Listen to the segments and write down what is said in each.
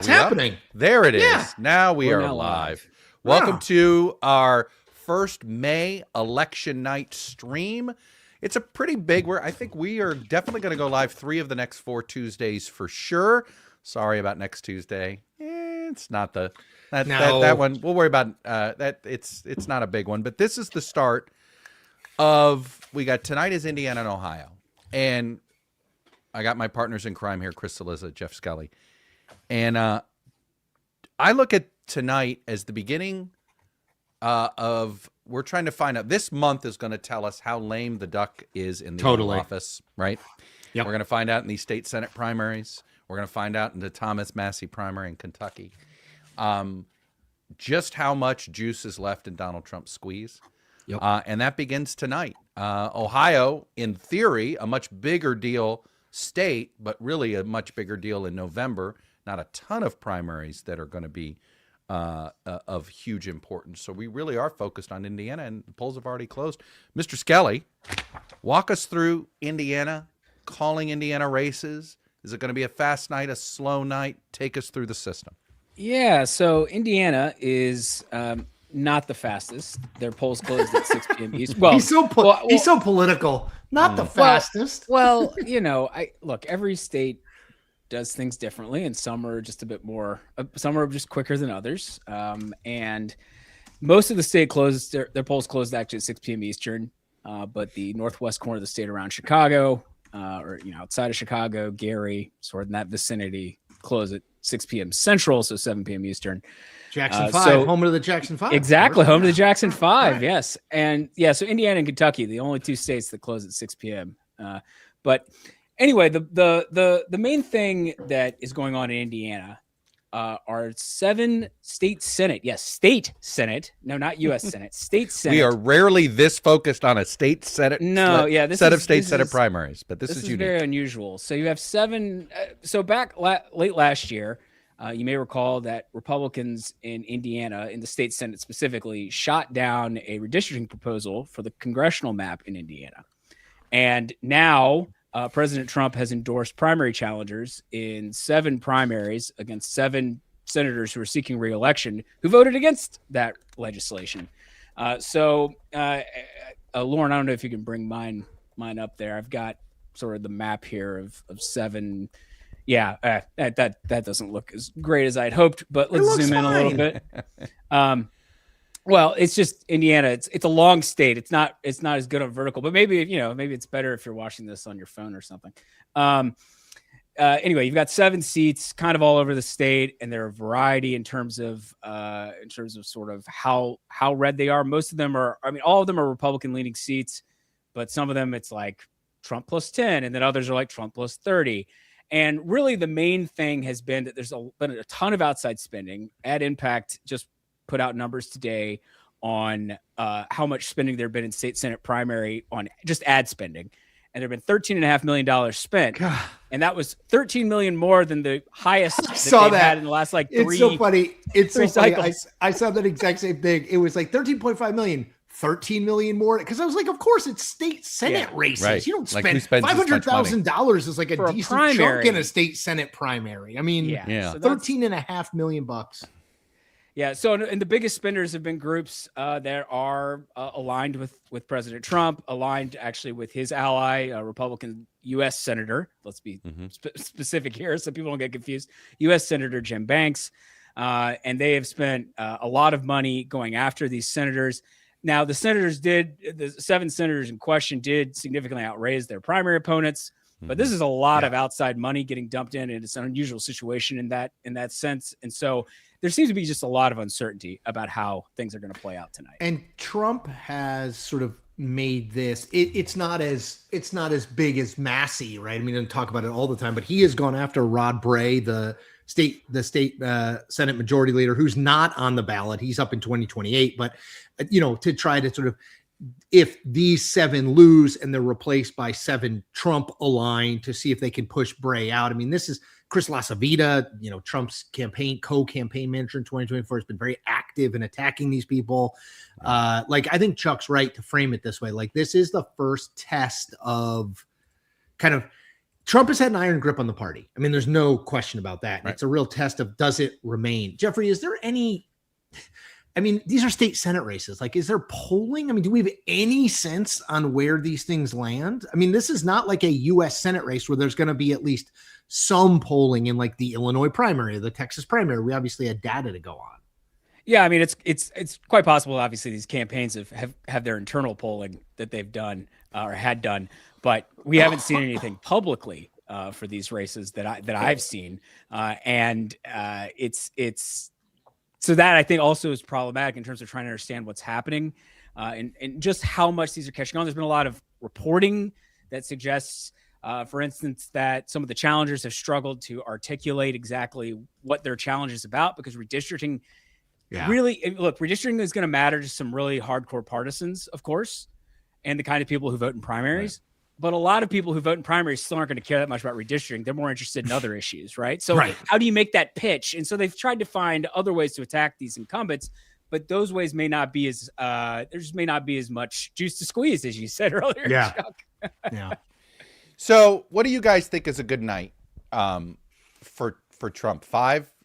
It's happening. There it is. Yeah. Now We're are now live. live. Welcome Wow. to our first May election night stream. It's a pretty big. I think we are definitely going to go live 3 of the next 4 Tuesdays for sure. Sorry about next Tuesday. It's not that one. We'll worry about that. It's not a big one, but this is the start of. We got tonight is Indiana and Ohio, and I got my partners in crime here, Chris Cillizza, Jeff Scully. And I look at tonight as the beginning of we're trying to find out. This month is going to tell us how lame the duck is in the Oval Office, right? Yep. We're going to find out in these state Senate primaries. We're going to find out in the Thomas Massey primary in Kentucky just how much juice is left in Donald Trump's squeeze. Yep. And that begins tonight. Ohio, in theory, a much bigger deal state, but really a much bigger deal in November. Not a ton of primaries that are going to be of huge importance. So we really are focused on Indiana, and the polls have already closed. Mr. Skelly, walk us through Indiana, calling Indiana races. Is it going to be a fast night, a slow night? Take us through the system. Yeah, so Indiana is not the fastest. Their polls closed at 6 p.m. East. Well, he's so political. Not the fastest. Well, look, every state does things differently, and some are just a bit more. Some are just quicker than others. And most of the state closed their polls closed actually at 6 p.m. Eastern. But the northwest corner of the state around Chicago, or outside of Chicago, Gary, sort of in that vicinity, close at 6 p.m. Central, so 7 p.m. Eastern. Jackson 5, home of the Jackson 5. Exactly, home of the Jackson 5, right. Yes. And so Indiana and Kentucky, the only 2 states that close at 6 p.m. But anyway, the main thing that is going on in Indiana are 7 state Senate. Yes, state Senate. No, not U.S. Senate. State Senate. We are rarely this focused on a state Senate. State Senate primaries, but this is unique. Very unusual. So you have 7. So back late last year, you may recall that Republicans in Indiana, in the state Senate specifically, shot down a redistricting proposal for the congressional map in Indiana. And now President Trump has endorsed primary challengers in 7 primaries against 7 senators who are seeking re-election who voted against that legislation. Lauren, I don't know if you can bring mine up there. I've got sort of the map here of 7. Yeah, that doesn't look as great as I'd hoped, but let's zoom in a little bit. Well, it's just Indiana. It's a long state. It's not as good on vertical, but maybe it's better if you're watching this on your phone or something. Anyway, you've got 7 seats kind of all over the state, and there are a variety in terms of sort of how red they are. Most of them all of them are Republican leaning seats, but some of them it's like Trump plus 10, and then others are like Trump plus 30. And really the main thing has been that there's been a ton of outside spending. Ad Impact just put out numbers today on how much spending there have been in state Senate primary on just ad spending. And there have been $13.5 million spent. God. And that was $13 million more than the highest they've had in the last 3 It's so funny. It's so funny. I saw that exact same thing. It was like 13.5 million. 13 million more, because I was like, of course it's state Senate races. Right. You don't spend $500,000 is like a decent chunk in a state Senate primary. I mean, so 13.5 million bucks. Yeah. So, and the biggest spenders have been groups that are aligned with President Trump, aligned actually with his ally, Republican U.S. Senator. Let's be specific here so people don't get confused. U.S. Senator Jim Banks. And they have spent a lot of money going after these senators. Now, the 7 senators in question did significantly outraise their primary opponents, but this is a lot of outside money getting dumped in, and it's an unusual situation in that sense. And so there seems to be just a lot of uncertainty about how things are going to play out tonight. And Trump has sort of made this. It's not as big as Massey, right? I mean, I don't talk about it all the time, but he has gone after Rod Bray, the state Senate Majority Leader, who's not on the ballot. He's up in 2028, but to try to sort of, if these 7 lose and they're replaced by 7 Trump aligned, to see if they can push Bray out. I mean, this is Chris LaCivita, Trump's co-campaign manager in 2024, has been very active in attacking these people. I think Chuck's right to frame it this way. Like, this is the first test of kind of Trump has had an iron grip on the party. I mean, there's no question about that. Right. It's a real test of does it remain. Jeffrey, is there any? I mean, these are state Senate races. Like, is there polling? I mean, do we have any sense on where these things land? I mean, this is not like a U.S. Senate race where there's going to be at least some polling in like the Illinois primary, or the Texas primary. We obviously had data to go on. Yeah, I mean, it's quite possible. Obviously, these campaigns have their internal polling that they've done or had done, but we haven't seen anything publicly for these races that I've seen, and it's so that I think also is problematic in terms of trying to understand what's happening and just how much these are catching on. There's been a lot of reporting that suggests, for instance, that some of the challengers have struggled to articulate exactly what their challenge is about because redistricting. Yeah. Really, look, redistricting is going to matter to some really hardcore partisans, of course, and the kind of people who vote in primaries. Right. But a lot of people who vote in primaries still aren't going to care that much about redistricting. They're more interested in other issues, right? So how do you make that pitch? And so they've tried to find other ways to attack these incumbents, but those ways may not be as there just may not be as much juice to squeeze, as you said earlier. Yeah. Yeah. So what do you guys think is a good night for Trump?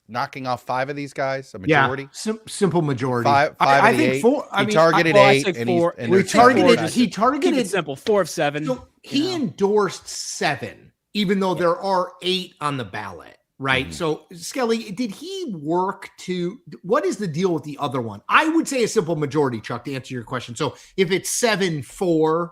Knocking off 5 of these guys, a majority? Yeah, simple majority. Five I think 8. 4. He targeted 8. He targeted it simple 4 of 7. So he endorsed 7, even though there are 8 on the ballot, right? Mm-hmm. So Skelly, did he work to? What is the deal with the other one? I would say a simple majority, Chuck, to answer your question. So if it's 7-4,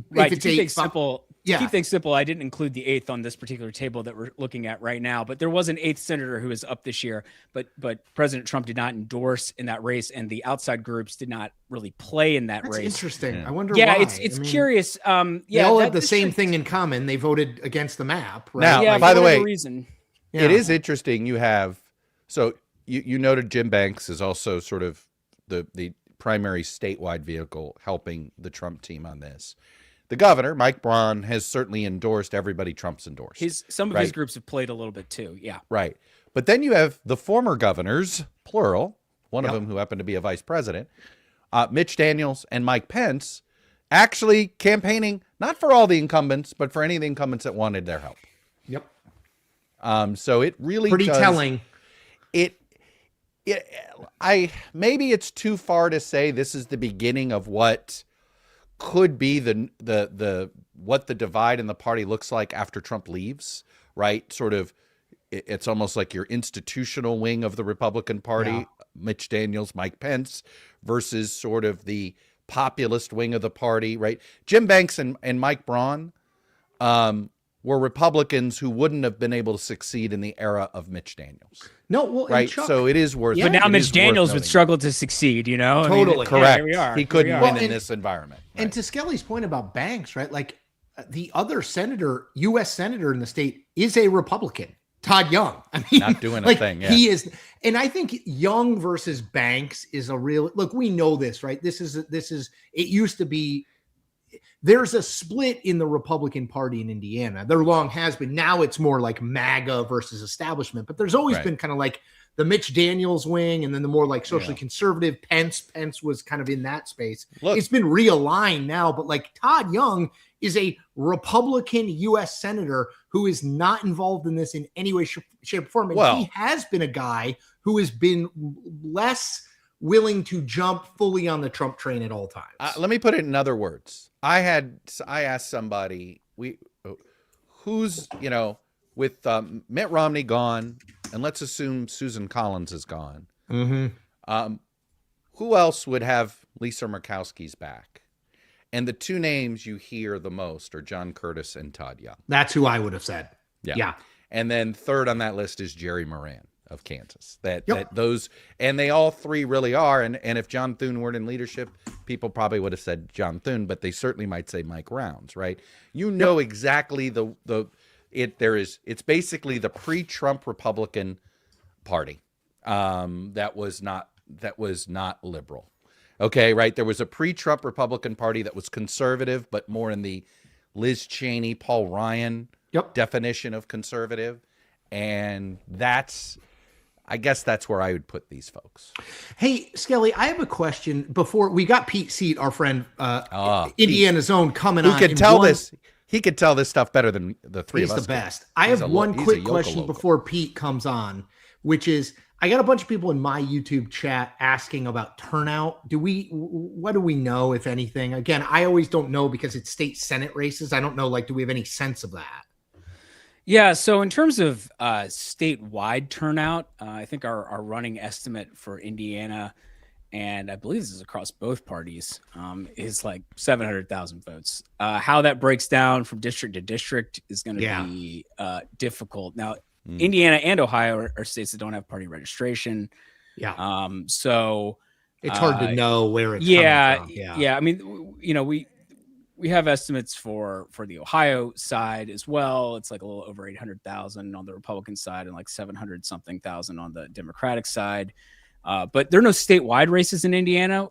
right? If it's 8, simple. To keep things simple, I didn't include the 8th on this particular table that we're looking at right now, but there was an 8th senator who is up this year, but President Trump did not endorse in that race, and the outside groups did not really play in that race. That's interesting. Yeah. I wonder why. It's curious. They all have the same thing in common. They voted against the map, right? Now, yeah, by the way, reason. It is interesting. You have, so you noted Jim Banks is also sort of the primary statewide vehicle helping the Trump team on this. The governor, Mike Braun, has certainly endorsed everybody Trump's endorsed. Some of his groups have played a little bit too. Yeah. Right. But then you have the former governors, plural, one of them who happened to be a vice president, Mitch Daniels and Mike Pence, actually campaigning not for all the incumbents, but for any of the incumbents that wanted their help. Yep. So it really pretty telling. Maybe it's too far to say this is the beginning of what could be what the divide in the party looks like after Trump leaves, right? Sort of, it's almost like your institutional wing of the Republican Party, Mitch Daniels, Mike Pence, versus sort of the populist wing of the party, right? Jim Banks and Mike Braun were Republicans who wouldn't have been able to succeed in the era of Mitch Daniels. No, well, right. Chuck, so it is worth. But now Mitch Daniels would struggle to succeed. You know, totally. I mean, correct. Here we are. He couldn't win in this environment. Right? And to Skelly's point about Banks, right? Like the other senator, U.S. senator in the state, is a Republican, Todd Young. I mean, not doing like, a thing. Yeah. He is, and I think Young versus Banks is a real look. We know this, right? This is. It used to be. There's a split in the Republican Party in Indiana. There long has been. Now it's more like MAGA versus establishment, but there's always been kind of like the Mitch Daniels wing and then the more like socially conservative Pence was kind of in that space. Look, it's been realigned now, but like Todd Young is a Republican U.S. senator who is not involved in this in any way, shape, or form. And he has been a guy who has been less willing to jump fully on the Trump train at all times. Let me put it in other words. I asked somebody, who's, with Mitt Romney gone, and let's assume Susan Collins is gone. Mm-hmm. Who else would have Lisa Murkowski's back? And the 2 names you hear the most are John Curtis and Todd Young. That's who I would have said. Yeah. And then third on that list is Jerry Moran of Kansas. That those, and they all 3 really are. And if John Thune weren't in leadership, people probably would have said John Thune, but they certainly might say Mike Rounds, right? Exactly it's basically the pre-Trump Republican Party that was not liberal. Okay, right? There was a pre-Trump Republican Party that was conservative, but more in the Liz Cheney, Paul Ryan definition of conservative. And I guess that's where I would put these folks. Hey, Skelly, I have a question before we got Pete Seat, our friend, Indiana's own, coming on. Who can tell this? he could tell this stuff better than the three He's of us. the best. I have one quick question before Pete comes on, which is, I got a bunch of people in my YouTube chat asking about turnout. What do we know, if anything? Again, I always don't know because it's state Senate races. I don't know, like, do we have any sense of that? Yeah, so in terms of statewide turnout, I think our running estimate for Indiana, and I believe this is across both parties, is like 700,000 votes. How that breaks down from district to district is going to be difficult. Now, Indiana and Ohio are states that don't have party registration. Yeah. So it's hard to know where it's coming from. Yeah. I mean, we have estimates for the Ohio side as well. It's like a little over 800,000 on the Republican side and like 700 something thousand on the Democratic side. But there are no statewide races in Indiana.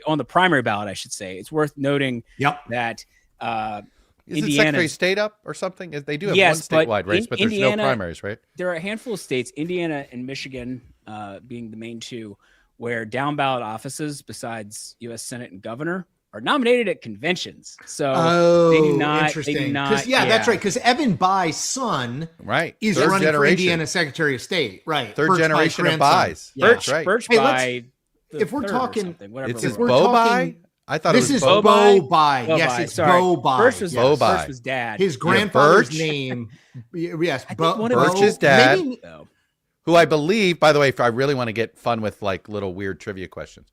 On the primary ballot, I should say. It's worth noting that is it Secretary of State up or something? They do have one statewide race, but there's no primaries, right? There are a handful of states, Indiana and Michigan being the main two, where down ballot offices besides U.S. Senate and governor are nominated at conventions. So they do not. Interesting. That's right. Because Evan Bayh's son is running for Indiana Secretary of State. Right. Third generation of Bayhs. Birch Bayh. If we're talking, it's his Bo Bayh? I thought this it was Bo Bayh. Yes, it's Bo Bayh. Birch was dad. His grandfather's name. Yes, Birch's dad. Who I believe, by the way, if I really want to get fun with like little weird trivia questions,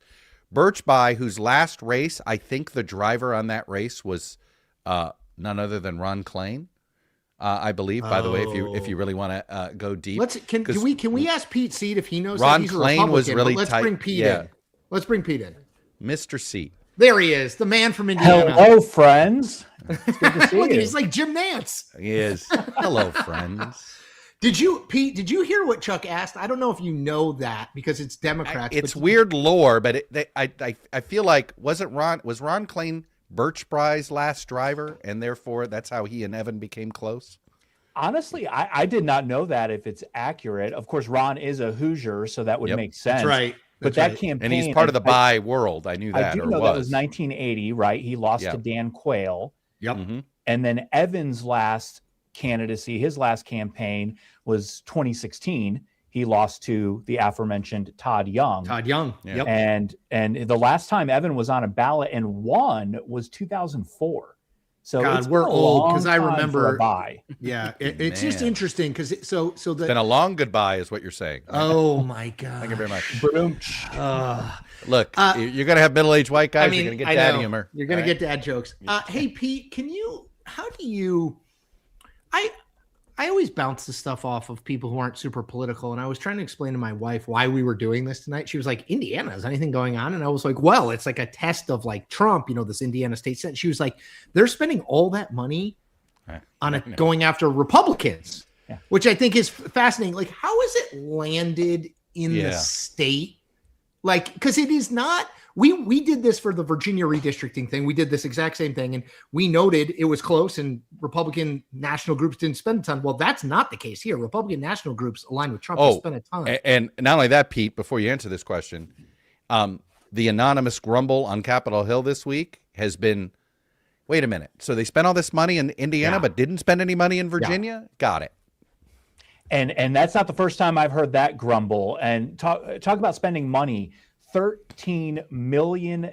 Birch Bayh, whose last race, I think the driver on that race was none other than Ron Klain. I believe, by the way, if you really want to go deep, can we ask Pete Seed if he knows? Ron Klain was really tight. Let's bring Pete in. Let's bring Pete in. Mr. Seed. There he is, the man from Indiana. Hello, friends. It's good to see you. He's like Jim Nance. He is. Hello, friends. Pete, did you hear what Chuck asked? I don't know if you know that because it's Democrats. It's weird lore, but I feel like was Ron Klain Birch Bayh's last driver, and therefore that's how he and Evan became close? Honestly, I did not know that, if it's accurate. Of course, Ron is a Hoosier, so that would make sense. That's right. But that campaign, and he's part of the Bayh world. I knew that. I do know that was 1980, right? He lost to Dan Quayle. Yep. Mm-hmm. And then Evan's last candidacy, his last campaign was 2016. He lost to the aforementioned Todd Young. Yep. And the last time Evan was on a ballot and won was 2004. So God, we're old because I remember. Yeah, it's just interesting because it's been a long goodbye, is what you're saying. Oh my God! Thank you very much. Look, you're gonna have middle-aged white guys. You're gonna get dad humor. You're gonna get dad jokes. Hey Pete, I always bounce this stuff off of people who aren't super political. And I was trying to explain to my wife why we were doing this tonight. She was like, Indiana, is anything going on? And I was like, well, it's like a test of like Trump, this Indiana state Senate. She was like, they're spending all that money on it going after Republicans, which I think is fascinating. Like, how is it landed in the state? Like, because it is not. We did this for the Virginia redistricting thing. We did this exact same thing, and we noted it was close, and Republican national groups didn't spend a ton. Well, that's not the case here. Republican national groups aligned with Trump spent a ton. And not only that, Pete, before you answer this question, the anonymous grumble on Capitol Hill this week has been, wait a minute, so they spent all this money in Indiana but didn't spend any money in Virginia? Yeah. Got it. And that's not the first time I've heard that grumble. And talk about spending money. $13 million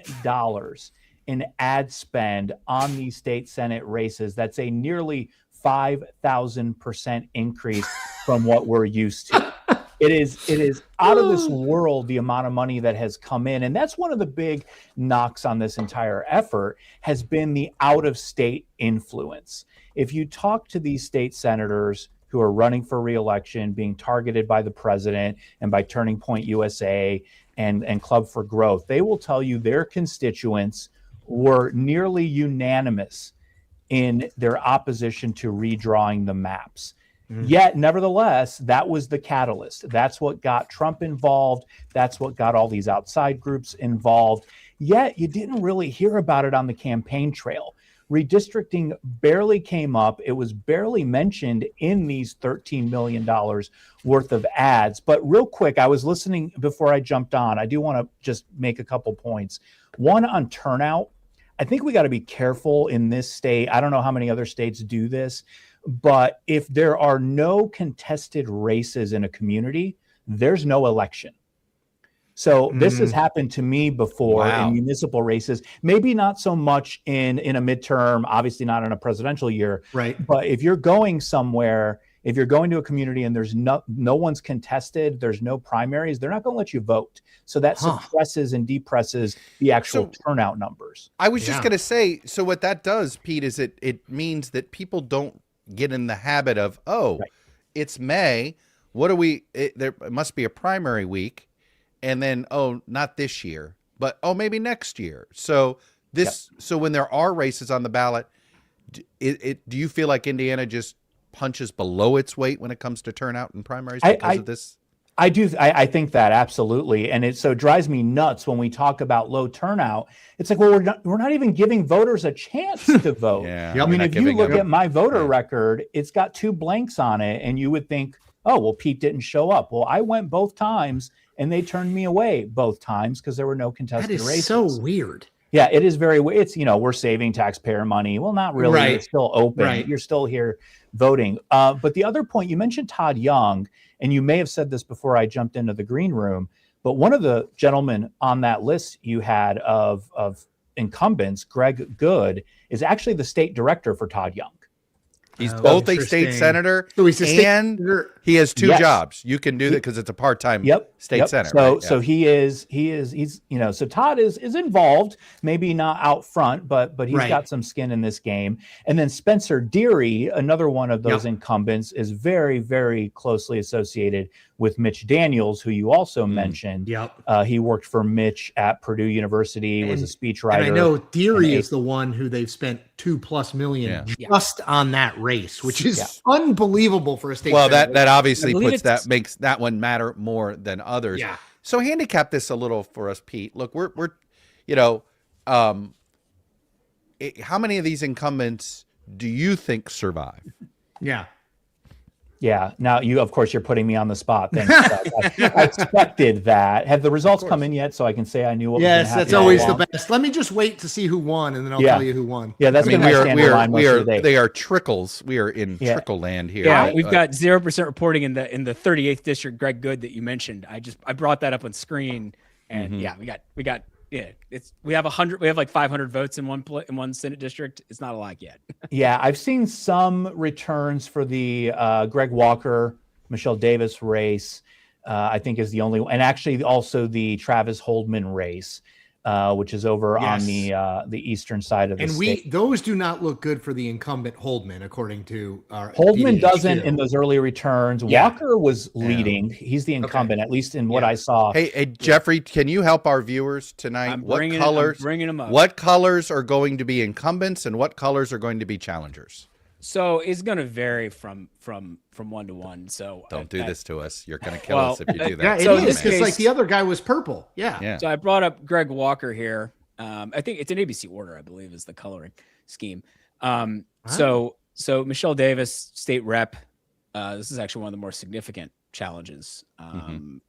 in ad spend on these state Senate races. That's a nearly 5,000% increase from what we're used to. It is out of this world, the amount of money that has come in. And that's one of the big knocks on this entire effort has been the out-of-state influence. If you talk to these state senators who are running for re-election, being targeted by the president and by Turning Point USA and Club for Growth, they will tell you their constituents were nearly unanimous in their opposition to redrawing the maps. Yet, nevertheless, that was the catalyst. That's what got Trump involved. That's what got all these outside groups involved. Yet, you didn't really hear about it on the campaign trail. Redistricting barely came up. It was barely mentioned in these $13 million worth of ads. But real quick, I was listening before I jumped on. I do want to just make a couple points. One, on turnout, I think we got to be careful in this state. I don't know how many other states do this, but if there are no contested races in a community, there's no election. So this has happened to me before in municipal races, maybe not so much in a midterm, obviously not in a presidential year, Right. But if you're going somewhere, if you're going to a community and there's no one's contested, there's no primaries, they're not going to let you vote. So that suppresses and depresses the actual turnout numbers. I was just going to say, so what that does, Pete, is it means that people don't get in the habit of, it's May. What do there must be a primary week. And then, not this year, but maybe next year. So so when there are races on the ballot, do you feel like Indiana just punches below its weight when it comes to turnout in primaries because of this? I do. I think that absolutely. And it drives me nuts when we talk about low turnout. It's like, well, we're not even giving voters a chance to vote. I mean, if you look at my voter record, it's got 2 blanks on it. And you would think, oh, well, Pete didn't show up. Well, I went both times and they turned me away both times because there were no contested races. That is so weird. Yeah, it is very weird. It's, we're saving taxpayer money. Well, not really. Right. It's still open. Right. You're still here voting. But the other point, you mentioned Todd Young, and you may have said this before I jumped into the green room, but one of the gentlemen on that list you had of incumbents, Greg Good, is actually the state director for Todd Young. He's both a state senator, so he's a state senator. He has 2 jobs. You can do that because it's a part-time state senator. So he's so Todd is involved, maybe not out front, but he's got some skin in this game. And then Spencer Deary, another one of those incumbents, is very, very closely associated with Mitch Daniels, who you also mentioned. He worked for Mitch at Purdue University, was a speechwriter. And I know Deary is the one who they've spent $2+ million just on that race, which is unbelievable for a state. Well, that obviously makes that one matter more than others. Yeah. So handicap this a little for us, Pete. Look, we're how many of these incumbents do you think survive? Yeah. Yeah. Now, of course, you're putting me on the spot. Thanks. I expected that. Have the results come in yet so I can say I knew what was going to happen? Yes, that's always the best. Let me just wait to see who won, and then I'll tell you who won. Yeah, that's been my standard line most of the day. They are trickles. We are in trickle land here. Yeah, we've got 0% reporting in the 38th district, Greg Good, that you mentioned. I brought that up on screen, and we have 100. We have like 500 votes in one Senate district. It's not a lot yet. Yeah, I've seen some returns for the Greg Walker, Michelle Davis race. I think is the only one, and actually also the Travis Holdman race, which is over on the eastern side of the state. Those do not look good for the incumbent Holdman, according to our Holdman DDHQ. Doesn't in those early returns. Walker was leading. He's the incumbent, at least in what I saw. Hey, Jeffrey, can you help our viewers tonight? I'm bringing them up. What colors are going to be incumbents, and what colors are going to be challengers? So it's going to vary from 1 to 1. So don't do this to us. You're going to kill us if you do that. Yeah, so it is because like the other guy was purple. Yeah. So I brought up Greg Walker here. I think it's an ABC order, I believe, is the coloring scheme. So Michelle Davis, state rep. This is actually one of the more significant challenges of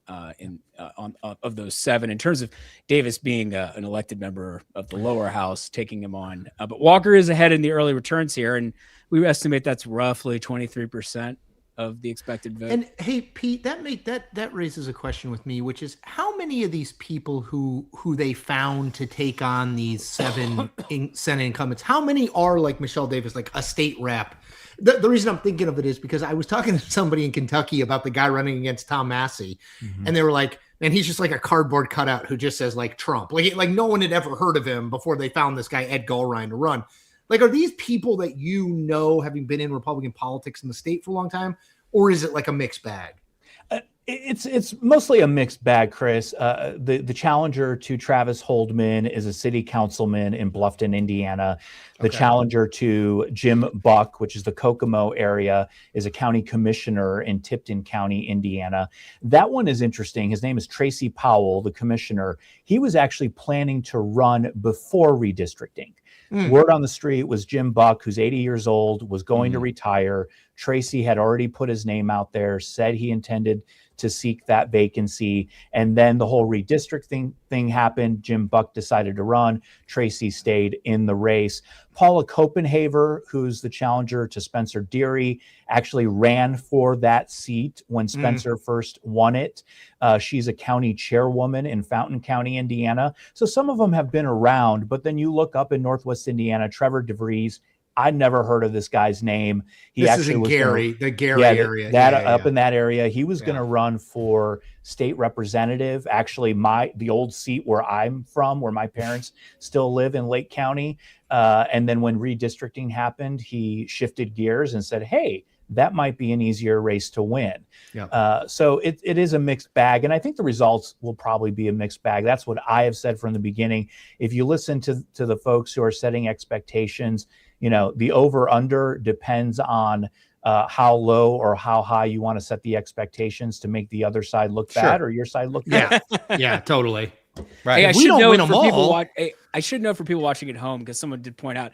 those 7 in terms of Davis being an elected member of the lower house, taking him on. But Walker is ahead in the early returns here, and we estimate that's roughly 23% of the expected vote. And hey, Pete, that raises a question with me, which is how many of these people who they found to take on these 7 Senate incumbents, how many are like Michelle Davis, like a state rep? The reason I'm thinking of it is because I was talking to somebody in Kentucky about the guy running against Tom Massey, and they were like, and he's just like a cardboard cutout who just says like Trump, like no one had ever heard of him before they found this guy Ed Gulrine to run. Like, are these people that having been in Republican politics in the state for a long time, or is it like a mixed bag? It's mostly a mixed bag, Chris. The challenger to Travis Holdman is a city councilman in Bluffton, Indiana. The challenger to Jim Buck, which is the Kokomo area, is a county commissioner in Tipton County, Indiana. That one is interesting. His name is Tracy Powell, the commissioner. He was actually planning to run before redistricting. Word on the street was Jim Buck, who's 80 years old, was going to retire. Tracy had already put his name out there, said he intended to seek that vacancy. And then the whole redistricting thing happened. Jim Buck decided to run. Tracy stayed in the race. Paula Copenhaver, who's the challenger to Spencer Deary, actually ran for that seat when Spencer first won it. She's a county chairwoman in Fountain County, Indiana. So some of them have been around, but then you look up in Northwest Indiana, Trevor DeVries. I'd never heard of this guy's name. This is in Gary, the Gary area. Up in that area. He was going to run for state representative. Actually, the old seat where I'm from, where my parents still live in Lake County. And then when redistricting happened, he shifted gears and said, hey, that might be an easier race to win. So it is a mixed bag. And I think the results will probably be a mixed bag. That's what I have said from the beginning. If you listen to the folks who are setting expectations, the over under depends on how low or how high you want to set the expectations to make the other side look bad or your side look good. Yeah, totally. Right. Hey, I should know for people watching at home, because someone did point out,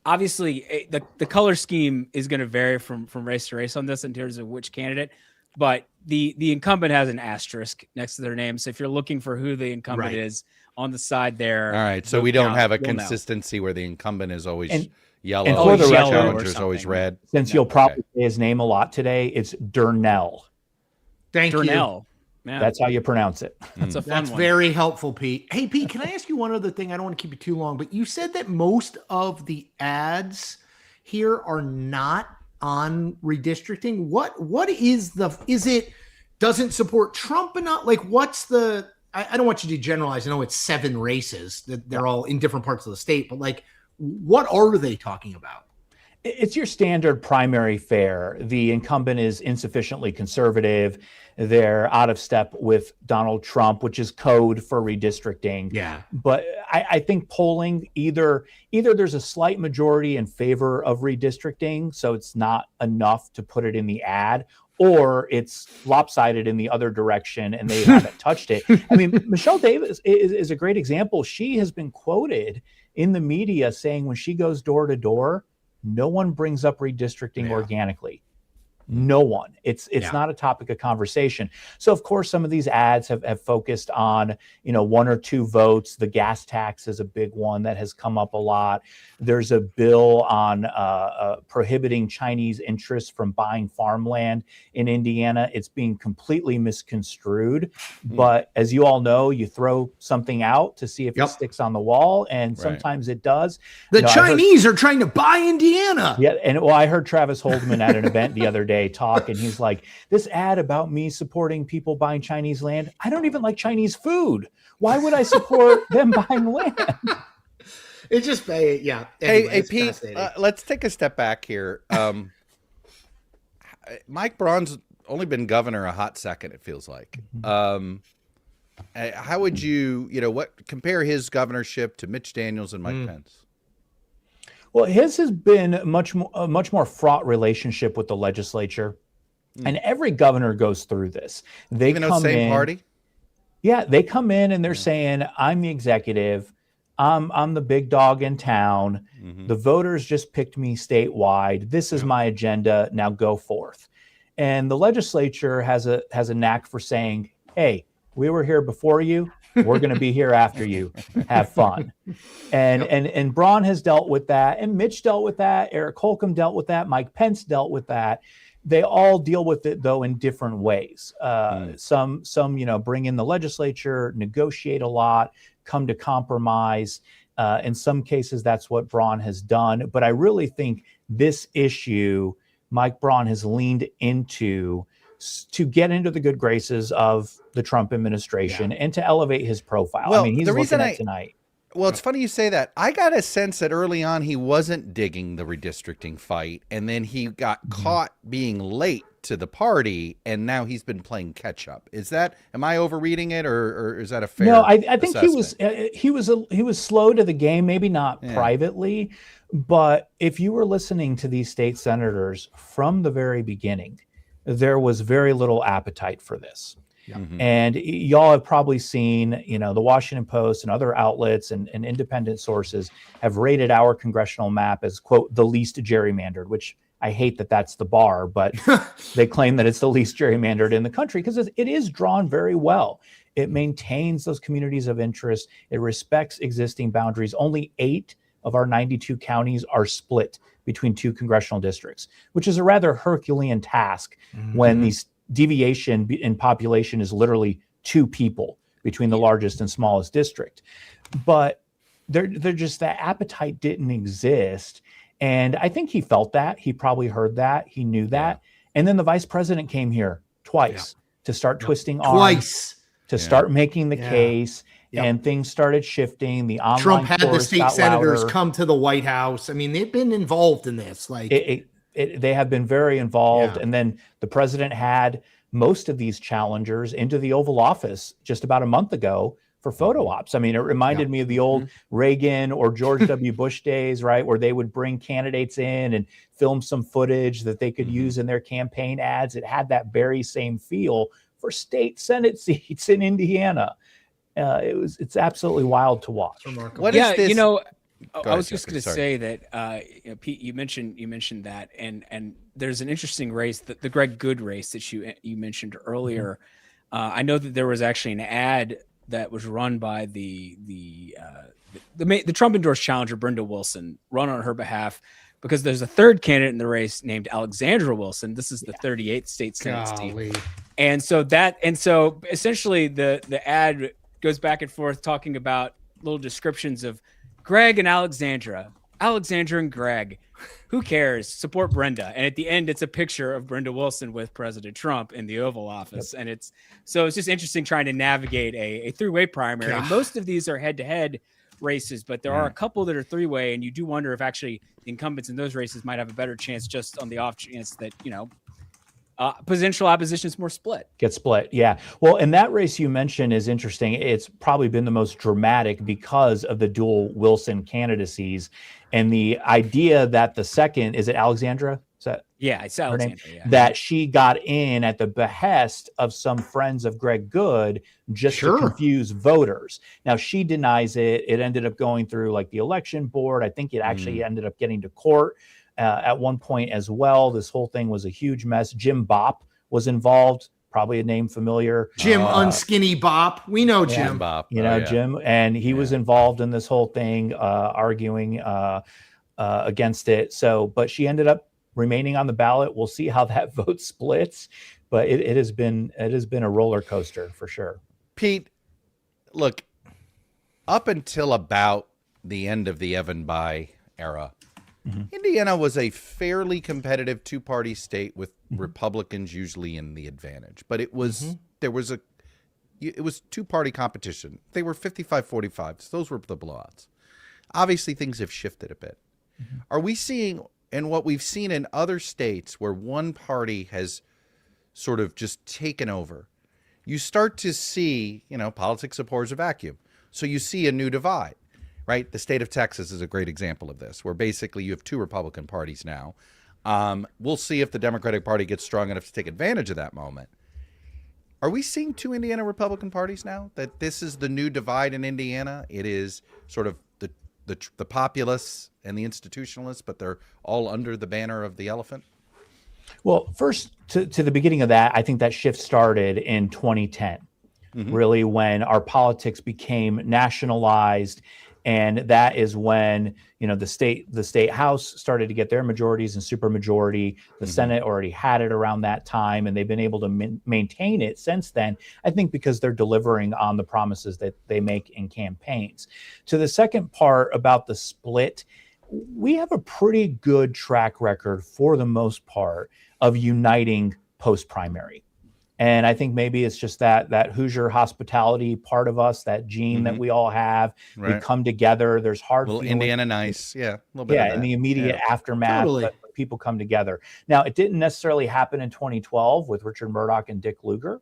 obviously the color scheme is going to vary from race to race on this in terms of which candidate, but the incumbent has an asterisk next to their name. So if you're looking for who the incumbent is on the side there. All right. So we don't have a consistency where the incumbent is always yellow. And for the challenger is always red. Since you'll probably say his name a lot today, it's Durnell. Thank you. Yeah. That's how you pronounce it. That's a fun That's one. very helpful, Pete. Hey, Pete, can I ask you one other thing? I don't want to keep you too long, but you said that most of the ads here are not on redistricting. What is it doesn't support Trump enough? Like, what's the, I don't want you to generalize. I know it's 7 races that they're all in different parts of the state, but like, what are they talking about? It's your standard primary fare. The incumbent is insufficiently conservative. They're out of step with Donald Trump, which is code for redistricting. Yeah. But I think polling, either there's a slight majority in favor of redistricting, so it's not enough to put it in the ad, or it's lopsided in the other direction and they haven't touched it. I mean, Michelle Davis is a great example. She has been quoted in the media saying when she goes door to door, no one brings up redistricting organically. No one. It's not a topic of conversation. So of course, some of these ads have focused on, 1 or 2 votes. The gas tax is a big one that has come up a lot. There's a bill on prohibiting Chinese interests from buying farmland in Indiana. It's being completely misconstrued. But as you all know, you throw something out to see if it sticks on the wall, and sometimes it does. The Chinese are trying to buy Indiana. Yeah, and I heard Travis Holdman at an event the other day talk, and he's like, this ad about me supporting people buying Chinese land, I don't even like Chinese food. Why would I support them buying land? It's just Anyway, hey Pete, let's take a step back here. Mike Braun's only been governor a hot second, it feels like. How would you compare his governorship to Mitch Daniels and Mike Pence? Well, his has been a much more fraught relationship with the legislature, and every governor goes through this. They Even though same party? Yeah, they come in and they're saying, I'm the executive. I'm the big dog in town. The voters just picked me statewide. This is my agenda. Now go forth. And the legislature has a knack for saying, hey, we were here before you. We're going to be here after you. Have fun. And Braun has dealt with that. And Mitch dealt with that. Eric Holcomb dealt with that. Mike Pence dealt with that. They all deal with it, though, in different ways. Some bring in the legislature, negotiate a lot, come to compromise. In some cases, that's what Braun has done. But I really think this issue, Mike Braun has leaned into to get into the good graces of the Trump administration and to elevate his profile. Well, I mean, he's looking at tonight. Well, it's funny you say that. I got a sense that early on he wasn't digging the redistricting fight, and then he got caught being late to the party, and now he's been playing catch up. Am I overreading it, or is that a fair? No, I think assessment? he was slow to the game, maybe not privately, but if you were listening to these state senators from the very beginning, there was very little appetite for this. And y'all have probably seen, the Washington Post and other outlets and independent sources have rated our congressional map as, quote, the least gerrymandered, which I hate that that's the bar, but they claim that it's the least gerrymandered in the country because it is drawn very well. It maintains those communities of interest. It respects existing boundaries. Only 8 of our 92 counties are split between 2 congressional districts, which is a rather Herculean task when the deviation in population is literally 2 people between the largest and smallest district. But they're just, that appetite didn't exist. And I think he felt that. He probably heard that. He knew that. And then the vice president came here twice to start twisting arms, to start making the case. And things started shifting. The online Trump had the state senators louder. come to the White House. I mean, they've been involved in this. Like they have been very involved. And then the president had most of these challengers into the Oval Office just about a month ago for photo ops. I mean, it reminded me of the old Reagan or George W. Bush days, right? Where they would bring candidates in and film some footage that they could use in their campaign ads. It had that very same feel for state Senate seats in Indiana. It's absolutely wild to watch. What is this? I was just going to say that Pete, you mentioned that, and there's an interesting race, the Greg Good race that you mentioned earlier. I know that there was actually an ad that was run by the Trump endorsed challenger Brenda Wilson, run on her behalf, because there's a third candidate in the race named Alexandra Wilson. This is the 38th state Senate seat, and so essentially the ad goes back and forth talking about little descriptions of Greg and Alexandra and Greg. Who cares? Support Brenda. And at the end, it's a picture of Brenda Wilson with President Trump in the Oval Office. And it's just interesting trying to navigate a three-way primary. And most of these are head-to-head races, but there are a couple that are three-way, and you do wonder if actually the incumbents in those races might have a better chance, just on the off chance that, potential opposition is more split. Get split, yeah. Well, and that race you mentioned is interesting. It's probably been the most dramatic because of the dual Wilson candidacies, and the idea that the second, is it Alexandra? Is that it's Alexandra. Yeah. That she got in at the behest of some friends of Greg Good just to confuse voters. Now she denies it. It ended up going through like the election board. I think it actually ended up getting to court. At one point as well. This whole thing was a huge mess. Jim Bopp was involved, probably a name familiar. Jim Unskinny Bopp. We know Jim. Bopp. Jim, and he was involved in this whole thing, arguing against it. So, but she ended up remaining on the ballot. We'll see how that vote splits, but it has been a roller coaster for sure. Pete, look, up until about the end of the Evan Bayh era, Indiana was a fairly competitive two-party state with Republicans usually in the advantage, but it was it was two-party competition. They were 55-45. Those were the blowouts. Obviously, things have shifted a bit. Are we seeing, and what we've seen in other states where one party has sort of just taken over, you start to see, politics abhors a vacuum. So you see a new divide. Right? The state of Texas is a great example of this, where basically you have 2 Republican parties now. We'll see if the Democratic Party gets strong enough to take advantage of that moment. Are we seeing 2 Indiana Republican parties now? That this is the new divide in Indiana? It is sort of the populists and the institutionalists, but they're all under the banner of the elephant? Well, first, to the beginning of that, I think that shift started in 2010, really when our politics became nationalized. And that is when, the state house started to get their majorities and supermajority. The Senate already had it around that time, and they've been able to maintain it since then, I think because they're delivering on the promises that they make in campaigns. To the second part about the split, we have a pretty good track record for the most part of uniting post-primary. And I think maybe it's just that Hoosier hospitality part of us, that gene that we all have. We come together. There's hard feelings. Indiana nice. Yeah. A little bit of that. In the immediate aftermath, but people come together. Now, it didn't necessarily happen in 2012 with Richard Murdoch and Dick Lugar.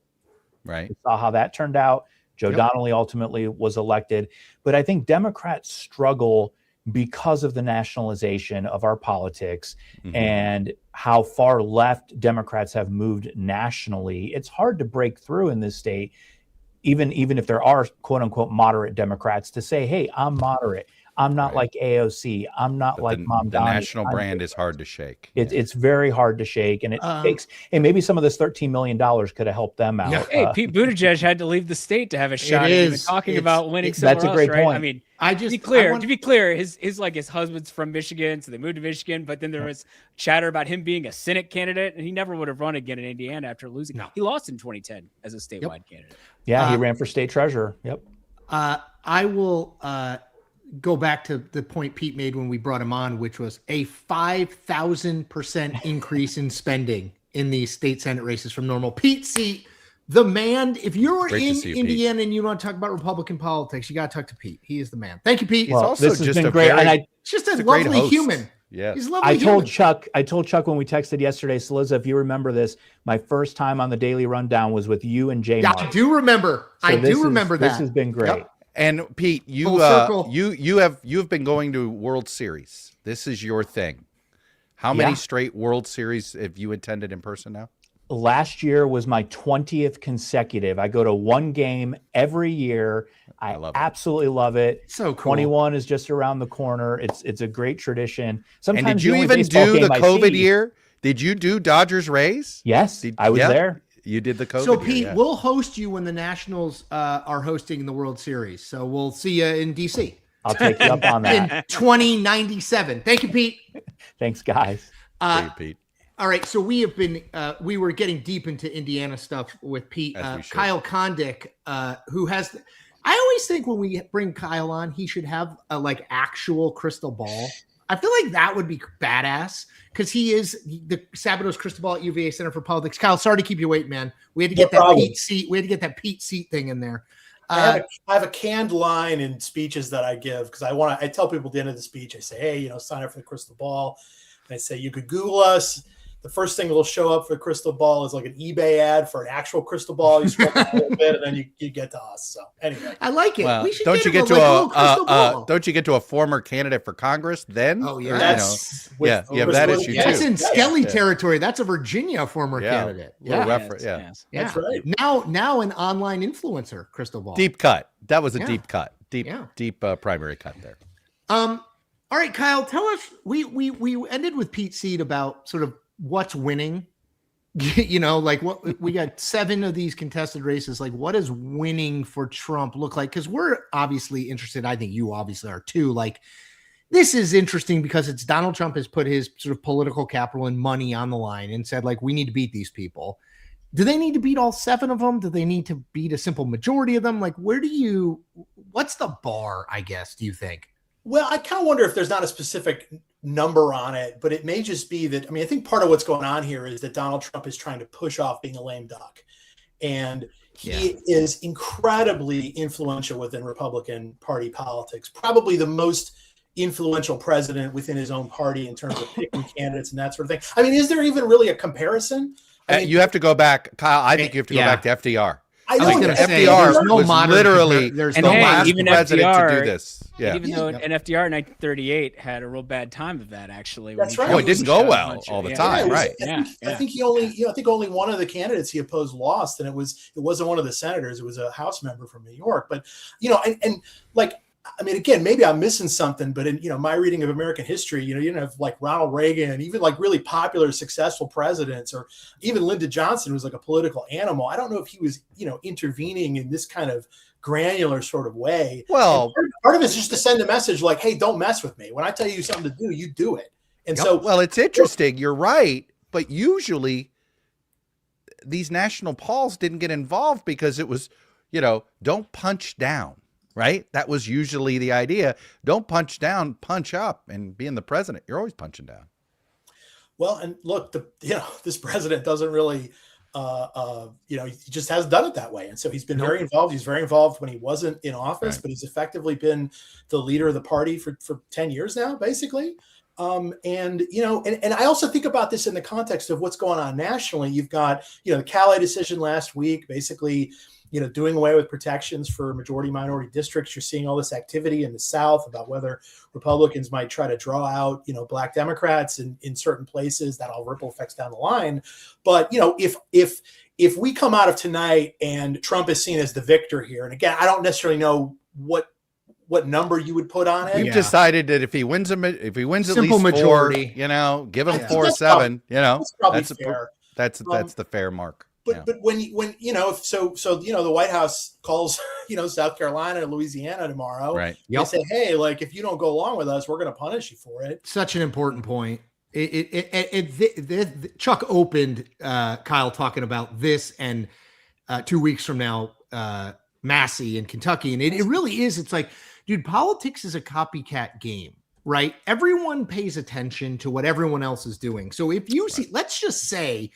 Right. We saw how that turned out. Joe Donnelly ultimately was elected. But I think Democrats struggle because of the nationalization of our politics and how far left Democrats have moved nationally. It's hard to break through in this state, even if there are quote unquote moderate Democrats, to say, hey, I'm moderate. I'm not Right. like AOC. I'm not But like Mom the Donnie. national I'm brand is different. hard to shake. It's very hard to shake, and it takes. And maybe some of this $13 million could have helped them Yeah. out. Hey, Pete Buttigieg had to leave the state to have a shot at even is. talking It's- about winning it- somewhere That's a else, great right? point. I mean, I to just be clear, I want- his husband's from Michigan, so they moved to Michigan. But then there was chatter about him being a Senate candidate, and he never would have run again in Indiana after losing. No. He lost in 2010 as a statewide candidate. Yeah, he Uh, ran for state treasurer. Yep. I will go back to the point Pete made when we brought him on, which was a 5,000% increase in spending in these state Senate races from normal. Pete, see, the man, if you're Great to in see you, Indiana and you want to talk about Republican politics, you got to talk to Pete. He is the man. Thank you, Pete. He's also this has just been a great. very- And He's just a he's a great lovely host. human. Yeah. He's a lovely I told human. Chuck when we texted yesterday, Cillizza, if you remember this, my first time on the Daily Rundown was with you and Jay. Yeah, Mark. I do remember. So this is- that. This has been great. Yep. And Pete, Full circle. you have been going to World Series. This is your thing. How many Yeah. straight World Series have you attended in person now? Last year was my 20th consecutive. I go to one game every year. I love it. absolutely love it. So cool. 21 is just around the corner. It's a great tradition. And Sometimes did the you only even baseball do the game I COVID see- year? Did you do Dodgers Rays? Yes, I was yeah. there. You did the COVID So, year, Pete, yeah. we'll host you when the Nationals are hosting the World Series. So we'll see you in D.C. I'll take you up on that. in 2097. Thank you, Pete. Thanks, guys. See you, Pete. All right, so we have been we were getting deep into Indiana stuff with Pete. As we should. Kyle Kondik, who has I always think when we bring Kyle on, he should have a like actual crystal ball. I feel like that would be badass because he is the Sabatos crystal ball at UVA Center for Politics. Kyle, sorry to keep you waiting, man. We had to get that problem. Pete seat. We had to get that Pete seat thing in there. I have a canned line in speeches that I give because I tell people at the end of the speech, I say, hey, sign up for the crystal ball. And I say, you could Google us. The first thing that will show up for the crystal ball is like an eBay ad for an actual crystal ball. You scroll down a little bit, and then you get to us. So anyway, I like it. Well, We should don't you him get to like little crystal ball. don't you get to a former candidate for Congress then? Oh, yeah. Or, that's yeah, you have that issue Yeah, that's too. in Skelly Yeah. territory. That's a Virginia former Yeah. candidate. Little Yeah. reference, yeah. Yeah. That's right. Now an online influencer crystal ball. Deep cut. That was a Yeah. deep cut. Deep Yeah. primary cut there. All right, Kyle, tell us. We ended with Pete Seed about sort of what's winning. Like what we got 7 of these contested races. Like, what does winning for Trump look like? Because we're obviously interested. I think you obviously are too. Like, this is interesting because it's Donald Trump has put his sort of political capital and money on the line and said, like, we need to beat these people. Do they need to beat all 7 of them? Do they need to beat a simple majority of them? Like, what's the bar, I guess, do you think? well, I kind of wonder if there's not a specific number on it, but it may just be that, I think part of what's going on here is that Donald Trump is trying to push off being a lame duck. And he is incredibly influential within Republican Party politics, probably the most influential president within his own party in terms of picking candidates and that sort of thing. Is there even really a comparison? You have to go back, Kyle. I think you have to go back to FDR. I I was know gonna that. say, FDR there's no was modern literally there's And the no hey, last even president FDR to do this. Yeah. And even though an FDR in 1938 had a real bad time of that, actually. That's when he right. Oh, it didn't go shot a well bunch of- all the yeah. time, right? I think he only, I think only one of the candidates he opposed lost, and it wasn't one of the senators. It was a House member from New York. But again, maybe I'm missing something, but in my reading of American history, you didn't have like Ronald Reagan, even like really popular, successful presidents, or even Lyndon Johnson was like a political animal. I don't know if he was intervening in this kind of granular sort of way. Well, And part of it is just to send a message like, hey, don't mess with me. When I tell you something to do, you do it. And so, well, it's interesting. You're right, but usually these national polls didn't get involved because it was, don't punch down. Right? That was usually the idea. Don't punch down, punch up, and being the president, you're always punching down. well, and look, this president doesn't really, he just hasn't done it that way. And so he's been very involved. He's very involved when he wasn't in office, but he's effectively been the leader of the party for 10 years now, basically. And I also think about this in the context of what's going on nationally. You've got, the Calais decision last week, basically, doing away with protections for majority minority districts. You're seeing all this activity in the South about whether Republicans might try to draw out, Black Democrats in certain places. That all ripple effects down the line. But, if we come out of tonight and Trump is seen as the victor here, and again, I don't necessarily know what number you would put on it. We've decided that if he wins at Simple least majority. 4, you know, give him I think 4 or that's 7. You know, That's probably that's fair. that's the fair mark. But when you know, so you know, the White House calls, you know, South Carolina and Louisiana tomorrow. Right. They say, hey, like, if you don't go along with us, we're going to punish you for it. Such an important point. Chuck opened Kyle talking about this, and 2 weeks from now, Massey in Kentucky, and it really is. It's like, dude, politics is a copycat game, right? Everyone pays attention to what everyone else is doing. So if you see, let's just say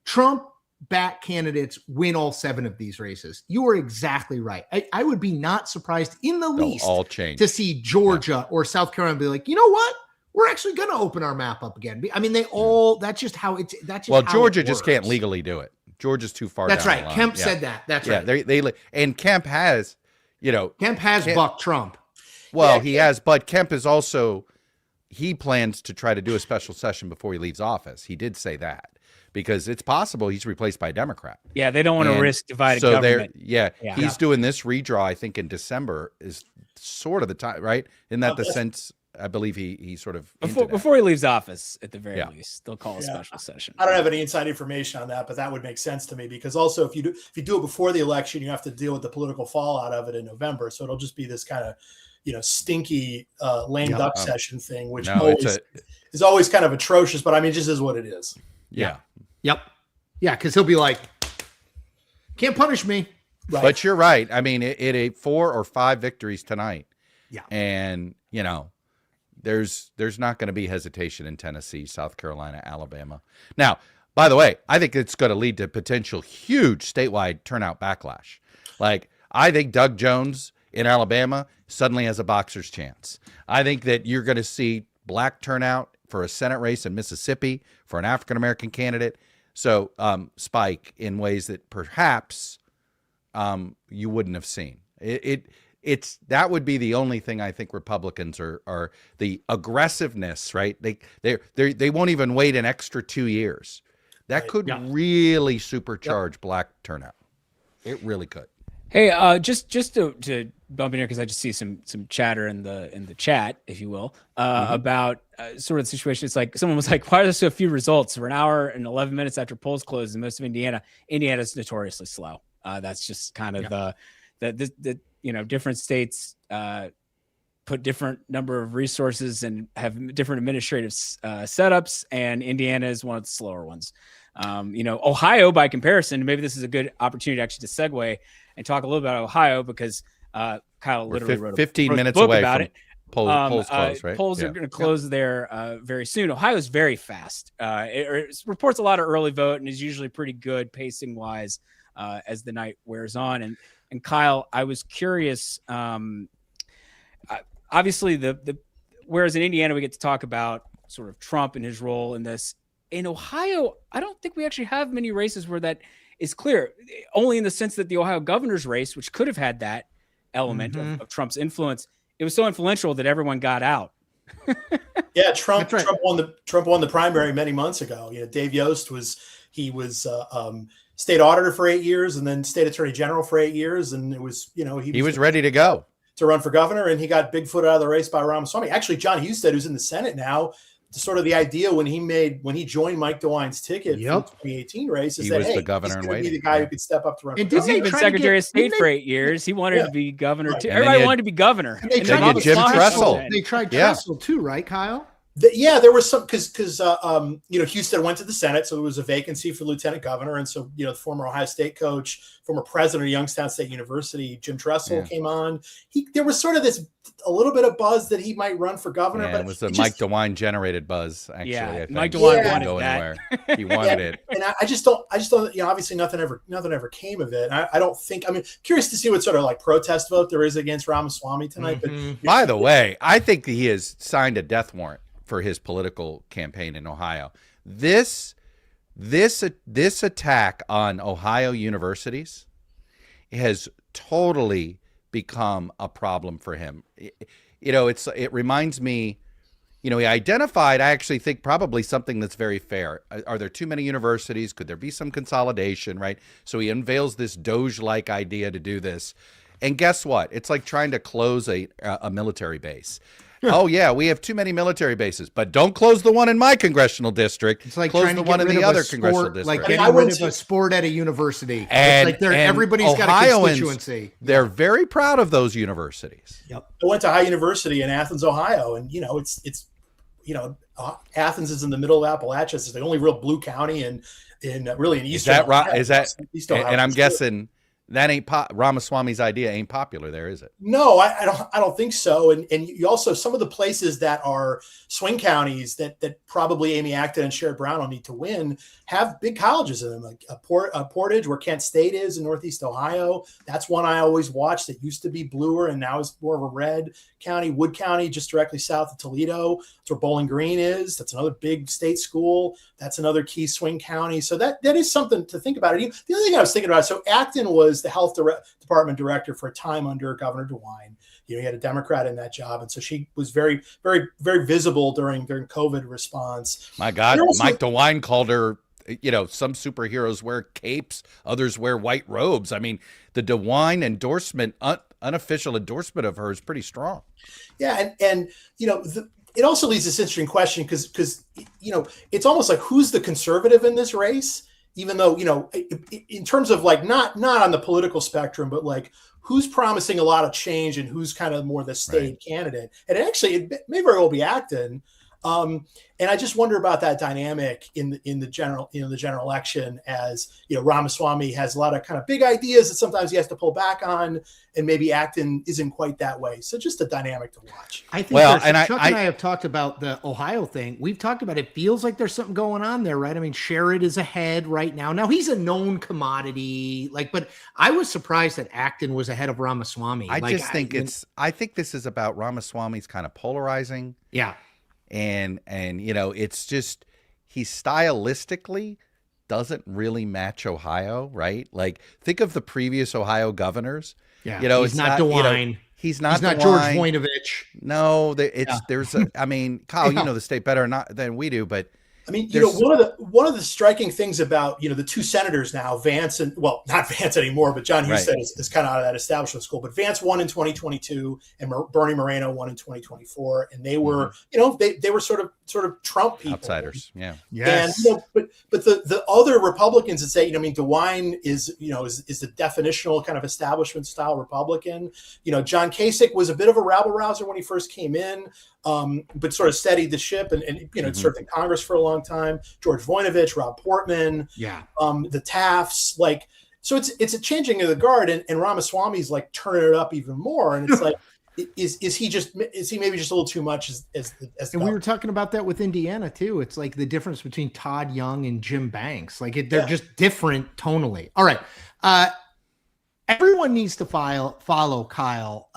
Trump back candidates win all 7 of these races, you are exactly right. I would be not surprised in the They'll least all change to see Georgia or South Carolina be like, you know what? We're actually going to open our map up again. I mean, they all, that's just how it's, that's just well, how Georgia it just can't works. legally do it. Georgia's too far That's down right. the line. Kemp said that. That's right. They and Kemp has, you know, Kemp has bucked Trump. well, he has, but Kemp is also, he plans to try to do a special session before he leaves office. He did say that because it's possible he's replaced by a Democrat. Yeah, they don't want to And risk divided so government. He's doing this redraw, I think, in December is sort of the time, right? Isn't that the sense? I believe he sort of Before he leaves office, at the very least, they'll call a special session. I don't have any inside information on that, but that would make sense to me because also if you do it before the election, you have to deal with the political fallout of it in November. So it'll just be this kind of, you know, stinky lame duck session thing, which is always kind of atrocious. But I mean, it just is what it is. Yeah. Yep. Yeah, because he'll be like, can't punish me. Right. But you're right. I mean, it 4 or 5 victories tonight. Yeah. And, you know, there's not going to be hesitation in Tennessee, South Carolina, Alabama. Now, by the way, I think it's going to lead to potential huge statewide turnout backlash. Like, I think Doug Jones in Alabama suddenly has a boxer's chance. I think that you're going to see black turnout for a Senate race in Mississippi for an African-American candidate. So spike in ways that perhaps you wouldn't have seen. It's that would be the only thing I think Republicans are the aggressiveness, right? They won't even wait an extra 2 years. That could really supercharge black turnout. It really could. Hey, just to bump in here because I just see some chatter in the chat, if you will, about sort of the situation. It's like someone was like, "Why are there so few results?" For an hour and 11 minutes after polls closed in most of Indiana, Indiana's notoriously slow. That's just kind of the you know, different states put different number of resources and have different administrative setups, and Indiana is one of the slower ones. You know, Ohio, by comparison, maybe this is a good opportunity actually to segue and talk a little about Ohio because Kyle literally wrote 15 a minutes book away about from it. Polls close, right? Polls are going to close there very soon. Ohio's very fast. It reports a lot of early vote and is usually pretty good pacing wise as the night wears on. And Kyle, I was curious. Obviously, whereas in Indiana we get to talk about sort of Trump and his role in this. In Ohio, I don't think we actually have many races where that is clear. Only in the sense that the Ohio governor's race, which could have had that element of Trump's influence, it was so influential that everyone got out. Yeah, Trump won the primary many months ago. You know, Dave Yost was state auditor for 8 years and then state attorney general for 8 years, and it was, you know, he was ready to go to run for governor, and he got Bigfoot out of the race by Ramaswamy. Actually, John Husted, who's in the Senate now, sort of the idea when he joined Mike DeWine's ticket for the 2018 race is he that was hey, the governor he's and be the guy who could step up to run. And for didn't governor. He's been Secretary of State for 8 years. He wanted to be governor too. Everybody wanted to be governor. And they tried tried Jim Tressel. They tried Tressel too, right, Kyle? There was some because you know, Houston went to the Senate, so there was a vacancy for lieutenant governor, and so, you know, the former Ohio State coach, former president of Youngstown State University, Jim Tressel came on. There was sort of a little bit of buzz that he might run for governor, but it was the Mike DeWine generated buzz. Actually, I think. Mike DeWine wanted that. Anywhere. He wanted it, and I just don't. You know, obviously nothing ever came of it. I don't think. I mean, curious to see what sort of like protest vote there is against Ramaswamy tonight. But by the way, I think he has signed a death warrant for his political campaign in Ohio. This attack on Ohio universities has totally become a problem for him. You know, it reminds me, you know, he identified, I actually think probably something that's very fair. Are there too many universities? Could there be some consolidation, right? So he unveils this Doge-like idea to do this. And guess what? It's like trying to close a military base. Oh yeah, we have too many military bases, but don't close the one in my congressional district. It's like close trying the to one get in rid the of other a congressional sport, district. like getting rid of a sport at a university. And, it's like and everybody's got a Ohioans, constituency. They're very proud of those universities. Yep. I went to High University in Athens, Ohio, and it's Athens is in the middle of Appalachia. It's the only real blue county in really in Eastern. Is that? And I'm guessing that ain't Ramaswamy's idea ain't popular there, is it? No, I don't think so. And you also, some of the places that are swing counties that probably Amy Acton and Sherrod Brown will need to win have big colleges in them, like Portage, where Kent State is in Northeast Ohio. That's one I always watched that used to be bluer and now is more of a red county. Wood County, just directly south of Toledo. That's where Bowling Green is. That's another big state school. That's another key swing county. So that is something to think about. The other thing I was thinking about, so Acton was the health department director for a time under Governor DeWine. He had a Democrat in that job, and so she was very, very, very visible during COVID response. My God, Mike DeWine called her. Some superheroes wear capes, others wear white robes. I mean, the DeWine endorsement, unofficial endorsement of her is pretty strong. Yeah, and it also leads this interesting question because it's almost like who's the conservative in this race, even though in terms of like not on the political spectrum, but like who's promising a lot of change and who's kind of more the staid candidate. And actually, it may very well be Acton. And I just wonder about that dynamic in the general election, as Ramaswamy has a lot of kind of big ideas that sometimes he has to pull back on, and maybe Acton isn't quite that way. So just a dynamic to watch. I think Chuck and I have talked about the Ohio thing. We've talked about it. Feels like there's something going on there, right? I mean, Sherrod is ahead right now. Now he's a known commodity, but I was surprised that Acton was ahead of Ramaswamy. I think this is about Ramaswamy's kind of polarizing. Yeah. And it's just, he stylistically doesn't really match Ohio, right? Like, think of the previous Ohio governors. Yeah, he's not DeWine. He's not George Voinovich. No, I mean, Kyle, you know the state better than we do, but I mean, one of the striking things about the two senators now, Vance and not Vance anymore, but John Husted is kind of out of that establishment school. But Vance won in 2022, and Bernie Moreno won in 2024, and they were they were sort of Trump people, outsiders, yeah. Yes. And but the other Republicans that say DeWine is the definitional kind of establishment style Republican. John Kasich was a bit of a rabble rouser when he first came in. But sort of steadied the ship and served in Congress for a long time. George Voinovich, Rob Portman, the Tafts, so it's a changing of the guard, and Ramaswamy's like turning it up even more, and it's like, is he maybe just a little too much as and we were talking about that with Indiana too. It's like the difference between Todd Young and Jim Banks, they're just different tonally. All right, everyone needs to follow Kyle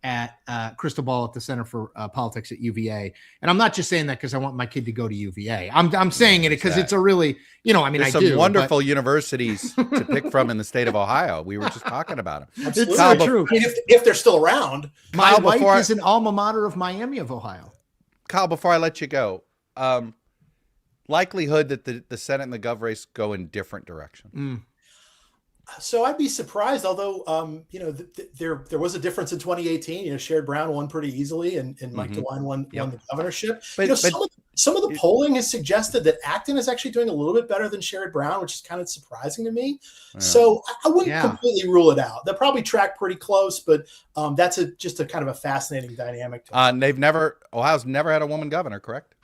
at Crystal Ball at the Center for Politics at UVA. And I'm not just saying that because I want my kid to go to UVA. I'm saying it because it's a really, there's some wonderful universities to pick from in the state of Ohio. We were just talking about them. It's so true. I mean, if they're still around. My wife is an alma mater of Miami of Ohio. Kyle, before I let you go, likelihood that the Senate and the Gov race go in different directions. So I'd be surprised, although there was a difference in 2018. Sherrod Brown won pretty easily, and Mike DeWine won the governorship. But some of the polling has suggested that Acton is actually doing a little bit better than Sherrod Brown, which is kind of surprising to me. Yeah. So I wouldn't completely rule it out. They'll probably track pretty close, but that's just a kind of a fascinating dynamic. Ohio's never had a woman governor, correct?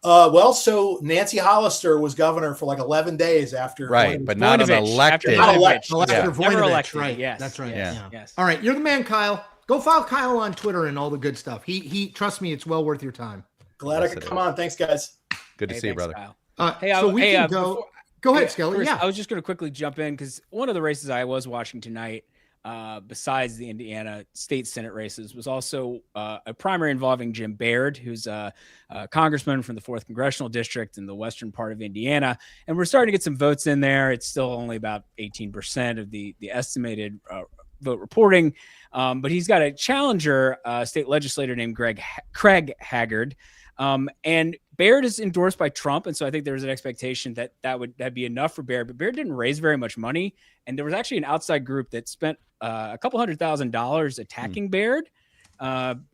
So Nancy Hollister was governor for 11 days after. Right, but not an elected. Not elected. Never elected. Right. Yes. That's right. Yeah. Yes. All right. You're the man, Kyle. Go follow Kyle on Twitter and all the good stuff. He trust me, it's well worth your time. Glad I could come on. Thanks, guys. Good to see you, brother. Go ahead, Skelly. I was just going to quickly jump in because one of the races I was watching tonight, besides the Indiana state Senate races, was also a primary involving Jim Baird, who's a congressman from the 4th Congressional District in the western part of Indiana. And we're starting to get some votes in there. It's still only about 18% of the estimated vote reporting. But he's got a challenger state legislator named Craig Haggard. And Baird is endorsed by Trump. And so I think there was an expectation that'd be enough for Baird, but Baird didn't raise very much money. And there was actually an outside group that spent a couple $100,000 attacking Baird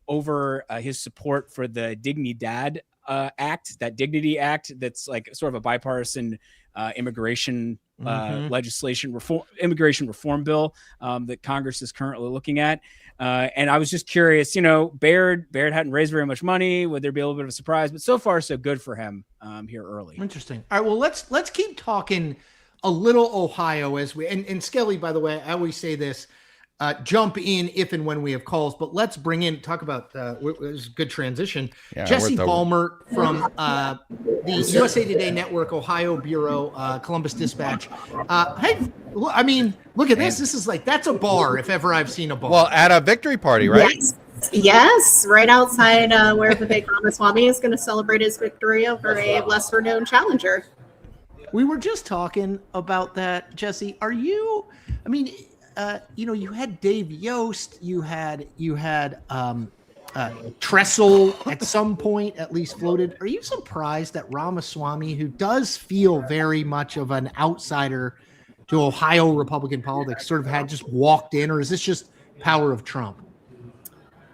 over his support for the Dignidad Act, that Dignity Act that's like sort of a bipartisan immigration immigration reform bill that Congress is currently looking at. And I was just curious, Baird hadn't raised very much money. Would there be a little bit of a surprise? But so far, so good for him here early. Interesting. All right. Well, let's keep talking a little Ohio as we and Skelly, by the way, I always say this. Jump in if and when we have calls, but let's talk about it was a good transition. Yeah, Jesse Balmer from the USA Today Network, Ohio Bureau, Columbus Dispatch. Hey, I mean, look at this. This is that's a bar if ever I've seen a bar. Well, at a victory party, right? Yes, right outside where Vivek Ramaswamy is going to celebrate his victory over a lesser known challenger. We were just talking about that, Jesse. Are you? I mean. You had Dave Yost, you had Tressel at some point at least floated. Are you surprised that Ramaswamy, who does feel very much of an outsider to Ohio Republican politics, sort of had just walked in, or is this just power of Trump?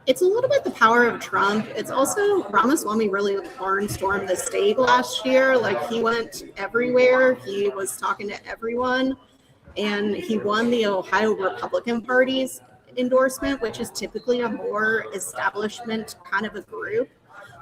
It's a little bit the power of Trump. It's also Ramaswamy really barnstormed the state last year. He went everywhere. He was talking to everyone. And he won the Ohio Republican Party's endorsement, which is typically a more establishment kind of a group.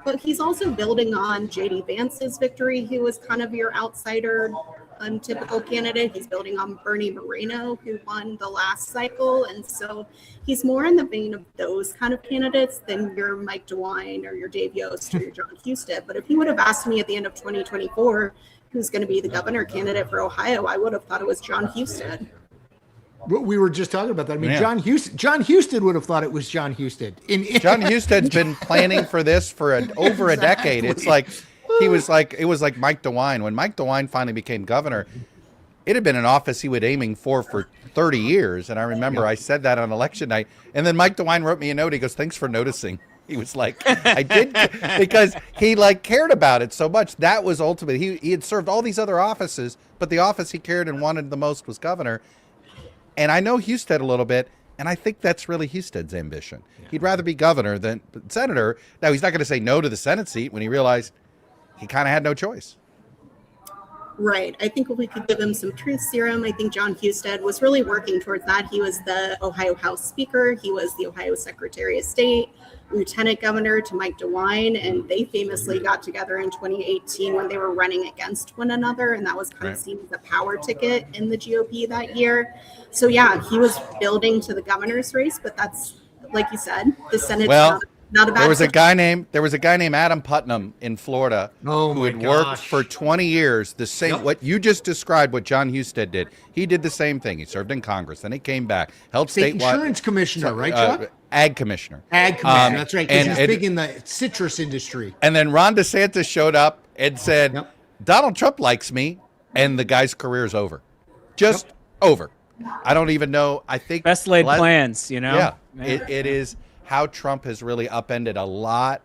But he's also building on J.D. Vance's victory, who was kind of your outsider, untypical candidate. He's building on Bernie Moreno, who won the last cycle. And so he's more in the vein of those kind of candidates than your Mike DeWine or your Dave Yost or your John Husted. But if he would have asked me at the end of 2024, who's going to be the governor candidate for Ohio, I would have thought it was John Husted. We were just talking about that. I mean, yeah. John Husted would have thought it was John Husted. John Husted's been planning for this for over a decade. It's it was like Mike DeWine. When Mike DeWine finally became governor, it had been an office he was aiming for 30 years. And I remember I said that on election night. And then Mike DeWine wrote me a note. He goes, "Thanks for noticing." He was like, I did, because he cared about it so much. That was ultimately, he had served all these other offices, but the office he cared and wanted the most was governor. And I know Husted a little bit, and I think that's really Husted's ambition. Yeah. He'd rather be governor than senator. Now, he's not going to say no to the Senate seat when he realized he kind of had no choice. Right. I think if we could give him some truth serum, I think John Husted was really working towards that. He was the Ohio House Speaker. He was the Ohio Secretary of State, Lieutenant Governor to Mike DeWine, and they famously got together in 2018 when they were running against one another, and that was kind of seen as a power ticket in the GOP that year. So yeah, he was building to the governor's race, but that's, like you said, the Senate's not a bad. There was a guy named Adam Putnam in Florida who had worked for 20 years. The same what you just described, what John Husted did. He did the same thing. He served in Congress, then he came back, held state statewide insurance commissioner, right, Chuck? Ag commissioner. That's right. Because he's big in the citrus industry. And then Ron DeSantis showed up and said, "Donald Trump likes me," and the guy's career is over, just over. I don't even know. I think best laid plans. Yeah, it is. How Trump has really upended a lot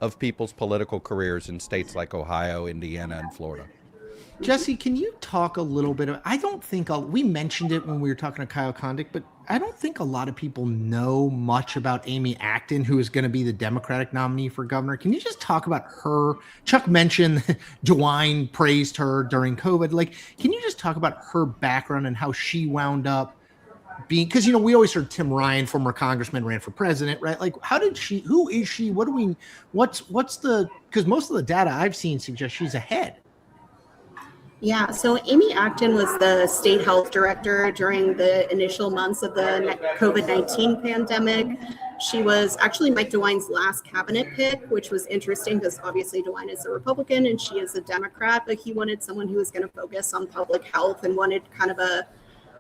of people's political careers in states like Ohio, Indiana, and Florida. Jesse, can you talk a little bit I don't think we mentioned it when we were talking to Kyle Kondik, but I don't think a lot of people know much about Amy Acton, who is going to be the Democratic nominee for governor. Can you just talk about her? Chuck mentioned DeWine praised her during COVID. Can you just talk about her background and how she wound up being, because we always heard Tim Ryan, former congressman, ran for president, right? Who is she? Because most of the data I've seen suggests she's ahead. Yeah, so Amy Acton was the state health director during the initial months of the COVID-19 pandemic. She was actually Mike DeWine's last cabinet pick, which was interesting because obviously DeWine is a Republican and she is a Democrat, but he wanted someone who was going to focus on public health and wanted kind of a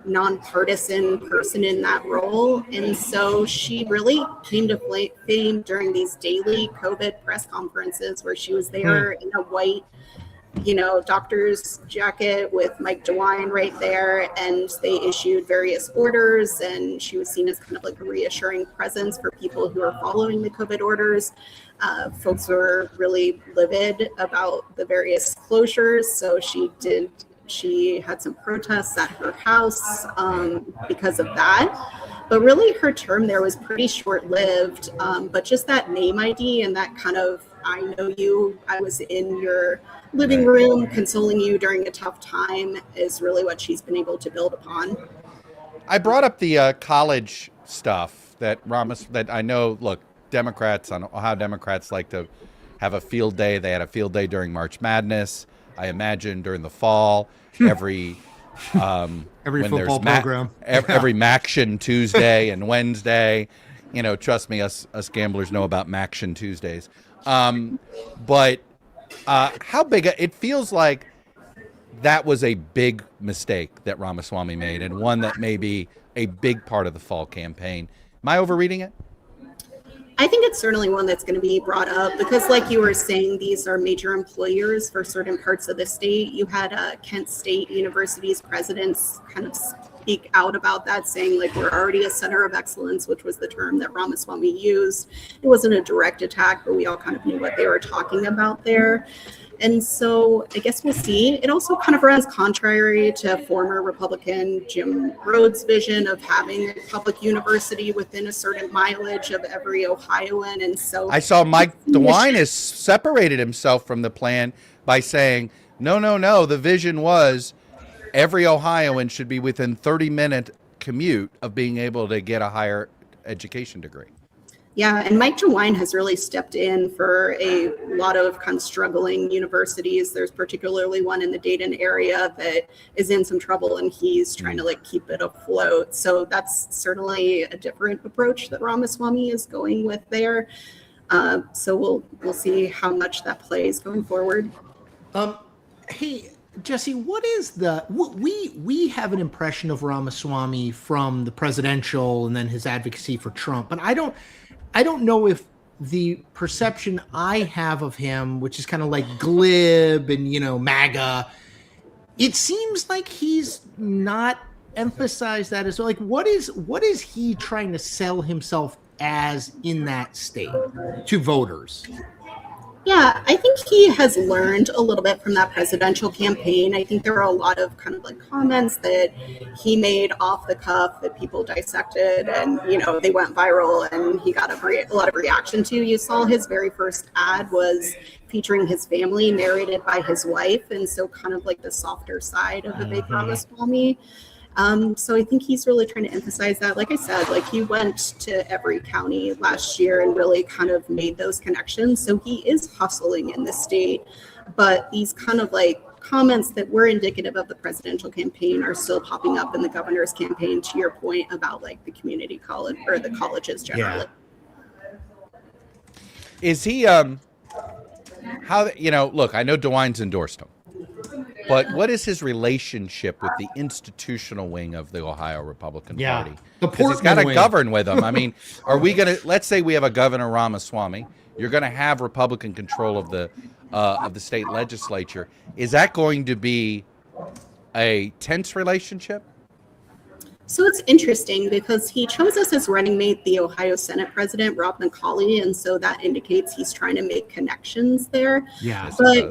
nonpartisan person in that role. And so she really came to fame during these daily COVID press conferences where she was there in a white, doctor's jacket with Mike DeWine right there. And they issued various orders, and she was seen as kind of a reassuring presence for people who are following the COVID orders. Folks were really livid about the various closures. So she had some protests at her house because of that. But really, her term there was pretty short-lived. But just that name ID and that kind of, I know you, I was in your living room consoling you during a tough time, is really what she's been able to build upon. I brought up the college stuff that I know, look, Democrats, on how Democrats like to have a field day. They had a field day during March Madness. I imagine during the fall, every football program, every Maction Tuesday and Wednesday. You know, trust me, us gamblers know about Maction Tuesdays. But how big? It feels like that was a big mistake that Ramaswamy made, and one that may be a big part of the fall campaign. Am I overreading it? I think it's certainly one that's going to be brought up because, like you were saying, these are major employers for certain parts of the state. You had Kent State University's presidents kind of speak out about that, saying, like, we're already a center of excellence, which was the term that Ramaswamy used. It wasn't a direct attack, but we all kind of knew what they were talking about there. And so I guess we'll see. It also kind of runs contrary to former Republican Jim Rhodes' vision of having a public university within a certain mileage of every Ohioan. And so I saw Mike DeWine has separated himself from the plan by saying, no, the vision was every Ohioan should be within 30-minute commute of being able to get a higher education degree. Yeah, and Mike DeWine has really stepped in for a lot of kind of struggling universities. There's particularly one in the Dayton area that is in some trouble, and he's trying to like keep it afloat. So that's certainly a different approach that Ramaswamy is going with there. So we'll see how much that plays going forward. Hey, Jesse, what is we have an impression of Ramaswamy from the presidential and then his advocacy for Trump, but I don't know if the perception I have of him, which is kind of like glib and, MAGA, it seems like he's not emphasized that as well. Like, what is he trying to sell himself as in that state to voters? Yeah, I think he has learned a little bit from that presidential campaign. I think there were a lot of kind of like comments that he made off the cuff that people dissected and, they went viral and he got a lot of reaction to. You saw his very first ad was featuring his family narrated by his wife. And so kind of like the softer side of the big Ramaswamy. So I think he's really trying to emphasize that. Like I said, like he went to every county last year and really kind of made those connections. So he is hustling in the state, but these kind of like comments that were indicative of the presidential campaign are still popping up in the governor's campaign, to your point about like the community college or the colleges generally. Yeah. Is he, look, I know DeWine's endorsed him. But what is his relationship with the institutional wing of the Ohio Republican Party? Because he's got to govern with them. I mean, are we going to, let's say we have a Governor Ramaswamy, you're going to have Republican control of the state legislature. Is that going to be a tense relationship? So it's interesting because he chose us as running mate, the Ohio Senate President, Rob McCauley, and so that indicates he's trying to make connections there. Yeah. But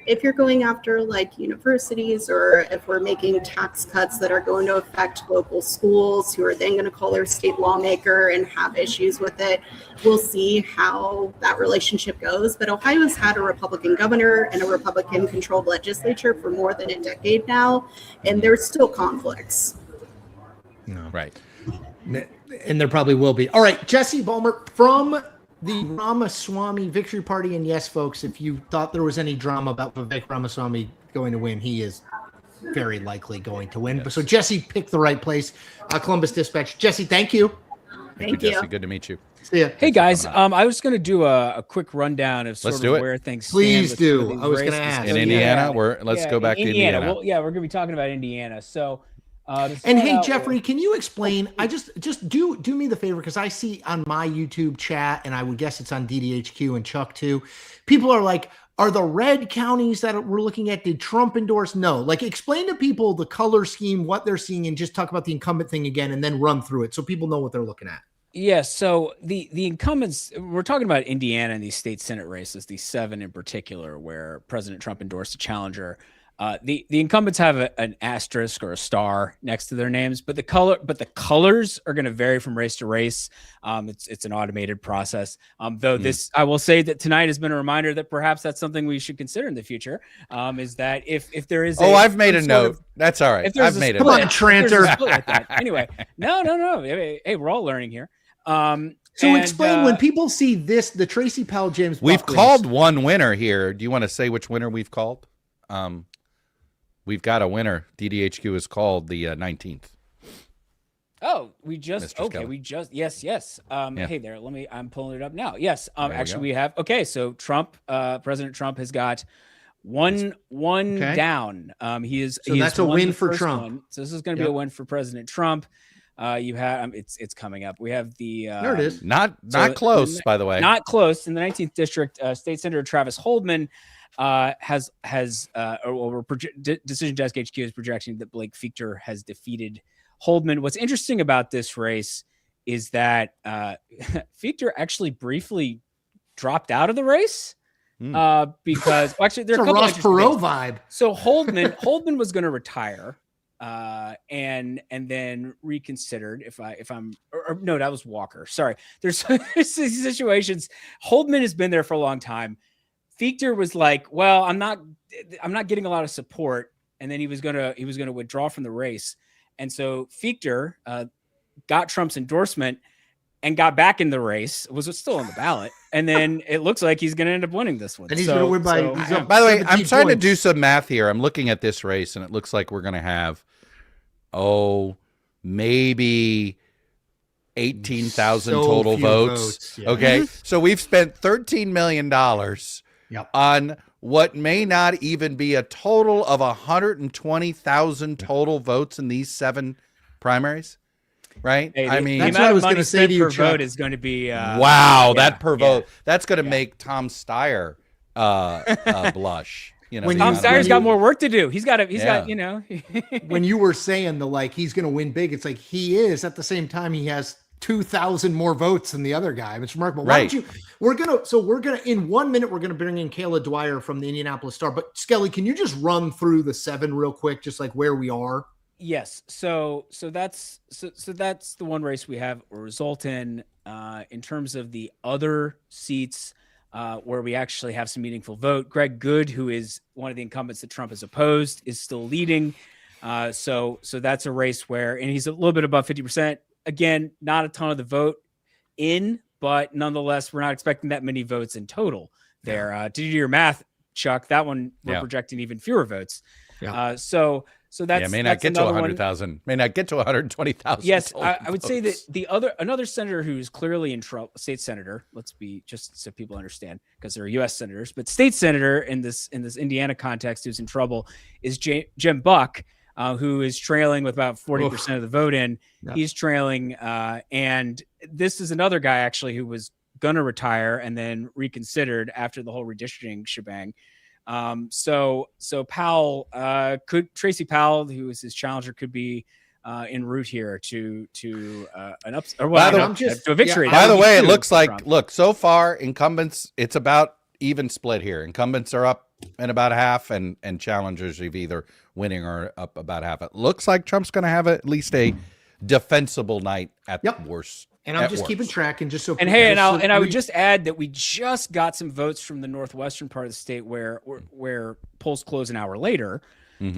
if you're going after like universities or if we're making tax cuts that are going to affect local schools who are then going to call their state lawmaker and have issues with it, we'll see how that relationship goes. But Ohio's had a Republican governor and a Republican-controlled legislature for more than a decade now, and there's still conflicts. No. Right. And there probably will be. All right, Jesse Balmer from the Ramaswamy Victory Party. And yes, folks, if you thought there was any drama about Vivek Ramaswamy going to win, he is very likely going to win. Yes. So Jesse picked the right place. Columbus Dispatch. Jesse, thank you. Thank you. Jesse. Good to meet you. See ya. Hey guys, I was going to do a quick rundown of sort of where things stand. Please do. I was going to ask. In Indiana, let's go back to Indiana. Well, we're going to be talking about Indiana. So. And hey, Jeffrey, can you explain? I just do me the favor, because I see on my YouTube chat, and I would guess it's on DDHQ and Chuck too. People are like, are the red counties that we're looking at, did Trump endorse? No. Like, explain to people the color scheme, what they're seeing, and just talk about the incumbent thing again, and then run through it so people know what they're looking at. Yes. So the incumbents, we're talking about Indiana and these state Senate races, these 7 in particular, where President Trump endorsed a challenger. The incumbents have an asterisk or a star next to their names, but the colors are going to vary from race to race. It's an automated process. Though this, I will say that tonight has been a reminder that perhaps that's something we should consider in the future. Is that if there is I've made a note. That's all right. I've made it. Come on, Tranter. Like anyway, no. Hey, we're all learning here. Explain when people see this, the Tracy Powell James. We've Buckley. called one winner here. Do you want to say which winner we've called? We've got a winner. DDHQ is called the 19th. Oh, we just Mr. Skelly. yes. Hey there, I'm pulling it up now. Yes. Actually we we have so Trump, President Trump has got one down. That's a win for Trump. One. So this is going to be a win for President Trump. You have it's coming up. We have the there it is. Not close, by the way. Not close. In the 19th district, State Senator Travis Holdman Decision Desk HQ is projecting that Blake Fichter has defeated Holdman. What's interesting about this race is that Fichter actually briefly dropped out of the race because actually there are a Ross Perot vibe. So Holdman was going to retire and then reconsidered. No, that was Walker. Sorry, there's these situations. Holdman has been there for a long time. Fichter was like, well, I'm not getting a lot of support. And then he was going to withdraw from the race. And so Fichter got Trump's endorsement and got back in the race, was still on the ballot. And then it looks like he's going to end up winning this one. And he's going to win by by the way, I'm trying to do some math here. I'm looking at this race and it looks like we're going to have, maybe 18,000 total votes. Yeah. Okay. So we've spent $13 million on what may not even be a total of 120,000 total votes in these 7 primaries, right? Hey, I mean, that's what I was going to say to you, per Chuck. vote is going to be that per vote. That's going to make Tom Steyer blush. You know, Tom Steyer's got more work to do. He's got when you were saying he's going to win big, it's like he is. At the same time, he has 2,000 more votes than the other guy. It's remarkable. Right. We're gonna in 1 minute we're gonna bring in Kayla Dwyer from the Indianapolis Star. But Skelly, can you just run through the 7 real quick, just like where we are? Yes. So that's the one race we have a result in terms of the other seats where we actually have some meaningful vote. Greg Good, who is one of the incumbents that Trump has opposed, is still leading. So that's a race where, and he's a little bit above 50%. Again, not a ton of the vote in, but nonetheless, we're not expecting that many votes in total there. To do your math, Chuck, that one we're projecting even fewer votes. Yeah. So that's may not get to 100,000, may not get to 120,000. Yes, I would say that another senator who's clearly in trouble, state senator. Let's be just so people understand, because they're U.S. senators, but state senator in this Indiana context who's in trouble is Jim Buck. Who is trailing with about 40% of the vote in. Yeah. He's trailing. And this is another guy actually who was going to retire and then reconsidered after the whole redistricting shebang. So Powell, Tracy Powell, who is his challenger, could be en route here to a victory. By the way, it looks like, so far incumbents, it's about even split here. Incumbents are up in about half, and challengers are either winning or up about half. It looks like Trump's going to have at least a defensible night at worst. And I'm just keeping track, and just so. And hey, I would just add that we just got some votes from the northwestern part of the state where polls close an hour later, we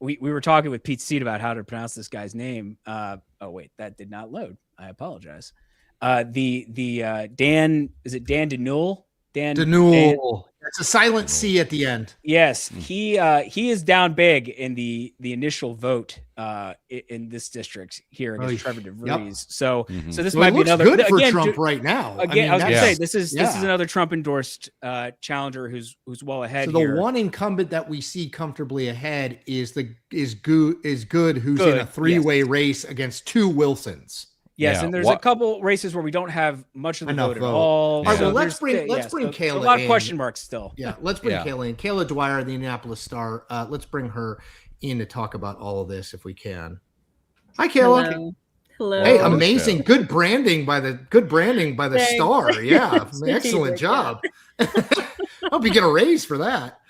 were talking with Pete Seed about how to pronounce this guy's name. Oh wait, that did not load. I apologize. Dan, is it Dan DeNewell? DeNewell. It's a silent C at the end. Yes, he is down big in the initial vote in this district here against Trevor DeVries. Yep. So this might be another good for Trump right now. Again, I was going to say this is another Trump endorsed challenger who's well ahead. So the one incumbent that we see comfortably ahead is Good, who's in a 3-way race against 2 Wilsons. Yes, and there's a couple races where we don't have much of the vote at all. All right, well, let's bring Kayla in. A lot of question marks still. Yeah, let's bring Kayla in. Kayla Dwyer, the Indianapolis Star. Let's bring her in to talk about all of this if we can. Hi, Kayla. Hello. Hey, amazing. Good branding by the Star. Yeah, excellent job. All hope you get a raise for that.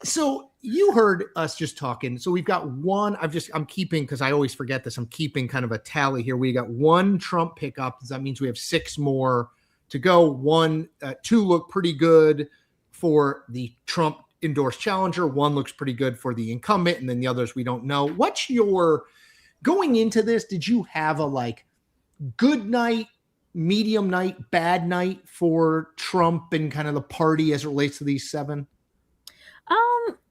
So you heard us just talking. So we've got one. I'm keeping, because I always forget this. I'm keeping kind of a tally here. We got one Trump pickup. That means we have 6 more to go. 2 look pretty good for the Trump endorsed challenger. 1 looks pretty good for the incumbent, and then the others we don't know. What's your going into this? Did you have a good night, medium night, bad night for Trump and kind of the party as it relates to these 7?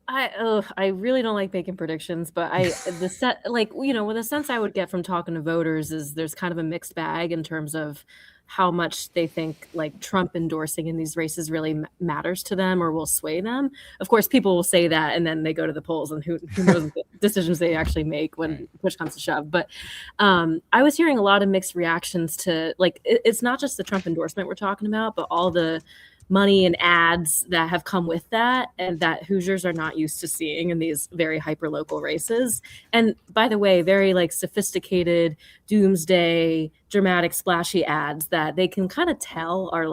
I really don't like making predictions, but the sense I would get from talking to voters is there's kind of a mixed bag in terms of how much they think Trump endorsing in these races really matters to them or will sway them. Of course, people will say that, and then they go to the polls, and who knows the decisions they actually make when push comes to shove. But I was hearing a lot of mixed reactions to it's not just the Trump endorsement we're talking about, but all the money and ads that have come with that, and that Hoosiers are not used to seeing in these very hyper local races. And by the way, very sophisticated doomsday dramatic splashy ads that they can kind of tell are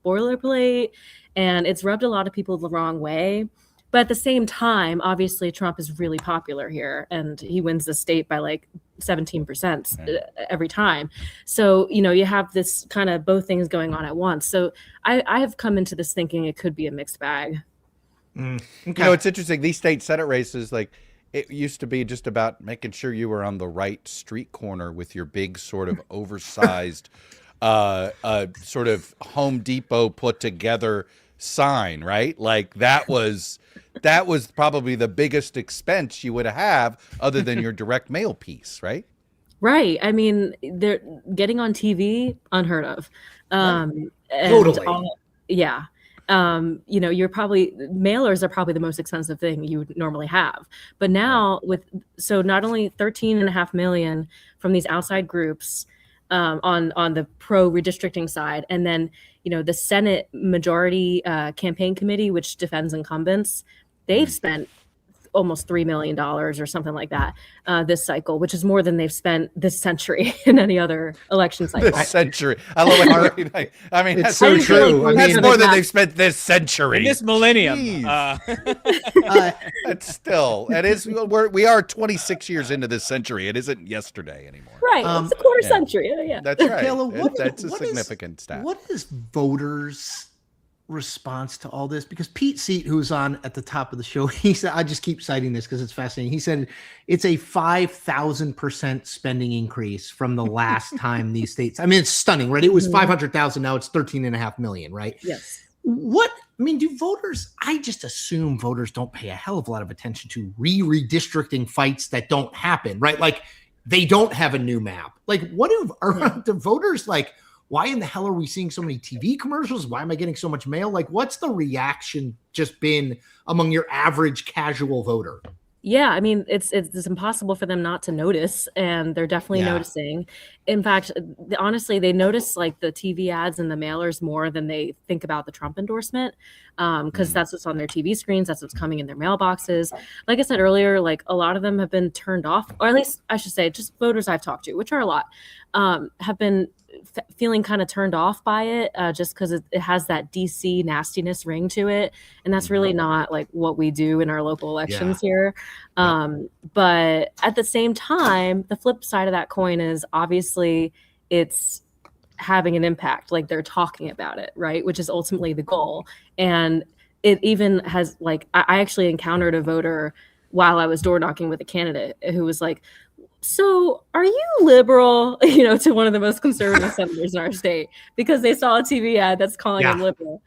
boilerplate, and it's rubbed a lot of people the wrong way. But at the same time, obviously Trump is really popular here, and he wins the state by 17% every time. So, you have this kind of both things going on at once. So I have come into this thinking it could be a mixed bag. Okay. It's interesting. These state Senate races, it used to be just about making sure you were on the right street corner with your big sort of oversized sort of Home Depot put together sign, right? That was probably the biggest expense you would have other than your direct mail piece, right? Right. I mean, they're getting on TV, unheard of. Totally. Yeah. You're probably mailers are probably the most expensive thing you would normally have. But now so not only 13.5 million from these outside groups on the pro redistricting side, and then the Senate Majority Campaign Committee, which defends incumbents, they've spent almost $3 million or something like that this cycle, which is more than they've spent this century in any other election cycle. This century. I love it. I mean, it's so true. That's more than they've spent this century. In this millennium. It's still, we are 26 years into this century. It isn't yesterday anymore. Right. It's a quarter century. Yeah. That's right. Kayla, That's a significant stat. What is voters' response to all this? Because Pete Seat, who's on at the top of the show, he said, I just keep citing this because it's fascinating. He said it's a 5,000% spending increase from the last time these states. I mean, it's stunning, right? It was 500,000. Now it's 13.5 million, right? Yes. Do voters, I just assume voters don't pay a hell of a lot of attention to redistricting fights that don't happen, right? They don't have a new map. Are the voters why in the hell are we seeing so many TV commercials? Why am I getting so much mail? What's the reaction just been among your average casual voter? Yeah, I mean, it's impossible for them not to notice, and they're definitely noticing. In fact, honestly, they notice the TV ads and the mailers more than they think about the Trump endorsement, because that's what's on their TV screens, that's what's coming in their mailboxes. Like I said earlier, a lot of them have been turned off, or at least I should say, just voters I've talked to, which are a lot, have been feeling kind of turned off by it, just because it has that DC nastiness ring to it, and that's really not what we do in our local elections here. But at the same time, the flip side of that coin is obviously it's having an impact. They're talking about it, right? Which is ultimately the goal. And it even has I actually encountered a voter while I was door knocking with a candidate who was like, so are you liberal, to one of the most conservative senators in our state, because they saw a TV ad that's calling him liberal.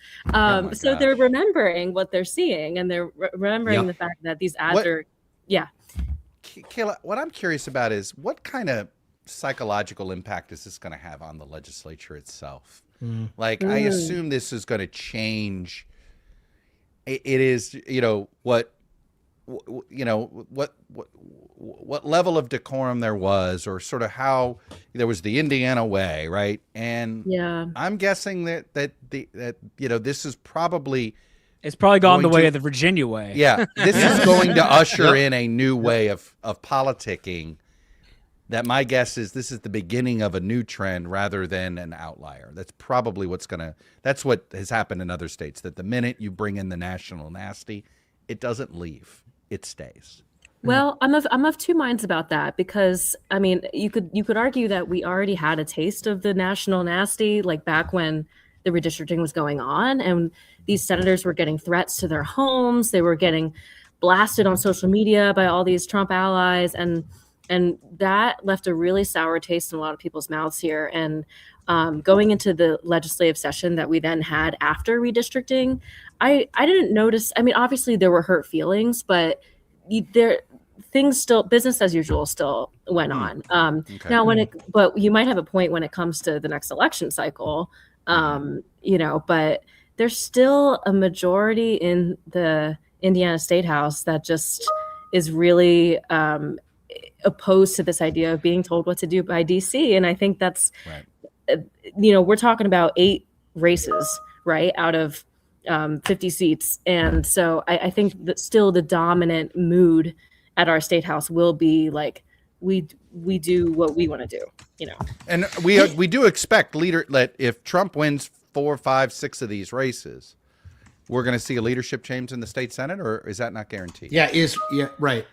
So they're remembering what they're seeing, and they're remembering the fact that these ads are, Kayla, what I'm curious about is what kind of psychological impact is this going to have on the legislature itself? I assume this is going to change. It is, what level of decorum there was, or sort of how there was the Indiana way, right? And I'm guessing that this is probably, it's probably gone the way of the Virginia way. Yeah, this is going to usher in a new way of politicking that my guess is this is the beginning of a new trend rather than an outlier. That's probably that's what has happened in other states, that the minute you bring in the national nasty, it doesn't leave, it stays. Well, I'm of two minds about that, because I mean, you could argue that we already had a taste of the national nasty, like back when the redistricting was going on, and these senators were getting threats to their homes. They were getting blasted on social media by all these Trump allies, and that left a really sour taste in a lot of people's mouths here. And going into the legislative session that we then had after redistricting, I didn't notice. I mean, obviously there were hurt feelings, but business as usual still went on. Okay. Now but you might have a point when it comes to the next election cycle, but there's still a majority in the Indiana State House that just is really opposed to this idea of being told what to do by DC. And I think that's, right. We're talking about 8 races, right, out of 50 seats. And so I think that still the dominant mood at our state house will be like, we do what we want to do, And we do expect that if Trump wins 4, 5, 6 of these races, we're going to see a leadership change in the state Senate, or is that not guaranteed? Yeah, right.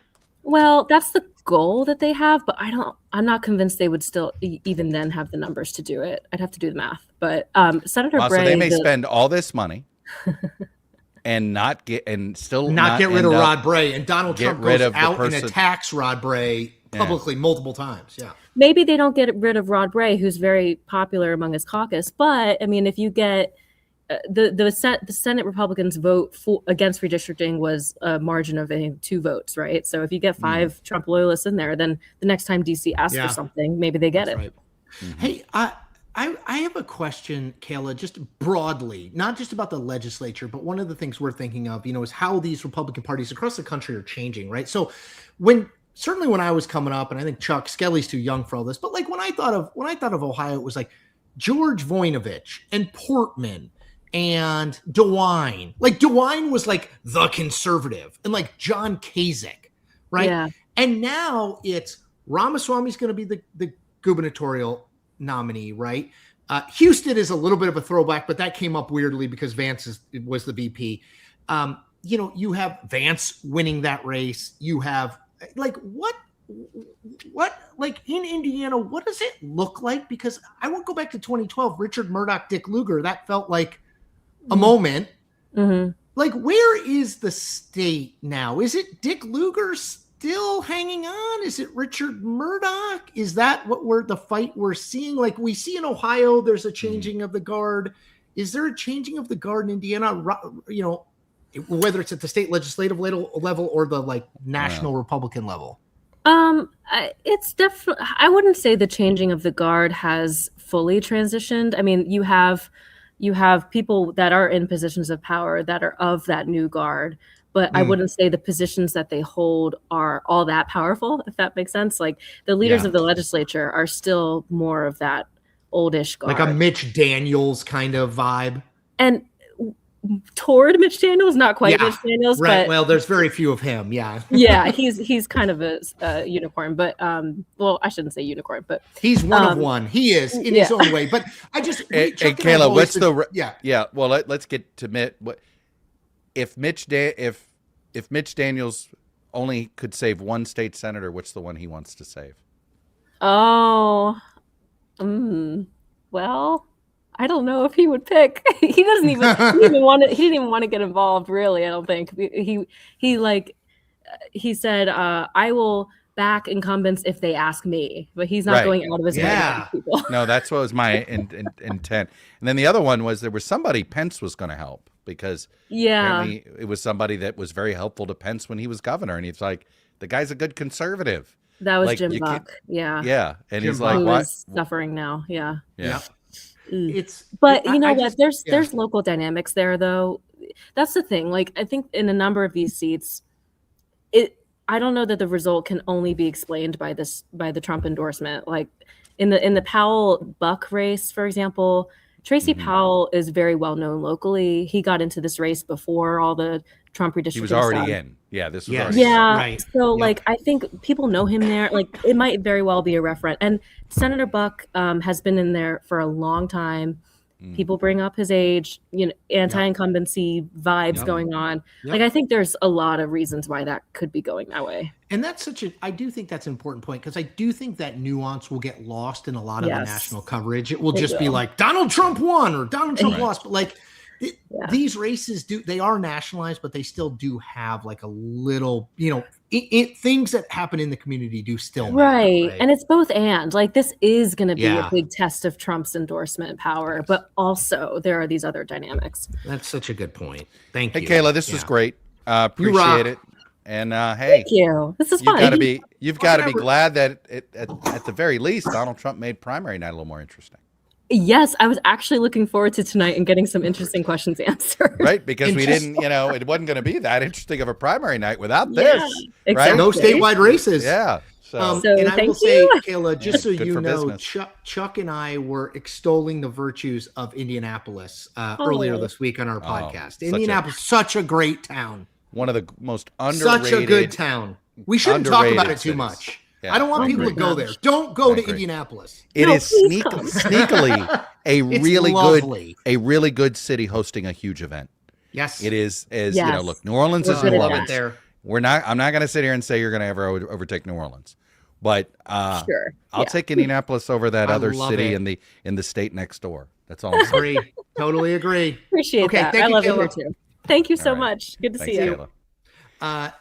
Well, that's the goal that they have, but I'm not convinced they would still even then have the numbers to do it. I'd have to do the math. But Senator Bray, so they may spend all this money and not get rid of Rod Bray, and Donald Trump goes out and attacks Rod Bray publicly multiple times. Yeah. Maybe they don't get rid of Rod Bray, who's very popular among his caucus. But I mean, if you get the Senate Republicans vote against redistricting was a margin of 2 votes, right? So if you get 5 Trump loyalists in there, then the next time DC asks for something, maybe they get it. Right. Mm-hmm. Hey, I have a question, Kayla, just broadly, not just about the legislature, but one of the things we're thinking of, is how these Republican parties across the country are changing, right? So certainly when I was coming up, and I think Chuck Skelly's too young for all this, but like when I thought of Ohio, it was like George Voinovich and Portman and DeWine. Like DeWine was like the conservative, and like John Kasich, right? Yeah. And now it's Ramaswamy's going to be the gubernatorial nominee, right? Houston is a little bit of a throwback, but that came up weirdly because Vance was the VP. You have Vance winning that race. You have like what like in Indiana, what does it look like? Because I won't go back to 2012, Richard Murdoch, Dick Lugar. That felt like a moment. Mm-hmm. Like, where is the state now? Is it Dick Lugar still hanging on? Is it Richard Murdoch? Is that the fight we're seeing? Like we see in Ohio, there's a changing of the guard. Is there a changing of the guard in Indiana? Whether it's at the state legislative level or the like national Republican level. It's definitely, I wouldn't say the changing of the guard has fully transitioned. I mean, you have people that are in positions of power that are of that new guard, but I wouldn't say the positions that they hold are all that powerful, if that makes sense. Like the leaders of the legislature are still more of that oldish guard. Like a Mitch Daniels kind of vibe. And toward Mitch Daniels, not quite Mitch Daniels, right? But well, there's very few of him. Yeah, yeah, he's kind of a unicorn, but well, I shouldn't say unicorn, but he's one of one. He is in his own way. But I just hey Kayla, what's the Well, let's get to if Mitch Daniels only could save one state senator, what's the one he wants to save? Oh, well. I don't know if he would pick. He didn't even want to get involved, really. I don't think he said I will back incumbents if they ask me, but he's not going out of his way to ask people. No, that's what was my intent. And then the other one was there was somebody Pence was going to help because apparently it was somebody that was very helpful to Pence when he was governor, and he's like, the guy's a good conservative. That was Jim Buck. Yeah, and Jim he's like, what? Suffering now. Yeah. But you know what? There's local dynamics there, though. That's the thing. Like, I think in a number of these seats, I don't know that the result can only be explained by the Trump endorsement. Like in the Powell Buck race, for example, Tracy Powell is very well known locally. He got into this race before all the Trump redistricting. He was already stuff. in. Yeah, this was Yes. already Yeah. Right. So Yep. like I think people know him there. Like it might very well be a referent. And Senator Buck has been in there for a long time. People bring up his age, anti-incumbency vibes Yep. going on. Yep. Like I think there's a lot of reasons why that could be going that way. And that's I do think that's an important point, because I do think that nuance will get lost in a lot of the Yes. national coverage. It will It just be will. like Donald Trump won or Donald Trump Right. lost. But like Yeah. these races they are nationalized, but they still do have like a little, things that happen in the community do still matter, Right. And it's both and. Like this is going to be Yeah. a big test of Trump's endorsement power, but also there are these other dynamics. That's such a good point. Thank Hey, you. Kayla, this was Yeah. great. You rock. Appreciate it. And hey, Thank you. This is you've fun. got to be Whatever. glad that at the very least Donald Trump made primary night a little more interesting, Yes, I was actually looking forward to tonight and getting some interesting questions answered. right? Because And we just- didn't, it wasn't going to be that interesting of a primary night without this. exactly. No statewide races. Yeah. So, So and I will thank say, you. Kayla, just so Good you for know, business. Chuck and I were extolling the virtues of Indianapolis earlier this week on our podcast. such a- Indianapolis, such a great town. one of the most underrated. Such a good town. We shouldn't talk about underrated it too cities. much. Yeah, I don't want I people agree. to go there. Don't go I to agree. Indianapolis. It No, is please come. sneakily a It's really good city hosting a huge event. Yes. It is, Yes. look, New Orleans We're is good New at Orleans. that. there. I'm not going to sit here and say you're going to ever overtake New Orleans, but Sure. I'll take Indianapolis over that I other love city it. in the state next door. That's all I'm saying. Agree. Totally agree. Appreciate Okay, that. thank I you, love it Kayla. here too. Thank you so All right. much. Good to Thanks, see you. Kayla.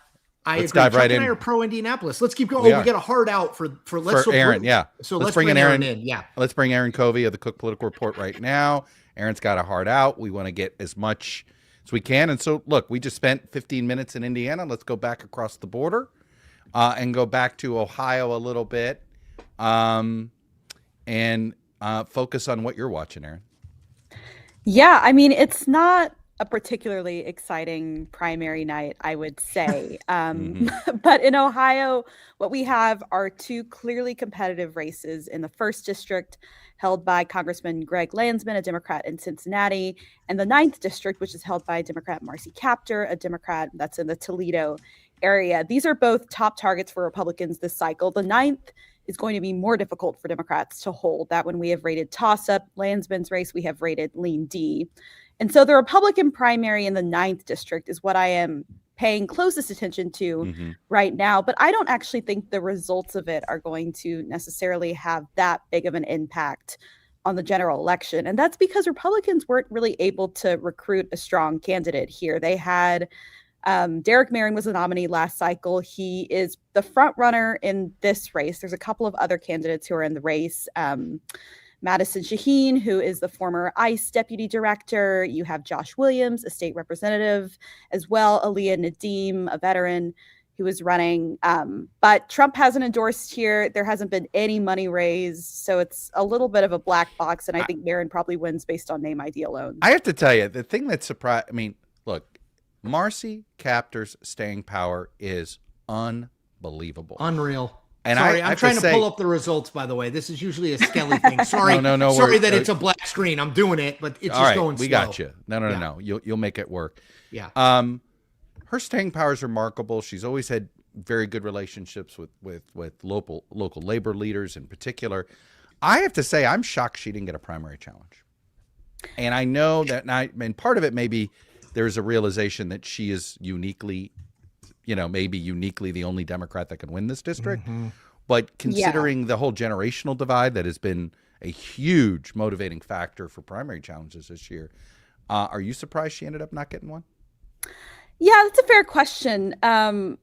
I Let's agree. dive Chuck right and in. I are pro Indianapolis. Let's keep going. We We are. get a hard out for For Aaron, yeah. So Let's let's bring bring in Aaron Aaron. in. Yeah. Let's bring Aaron Covey of the Cook Political Report right now. Aaron's got a hard out. We want to get as much as we can. And so, look, we just spent 15 minutes in Indiana. Let's go back across the border and go back to Ohio a little bit and focus on what you're watching, Aaron. Yeah, I mean, it's not a particularly exciting primary night, I would say. But in Ohio, what we have are two clearly competitive races in the 1st district, held by Congressman Greg Landsman, a Democrat in Cincinnati, and the 9th district, which is held by Democrat Marcy Kaptur, a Democrat that's in the Toledo area. These are both top targets for Republicans this cycle. The 9th is going to be more difficult for Democrats to hold. That one we have rated toss-up. Landsman's race we have rated lean D. And so the Republican primary in the 9th district is what I am paying closest attention to right now. But I don't actually think the results of it are going to necessarily have that big of an impact on the general election. And that's because Republicans weren't really able to recruit a strong candidate here. They had Derek Merrin was the nominee last cycle. He is the front runner in this race. There's a couple of other candidates who are in the race. Madison Shaheen, who is the former ICE deputy director. You have Josh Williams, a state representative, as well. Aaliyah Nadeem, a veteran who is running. But Trump hasn't endorsed here. There hasn't been any money raised. So it's a little bit of a black box. And I think Barron probably wins based on name ID alone. I have to tell you, the thing that surprised, look, Marcy Kaptur's staying power is unbelievable. Unreal. And Sorry, I I'm have trying to to say- pull up the results, by the way. This is usually a skelly thing. Sorry. No, Sorry we're- that it's a black screen. I'm doing it, but it's All just right, going slow. we got you. No. Yeah. You'll make it work. Yeah. Her staying power is remarkable. She's always had very good relationships with local labor leaders in particular. I have to say, I'm shocked she didn't get a primary challenge. And I know that, and part of it maybe there's a realization that she is uniquely the only Democrat that can win this district. But considering the whole generational divide that has been a huge motivating factor for primary challenges this year, are you surprised she ended up not getting one? Yeah, that's a fair question. I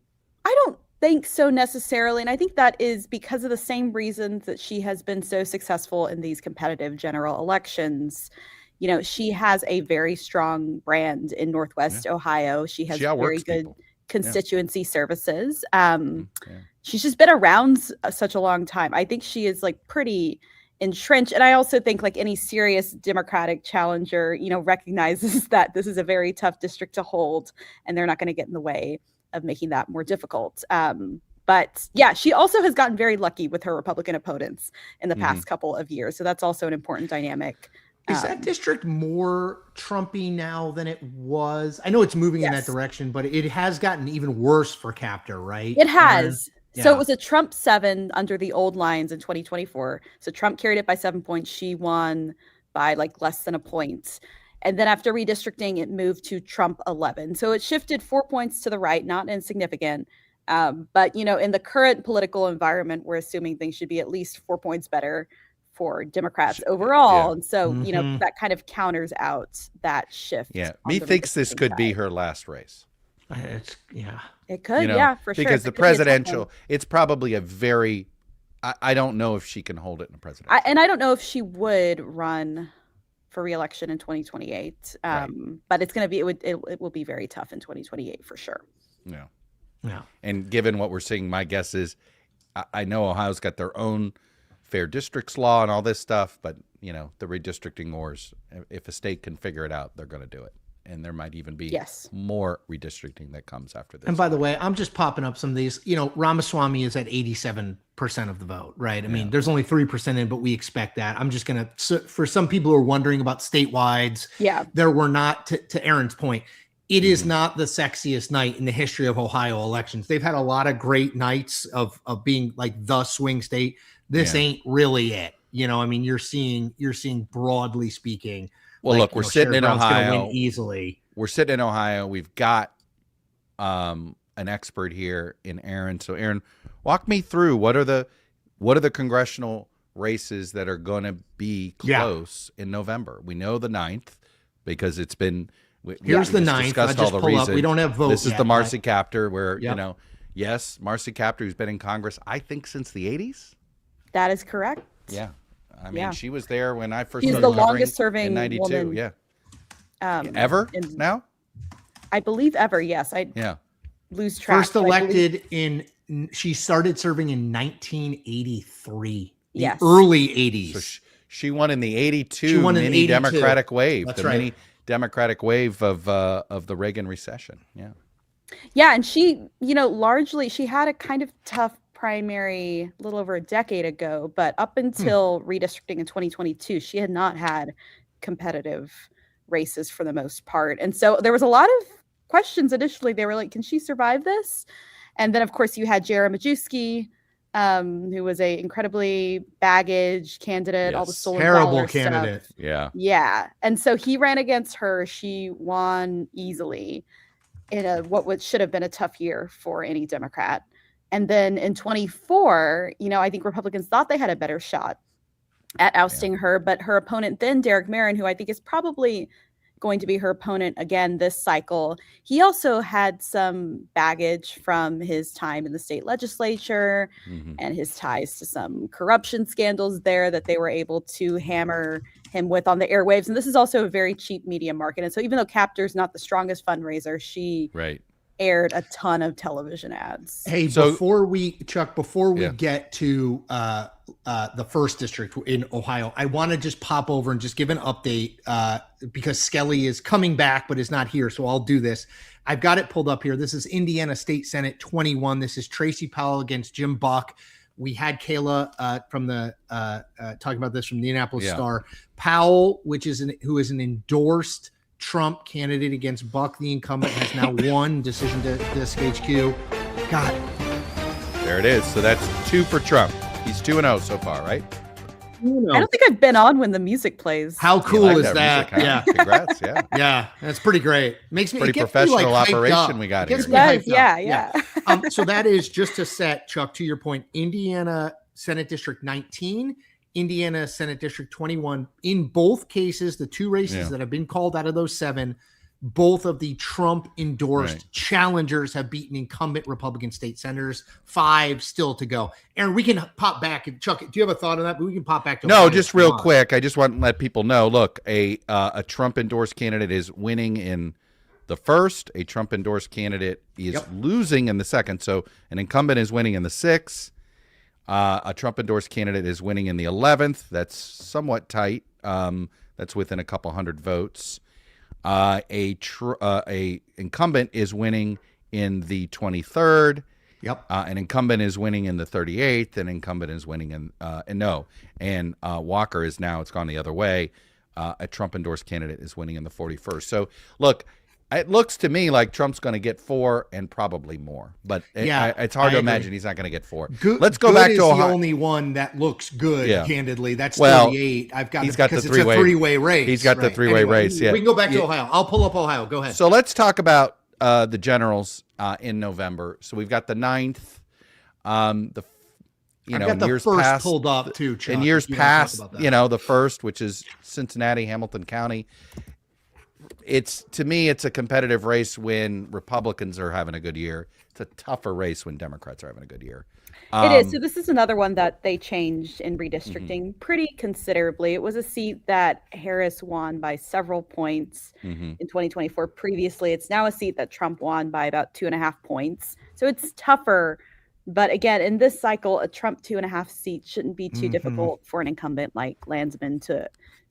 don't think so necessarily. And I think that is because of the same reasons that she has been so successful in these competitive general elections. You know, she has a very strong brand in Northwest Ohio. She has very good people. constituency services. She's just been around such a long time. I think she is like pretty entrenched. And I also think like any serious Democratic challenger, recognizes that this is a very tough district to hold and they're not going to get in the way of making that more difficult. But yeah, she also has gotten very lucky with her Republican opponents in the past couple of years. So that's also an important dynamic Is that district more Trumpy now than it was? I know it's moving in that Yes. direction, but it has gotten even worse for Captor, right? It has. So Yeah. it was a Trump 7 under the old lines in 2024. So Trump carried it by 7 points. She won by like less than a point. And then after redistricting, it moved to Trump 11. So it shifted 4 points to the right, not insignificant. But, in the current political environment, we're assuming things should be at least 4 points better for Democrats overall. Yeah. And so, Mhm. that kind of counters out that shift. Yeah. on Me the thinks this redistricting could be side. her last race. Yeah. It could, You know, yeah, for sure. because the It could be a tough one. presidential, it's probably a very, I don't know if she can hold it in the presidential. And I don't know if she would run for re-election in 2028. Right. But it's going to be, it will be very tough in 2028 for sure. Yeah. Yeah. And given what we're seeing, my guess is, I know Ohio's got their own fair districts law and all this stuff, but the redistricting wars, if a state can figure it out, they're going to do it. And there might even be more redistricting that comes after this. And by the way, I'm just popping up some of these. Ramaswamy is at 87% of the vote, right? I mean, there's only 3% in, but we expect that. I'm just going to, for some people who are wondering about statewide, there were not, to Aaron's point, it is not the sexiest night in the history of Ohio elections. They've had a lot of great nights of being like the swing state. This ain't really it. I mean, you're seeing broadly speaking. Well, look, we're sitting in Ohio. Win easily. We're sitting in Ohio. We've got an expert here in Aaron. So, Aaron, walk me through what are the congressional races that are going to be close in November? We know the 9th because it's been. Here's the 9th. Discussed all the reasons. We don't have votes. This is yet, the Marcy Captor, where Yep. Marcy Captor, who's been in Congress, I think, since the 80s. That is correct. Yeah. I mean, she was there when I first She's started the covering longest serving in 92. woman, Yeah. Ever now? I believe ever. Yes. I lose track. First elected she started serving in 1983. Yes. Early 80s. So she won in the 82 mini 82. Democratic wave. That's the right. mini Democratic wave of the Reagan recession. Yeah. Yeah. And she, largely, she had a kind of tough primary a little over a decade ago, but up until redistricting in 2022, she had not had competitive races for the most part. And so there was a lot of questions initially. They were like, can she survive this? And then, of course, you had Jared Majewski, who was a incredibly baggage candidate, all the stolen terrible dollar candidate. stuff. Yeah. Yeah. And so he ran against her. She won easily in what should have been a tough year for any Democrat. And then in 24, I think Republicans thought they had a better shot at ousting her, but her opponent then, Derek Marin, who I think is probably going to be her opponent again this cycle, he also had some baggage from his time in the state legislature and his ties to some corruption scandals there that they were able to hammer him with on the airwaves. And this is also a very cheap media market. And so even though Captor's not the strongest fundraiser, she aired a ton of television ads. Hey, before we get to the first district in Ohio, I want to just pop over and just give an update because Skelly is coming back but is not here. So I'll do this. I've got it pulled up here. This is Indiana State Senate 21. This is Tracy Powell against Jim Buck. We had Kayla from the talking about this from the Indianapolis Star. Powell, who is an endorsed Trump candidate against Buck, the incumbent, has now won decision to DDHQ. God. There it is. So that's 2 for Trump. He's 2-0 so far, right? I don't think I've been on when the music plays. How cool is that? Music, Yeah. Congrats. Yeah. Yeah. That's pretty great. Makes me pretty professional operation we got here. Yeah. So that is just to set, Chuck, to your point, Indiana Senate District 19, Indiana Senate District 21. In both cases, the 2 races that have been called out of those 7, both of the Trump endorsed challengers have beaten incumbent Republican state senators. 5 still to go. Aaron, we can pop back. Chuck, do you have a thought on that? But we can pop back to No, just real quick. I just want to let people know. Look, a Trump endorsed candidate is winning in the first. A Trump endorsed candidate is losing in the second. So an incumbent is winning in the 6th. A Trump endorsed candidate is winning in the 11th. That's somewhat tight. That's within a couple hundred votes. A incumbent is winning in the 23rd. An incumbent is winning in the 38th. An incumbent is winning in Walker is now, it's gone the other way. a Trump-endorsed candidate is winning in the 41st. So, look, it looks to me like Trump's going to get 4 and probably more. But it's hard to imagine he's not going to get 4. Let's go back to Ohio. The only one that looks good, candidly. That's 38. He's got the it's a three-way race. He's got the three-way race, We can go back to Ohio. I'll pull up Ohio. Go ahead. So let's talk about the generals in November. So we've got the 9th. I've got the years first past, pulled up too, Chuck. In years past, the first, which is Cincinnati, Hamilton County. To me, it's a competitive race when Republicans are having a good year. It's a tougher race when Democrats are having a good year. It is. So this is another one that they changed in redistricting pretty considerably. It was a seat that Harris won by several points in 2024. Previously, it's now a seat that Trump won by about 2.5 points. So it's tougher. But again, in this cycle, a Trump 2.5 seat shouldn't be too difficult for an incumbent like Landsman to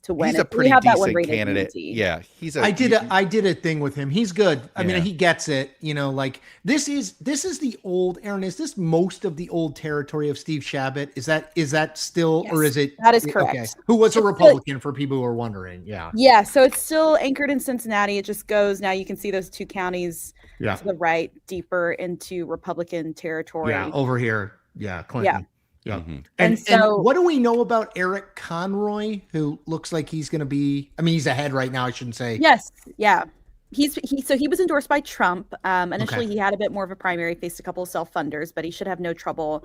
win. He's a pretty decent candidate. Yeah, I did a thing with him. He's good. I mean, he gets it. Like this is the old Aaron. Is this most of the old territory of Steve Chabot? Is that still, yes, or is it? That is correct. Okay. Who was a Republican for people who are wondering? Yeah. Yeah. So it's still anchored in Cincinnati. It just goes now. You can see those 2 counties to the right, deeper into Republican territory. Yeah, over here. Yeah, Clinton. Yeah. And so, what do we know about Eric Conroy, who looks like he's going to be? I mean, he's ahead right now. I shouldn't say. Yes. Yeah. He was endorsed by Trump. Initially, he had a bit more of a primary, faced a couple of self-funders, but he should have no trouble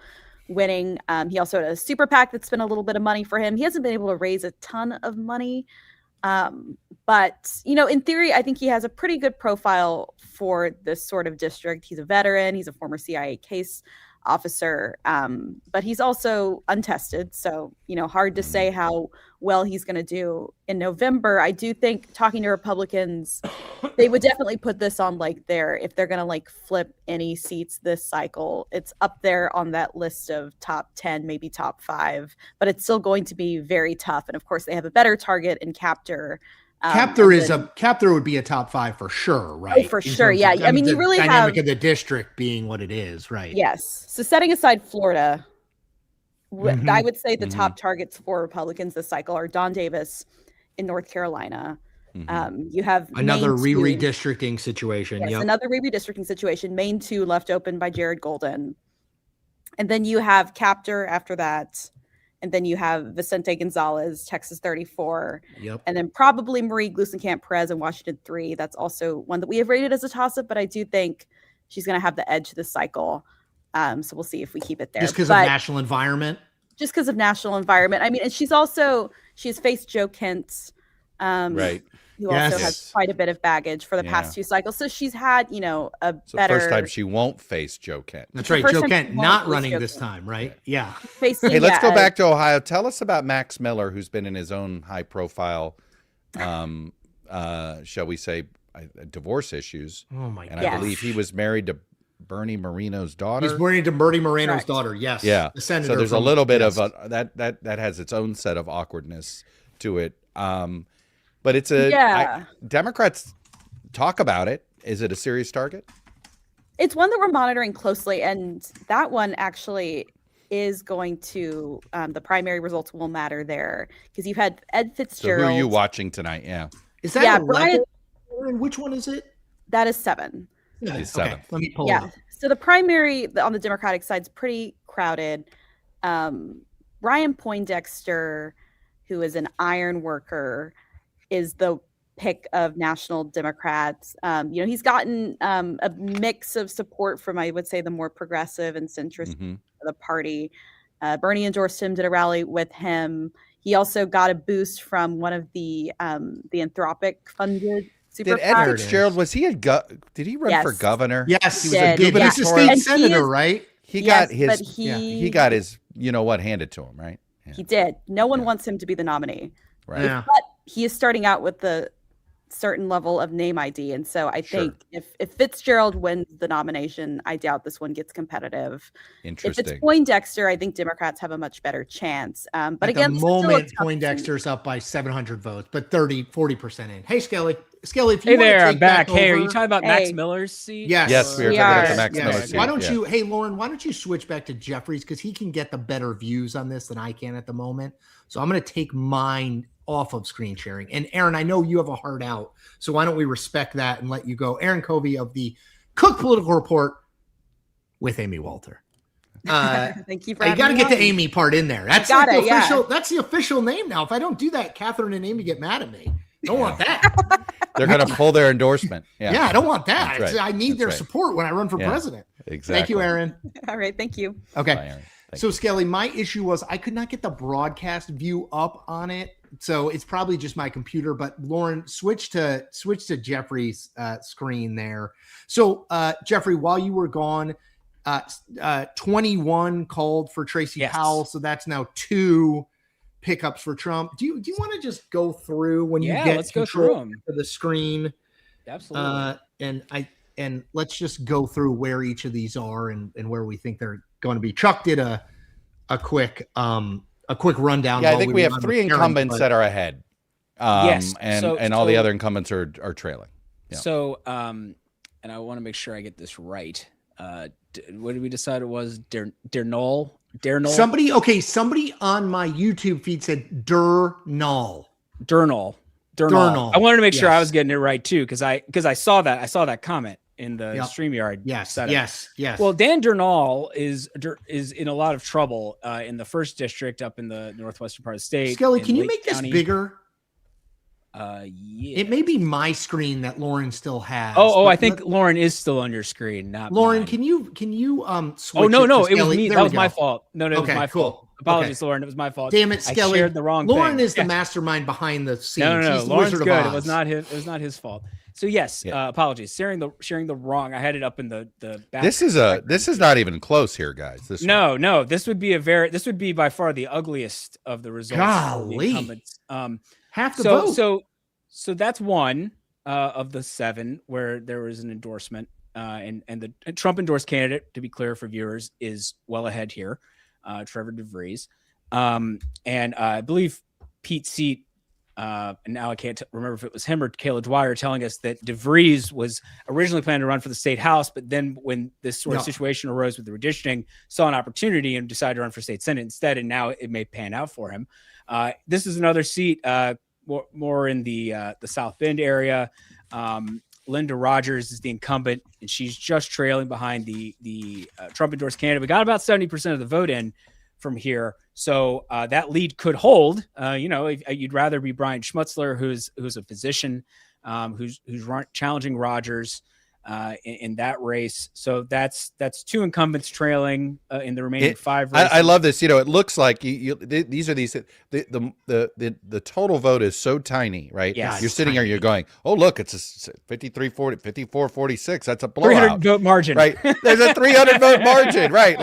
winning. He also had a super PAC that spent a little bit of money for him. He hasn't been able to raise a ton of money. But, in theory, I think he has a pretty good profile for this sort of district. He's a veteran. He's a former CIA case officer, but he's also untested. So, hard to say how well he's going to do in November. I do think, talking to Republicans, they would definitely put this on if they're going to flip any seats this cycle, it's up there on that list of top 10, maybe top 5, but it's still going to be very tough. And of course they have a better target in Captor. Captor would be a top 5 for sure, right? Oh, for sure. Yeah. I mean, you really have dynamic of the district being what it is, right? Yes. So setting aside Florida, I would say the top targets for Republicans this cycle are Don Davis in North Carolina. You have another redistricting situation. Yes, another redistricting situation. Maine 2 left open by Jared Golden. And then you have Captor after that. And then you have Vicente Gonzalez, Texas 34. Yep. And then probably Marie Gluesenkamp Perez in Washington 3. That's also one that we have rated as a toss-up, but I do think she's going to have the edge this cycle. So we'll see if we keep it there. Just because of national environment? Just because of national environment. I mean, and she's faced Joe Kent, right, who also has quite a bit of baggage for the past 2 cycles. So she's had, better. First time she won't face Joe Kent. That's right. Joe Kent not running this time, right? Yeah. Hey, let's go back to Ohio. Tell us about Max Miller, who's been in his own high profile, shall we say, divorce issues. Oh my God. And I believe he was married to Bernie Moreno's daughter. He's married to Bernie Moreno's daughter. Yes. Yeah. The senator. So there's a little bit of that has its own set of awkwardness to it. But it's Democrats talk about it. Is it a serious target? It's one that we're monitoring closely, and that one actually is going to the primary results will matter there because you've had Ed Fitzgerald. So who are you watching tonight? Yeah. Is that Brian? Which one is it? That is 7. Yeah, 7. Okay. Let me pull it up. So the primary on the Democratic side is pretty crowded. Ryan Poindexter, who is an iron worker, is the pick of national Democrats. He's gotten a mix of support from, I would say, the more progressive and centrist of the party. Bernie endorsed him, did a rally with him. He also got a boost from one of the Anthropic funded super Did Ed Fitzgerald, was he did he run for governor? Yes, he was a but he's a state senator, right? He got his handed to him, right? Yeah. He did. No one wants him to be the nominee. Right. Yeah. But he is starting out with the certain level of name ID. And so I think if Fitzgerald wins the nomination, I doubt this one gets competitive. Interesting. If it's Poindexter, I think Democrats have a much better chance. But at again, the moment, Poindexter's up by 700 votes, but 40% in. Hey, Skelly, if you hey there, I'm back. Hey, are you talking about Max Miller's seat? Yes, we are talking about the Max Miller seat. Why don't you, hey, Lauren, why don't you switch back to Jeffries because he can get the better views on this than I can at the moment. So I'm going to take mine off of screen sharing. And Aaron, I know you have a heart out, so why don't we respect that and let you go? Aaron Covey of the Cook Political Report with Amy Walter. Thank you for you having got to me get the on. Amy part in there. That's Got like it, the yeah. official. That's the official name now. If I don't do that, Catherine and Amy get mad at me. Don't want that. They're going to pull their endorsement. Yeah, I don't want that. That's right. I need their support when I run for president. Exactly. Thank you, Aaron. All right, thank you. Okay. Bye, Aaron. So Skelly, my issue was I could not get the broadcast view up on it. So it's probably just my computer, but Lauren, switch to Jeffrey's screen there. So Jeffrey, while you were gone, 21 called for Tracy Powell. So that's now 2 pickups for Trump. Do you want to just go through when you get let's go through them to the screen? Absolutely. And let's just go through where each of these are and where we think they're going to be. Chuck did a quick rundown. Yeah, I think we have 3 incumbents that are ahead. Yes. And all the other incumbents are trailing. Yeah. So, and I want to make sure I get this right. What did we decide it was? Dernol? Somebody on my YouTube feed said Dernol. I wanted to make sure I was getting it right too, because I saw that comment in the StreamYard. Yes. Well, Dan Dernol is in a lot of trouble in the 1st district up in the northwestern part of the state. Skelly, can you Lake make County. this bigger? Yeah. It may be my screen that Lauren still has. I think Lauren is still on your screen. Not Lauren. mine. Can you switch? Oh no, it was me. That was my fault. No, it was my cool. fault. Apologies, Lauren. It was my fault. Damn it, Skelly. I shared the wrong Lauren thing. is the mastermind behind the scenes. No. He's the Lauren's Wizard good. of Oz. It was not his fault. So yes, apologies. Sharing the wrong. I had it up in the back. This is not even close here, guys. No. This would be by far the ugliest of the results. Golly. For the incumbents. Half the vote. So that's one of the 7 where there was an endorsement, and the Trump endorsed candidate, to be clear for viewers, is well ahead here, Trevor DeVries, and I believe Pete Seat, and now I can't remember if it was him or Kayla Dwyer, telling us that DeVries was originally planning to run for the state house, but then when this sort of situation arose with the redistricting, saw an opportunity and decided to run for state senate instead, and now it may pan out for him. This is another seat. More in the South Bend area. Linda Rogers is the incumbent, and she's just trailing behind the Trump endorsed candidate. We got about 70% of the vote in from here, so that lead could hold. You'd rather be Brian Schmutzler, who's a physician, who's challenging Rogers in that race. So that's 2 incumbents trailing in the remaining 5 races. I love this. It looks like the total vote is so tiny, right? Yeah, you're sitting here, you're going, oh look, it's a 54-46. That's a blowout. 300 vote margin, right? There's a 300 vote margin, right?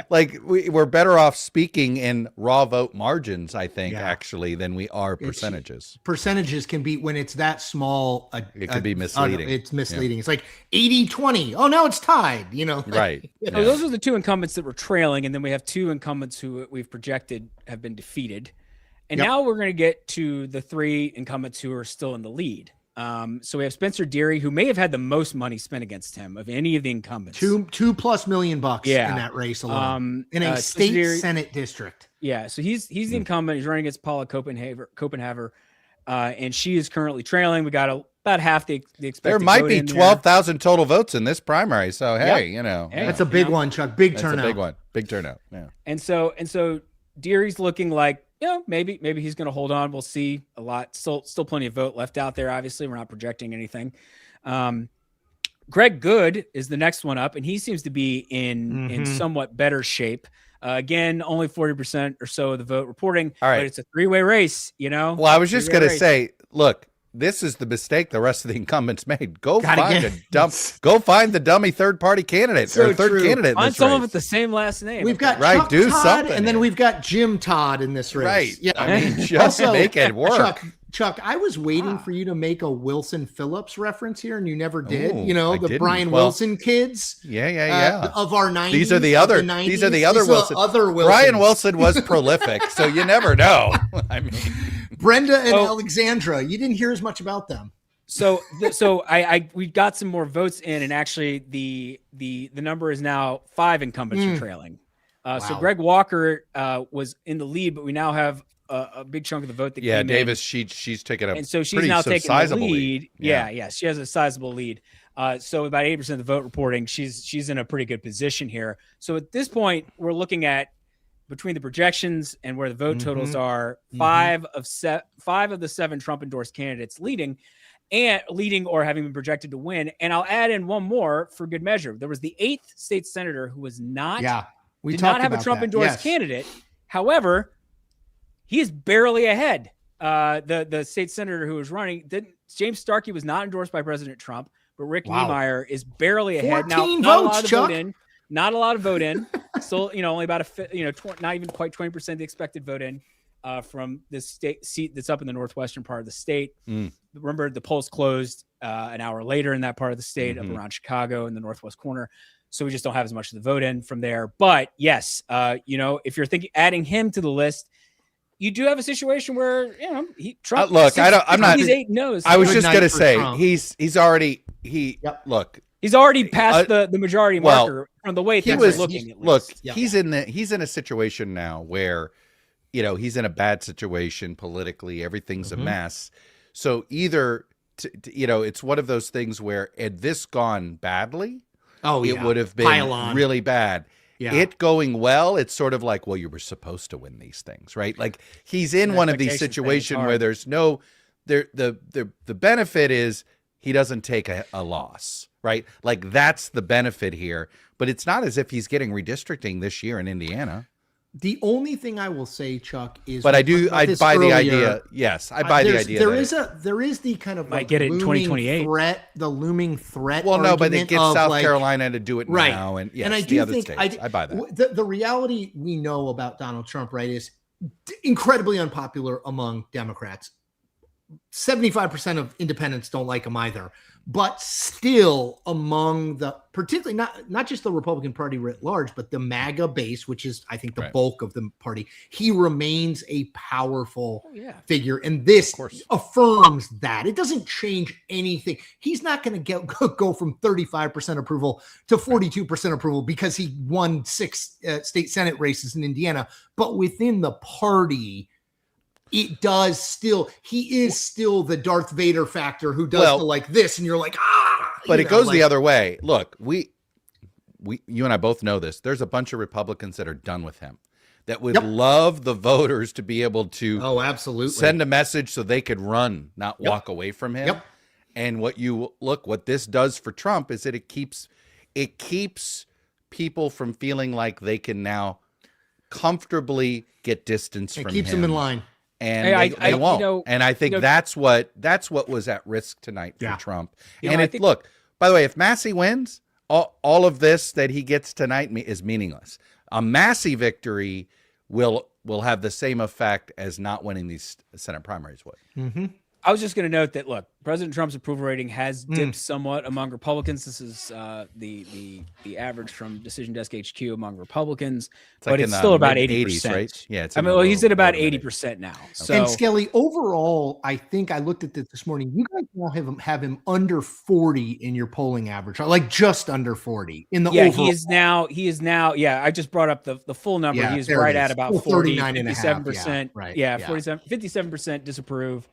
We're better off speaking in raw vote margins, I think, actually, than we are percentages. Percentages can be, when it's that small. It can be misleading. It's misleading. Yeah. It's like 80-20. Oh, now it's tied. Right. So those are the 2 incumbents that were trailing, and then we have 2 incumbents who we've projected have been defeated. And now we're going to get to the 3 incumbents who are still in the lead. So we have Spencer Deary, who may have had the most money spent against him of any of the incumbents. $2+ million in that race alone, in a state Senate district. Yeah, so he's the incumbent. He's running against Paula Copenhaver, and she is currently trailing. We got about half the expected. There might be 12,000 total votes in this primary. So hey, that's a big one, Chuck. Big turnout. That's a big one. Big turnout. Yeah. And so Deary's looking like, maybe he's going to hold on. We'll see. A lot, still plenty of vote left out there. Obviously, we're not projecting anything. Greg Good is the next one up, and he seems to be in somewhat better shape. Again, only 40% or so of the vote reporting. All right, but it's a 3-way race. Well, I was just going to say, look, this is the mistake the rest of the incumbents made. Go find the dummy third-party candidate or third candidate. Find someone with the same last name. We've got Chuck Todd, and then we've got Jim Todd in this race. Right. Yeah. I mean, just make it work. Chuck, I was waiting for you to make a Wilson Phillips reference here, and you never did. The Brian Wilson kids. Yeah. Of our 90s. These are the other Wilson. Brian Wilson was prolific, so you never know. I mean, Brenda and Alexandra, you didn't hear as much about them. So we got some more votes in, and actually the number is now 5 incumbents are trailing. So Greg Walker was in the lead, but we now have a big chunk of the vote that Yeah, came Davis, she's taken a and so she's pretty now taking the sizable lead. Yeah. Yeah, she has a sizable lead. So about 80% of the vote reporting, she's in a pretty good position here. So at this point, we're looking at between the projections and where the vote totals are, five of the 7 Trump endorsed candidates leading or having been projected to win. And I'll add in one more for good measure. There was the 8th state senator who was not did not have a Trump endorsed candidate. However, he is barely ahead. The state senator who was running, James Starkey, was not endorsed by President Trump, but Rick Niemeyer is barely ahead. 14 now, votes, Chuck. Not a lot of vote in. Still, only about not even quite 20% of the expected vote in from this state seat that's up in the northwestern part of the state. Remember, the polls closed an hour later in that part of the state, up around Chicago in the northwest corner. So we just don't have as much of the vote in from there. But yes, if you're thinking adding him to the list, you do have a situation where Trump. Look, I'm not. He's 8 no's. I was just gonna say he's already look. He's already passed the majority marker from the way things are looking. At least. He's in a situation now where, he's in a bad situation politically. Everything's a mess. So either, it's one of those things where had this gone badly, it would have been really bad. Yeah. It going well, it's sort of like, well, you were supposed to win these things, right? Like he's in one of these situations where there's no, the benefit is he doesn't take a loss, right? Like that's the benefit here, but it's not as if he's getting redistricting this year in Indiana. The only thing I will say, Chuck, is, but I buy the idea. Yes, I buy the idea. There is the kind of might get it in 2028 the looming threat. Well, no, but they get South Carolina to do it now, and yes, and I the do other think states. I buy that. The reality we know about Donald Trump, right, is incredibly unpopular among Democrats. 75% of independents don't like him either, but still among the, particularly not just the Republican Party writ large, but the MAGA base, which is, I think, the bulk of the party, he remains a powerful figure. And this affirms that. It doesn't change anything. He's not going to go from 35% approval to 42% approval because he won 6 state Senate races in Indiana, but within the party, it does still, he is still the Darth Vader factor who does the like this, and you're like, but it goes the other way. Look, you and I both know this. There's a bunch of Republicans that are done with him, that would love the voters to be able to absolutely send a message so they could run, not walk away from him. And what this does for Trump is that it keeps people from feeling like they can now comfortably get distance from him. It keeps them in line. And they won't. And I think that's what was at risk tonight for Trump. Look, by the way, if Massey wins, all of this that he gets tonight is meaningless. A Massey victory will have the same effect as not winning these Senate primaries would. I was just going to note that, look, President Trump's approval rating has dipped somewhat among Republicans. This is the average from Decision Desk HQ among Republicans, but it's still about 80%. Right? Yeah, he's at about 80% now. So, and Skelly, overall, I think I looked at this morning. You guys now have him under 40 in your polling average, like just under 40 in the overall. He is now. Yeah, I just brought up the full number. Yeah, he's right at about 40, 57%. Right. Yeah, 57% disapprove.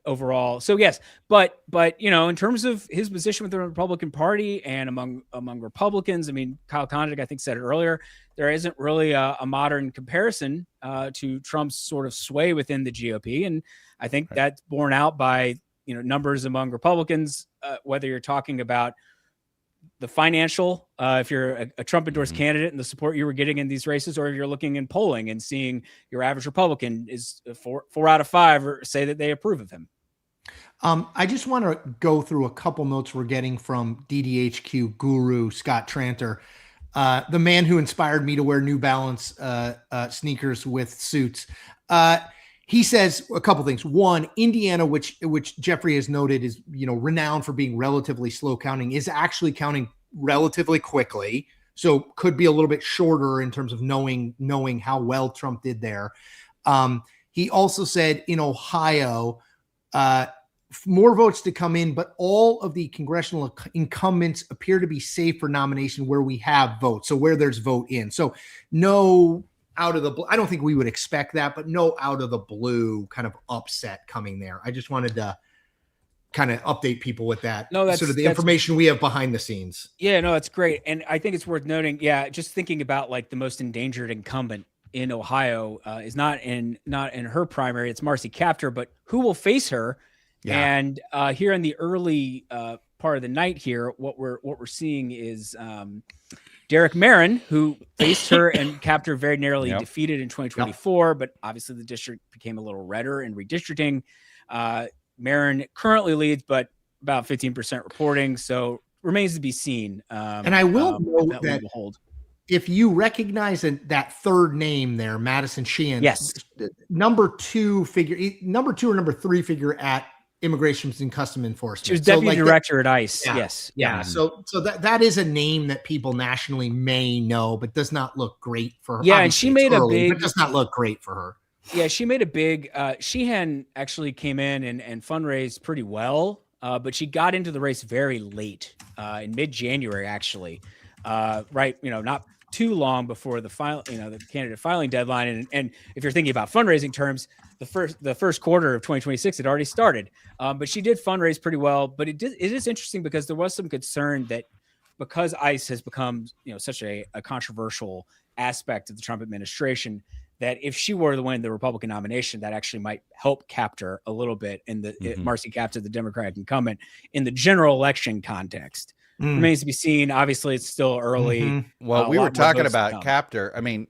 Overall. So yes, but in terms of his position with the Republican Party and among Republicans, I mean, Kyle Kondik, I think, said it earlier, there isn't really a modern comparison to Trump's sort of sway within the GOP. And I think that's borne out by, numbers among Republicans, whether you're talking about the financial, if you're a Trump endorsed candidate and the support you were getting in these races, or if you're looking in polling and seeing your average Republican is 4 out of 5 or say that they approve of him. I just want to go through a couple notes we're getting from DDHQ guru Scott Tranter, the man who inspired me to wear New Balance sneakers with suits. He says a couple things. One, Indiana, which Jeffrey has noted is, renowned for being relatively slow counting, is actually counting relatively quickly. So could be a little bit shorter in terms of knowing how well Trump did there. He also said in Ohio, more votes to come in, but all of the congressional incumbents appear to be safe for nomination where we have votes. So where there's vote in. So no out of the blue. I don't think we would expect that, but no out of the blue kind of upset coming there. I just wanted to kind of update people with that. No, that's sort of the information we have behind the scenes. Yeah, no, that's great. And I think it's worth noting, just thinking about like the most endangered incumbent in Ohio is not in her primary. It's Marcy Kaptur, but who will face her? Yeah. And here in the early part of the night here, what we're seeing is Derek Marin, who faced her and Kaptur very narrowly defeated in 2024, but obviously the district became a little redder in redistricting. Marin currently leads, but about 15% reporting, so remains to be seen. And I will note that if you recognize that third name there, Madison Sheehan, yes, number two or number three figure at Immigrations and Custom Enforcement. She was deputy director at ICE. Yeah, yes. Yeah. So that is a name that people nationally may know, but does not look great for her. Yeah. Obviously, and she made a big, but does not look great for her. Yeah. She made a big, Sheehan actually came in and fundraised pretty well. But she got into the race very late, in mid-January, actually, right. Not too long before the the candidate filing deadline. And if you're thinking about fundraising terms, the first quarter of 2026 had already started. But she did fundraise pretty well. But it is interesting because there was some concern that because ICE has become, such a controversial aspect of the Trump administration, that if she were to win the Republican nomination, that actually might help Kaptur a little bit in Marcy Kaptur, the Democratic incumbent, in the general election context. Remains to be seen. Obviously, it's still early. Well, we were talking about Kaptur. I mean,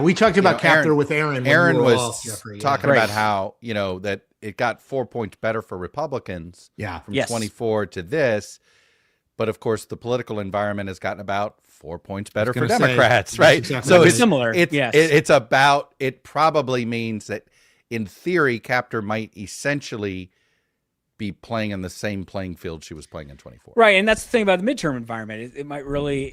we talked about Kaptur with Aaron. Aaron was talking about how that it got 4 points better for Republicans. From 24 to this, but of course, the political environment has gotten about 4 points better for Democrats, right? Exactly so it's similar. It's about. It probably means that, in theory, Kaptur might essentially be playing in the same playing field she was playing in 24. Right, and that's the thing about the midterm environment. It might really,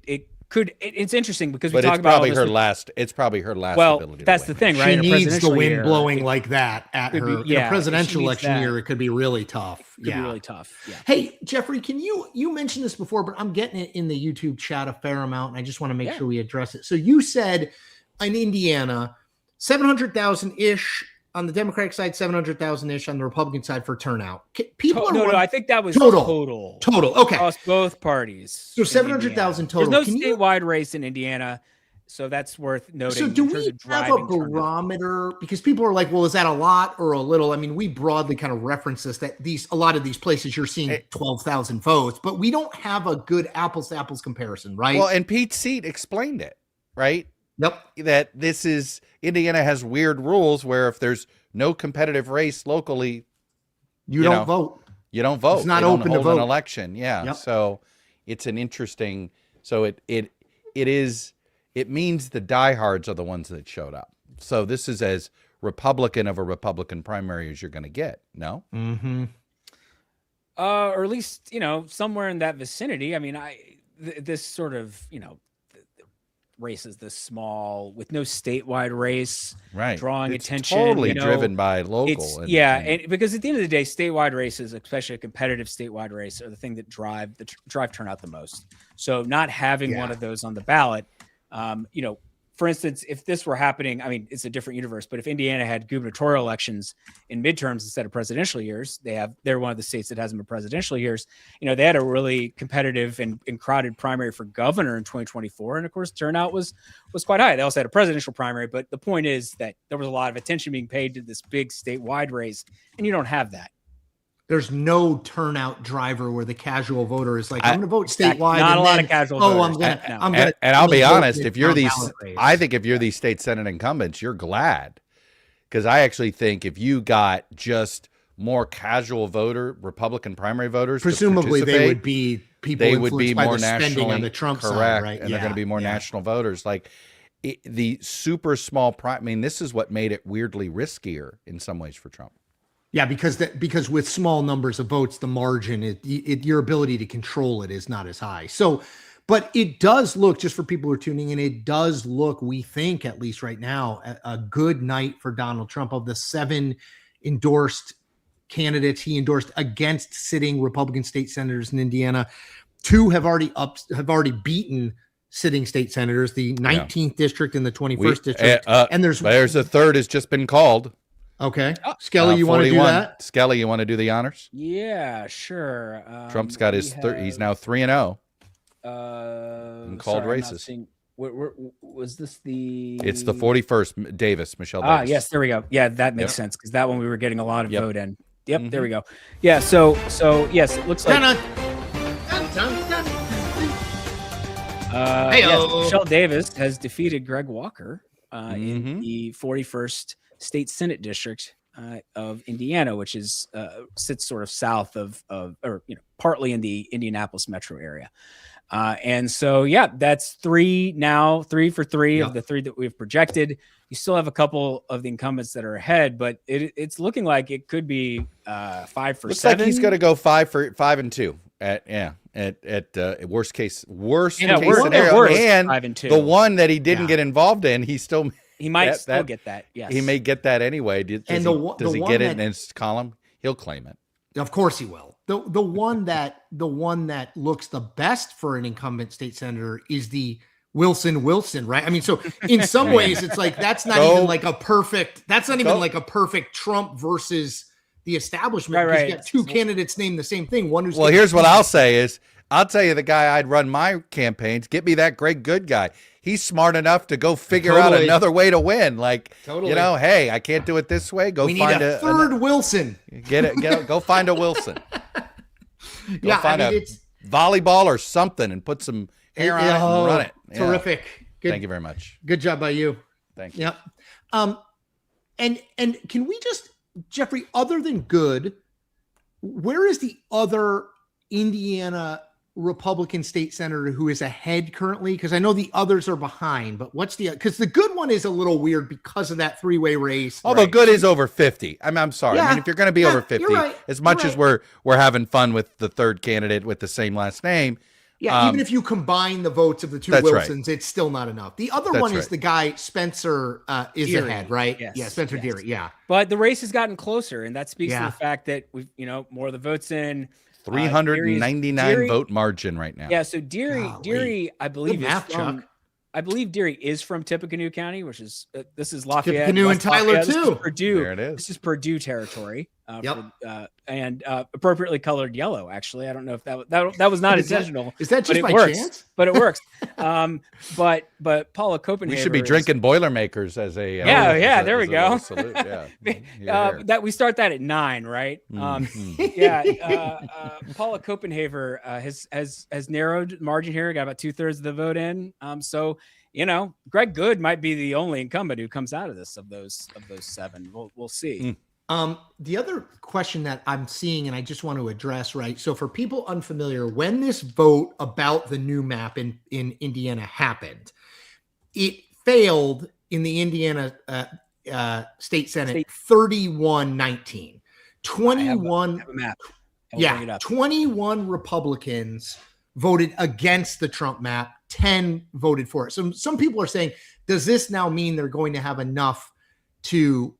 it's interesting because we talk about it's probably her last. Well, ability that's to the thing, right? She needs the wind blowing like that at her. In a presidential election year, it could be really tough. Could be really tough. Yeah. Hey, Jeffrey, you mentioned this before, but I'm getting it in the YouTube chat a fair amount, and I just want to make sure we address it. So you said in Indiana, 700,000-ish on the Democratic side, 700,000-ish on the Republican side for turnout. No, I think that was total. Okay. Across both parties. So 700,000 total. There's no statewide race in Indiana, so that's worth noting. So do we have a barometer? Because people are like, well, is that a lot or a little? I mean, we broadly kind of reference this, that a lot of these places you're seeing 12,000 votes, but we don't have a good apples to apples comparison, right? Well, and Pete Seat explained it, right? Yep. That Indiana has weird rules where if there's no competitive race locally, you don't vote. You don't vote. It's not open to vote. An election. Yeah. Yep. So it's an interesting. So it means the diehards are the ones that showed up. So this is as Republican of a Republican primary as you're going to get. No. Mm-hmm. Or at least somewhere in that vicinity. I mean, this sort of races this small with no statewide race, right? Drawing it's attention, totally driven by local. And because at the end of the day, statewide races, especially a competitive statewide race, are the thing that drive turnout the most. So not having one of those on the ballot, for instance, if this were happening, I mean, it's a different universe, but if Indiana had gubernatorial elections in midterms instead of presidential years, they're one of the states that has them in presidential years. They had a really competitive and crowded primary for governor in 2024. And of course, turnout was quite high. They also had a presidential primary, but the point is that there was a lot of attention being paid to this big statewide race, and you don't have that. There's no turnout driver where the casual voter is like, I'm going to vote statewide. Not a lot of casual voters. I'm going to. And I'll be honest, I think if you're these state senate incumbents, you're glad, because I actually think if you got just more casual Republican primary voters, presumably they would be people. They would be more national on the Trump side, right? And they're going to be more national voters. Like the super small I mean, this is what made it weirdly riskier in some ways for Trump. Yeah, because with small numbers of votes, the margin, your ability to control it is not as high. So, but it does look, just for people who are tuning in, it does look, we think, at least right now, a good night for Donald Trump. Of the 7 endorsed candidates he endorsed against sitting Republican state senators in Indiana, 2 have already beaten sitting state senators, the 19th district and the 21st We- district. And there's a third has just been called. Okay. Skelly, you want to do 41. that? Skelly, you want to do the honors? Yeah, sure. Trump's got his he's now 3-0 in called races. Where was this the? It's the 41st Michelle Davis. Yes, there we go. Yeah, that makes sense because that one we were getting a lot of vote in. Yep, there we go. Yeah, so yes, it looks like yes, Michelle Davis has defeated Greg Walker in the 41st State Senate District of Indiana, which is sits sort of south of or partly in the Indianapolis metro area. And so, that's 3 for 3 of the 3 that we've projected. You still have a couple of the incumbents that are ahead, but it's looking like it could be 5 for 7. Looks like he's going to go 5 and 2 at worst case scenario. And 5 and 2. The one that he didn't get involved in, he might still get that. Yes, he may get that anyway. Does he get it in his column? He'll claim it. Of course he will. The one that looks the best for an incumbent state senator is the Wilson, right? I mean, so in some ways it's like that's not even like a perfect Trump versus the establishment. Right. You got 2 candidates named the same thing. One who's here's what I'll say is I'll tell you the guy I'd run my campaigns. Get me that Greg Good guy. He's smart enough to go figure out another way to win. Like, hey, I can't do it this way. Go find a third Wilson. Get it. Go find a Wilson. Go find a it's volleyball or something and put some hair on it and run it. Yeah. Terrific. Good. Thank you very much. Good job by you. Thank you. Yep. And can we just, Jeffrey, other than Good, where is the other Indiana Republican state senator who is ahead currently? Because I know the others are behind, but because the Good one is a little weird because of that 3-way race. Although Good is over 50. I'm sorry. I mean, if you're going to be over 50, as much as we're having fun with the third candidate with the same last name. Yeah, even if you combine the votes of the 2 Wilsons, it's still not enough. The other one is the guy Spencer is Deary. Ahead, right? Yes. Yeah, Spencer Deary. Yeah, but the race has gotten closer, and that speaks to the fact that we've more of the votes in. 399 vote margin right now. Yeah, so Deary, I believe Deary is from Tippecanoe County, which is this is Lafayette. Tippecanoe and Tyler too. Purdue. There it is. This is Purdue territory. And appropriately colored yellow. Actually, I don't know if that was not intentional. Is that just by chance? But it works. But Paula Copenhaver. We should be drinking Boilermakers as a there we go. Salute. That we start that at 9, right? Paula Copenhaver has narrowed margin here. Got about 2/3 of the vote in. So Greg Good might be the only incumbent who comes out of this of those 7. We'll see. The other question that I'm seeing, and I just want to address, right? So for people unfamiliar, when this vote about the new map in Indiana happened, it failed in the Indiana State Senate 31-19. 21 map. 21 Republicans voted against the Trump map, 10 voted for it. So some people are saying, does this now mean they're going to have enough to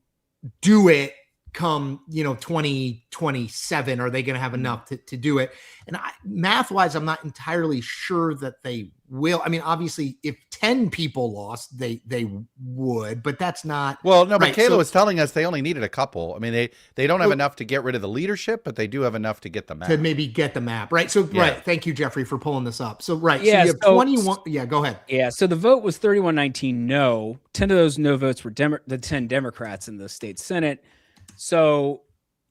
do it come 2027? Are they going to have enough to do it? And math wise, I'm not entirely sure that they will. I mean, obviously if 10 people lost, they would, but that's not but Kayla was telling us they only needed a couple. I mean, they don't have enough to get rid of the leadership, but they do have enough to get the map, to maybe get the map, right? So thank you, Jeffrey, for pulling this up. So so you have 21. Go ahead. So the vote was 31-19 no. 10 of those no votes were the 10 Democrats in the state Senate. So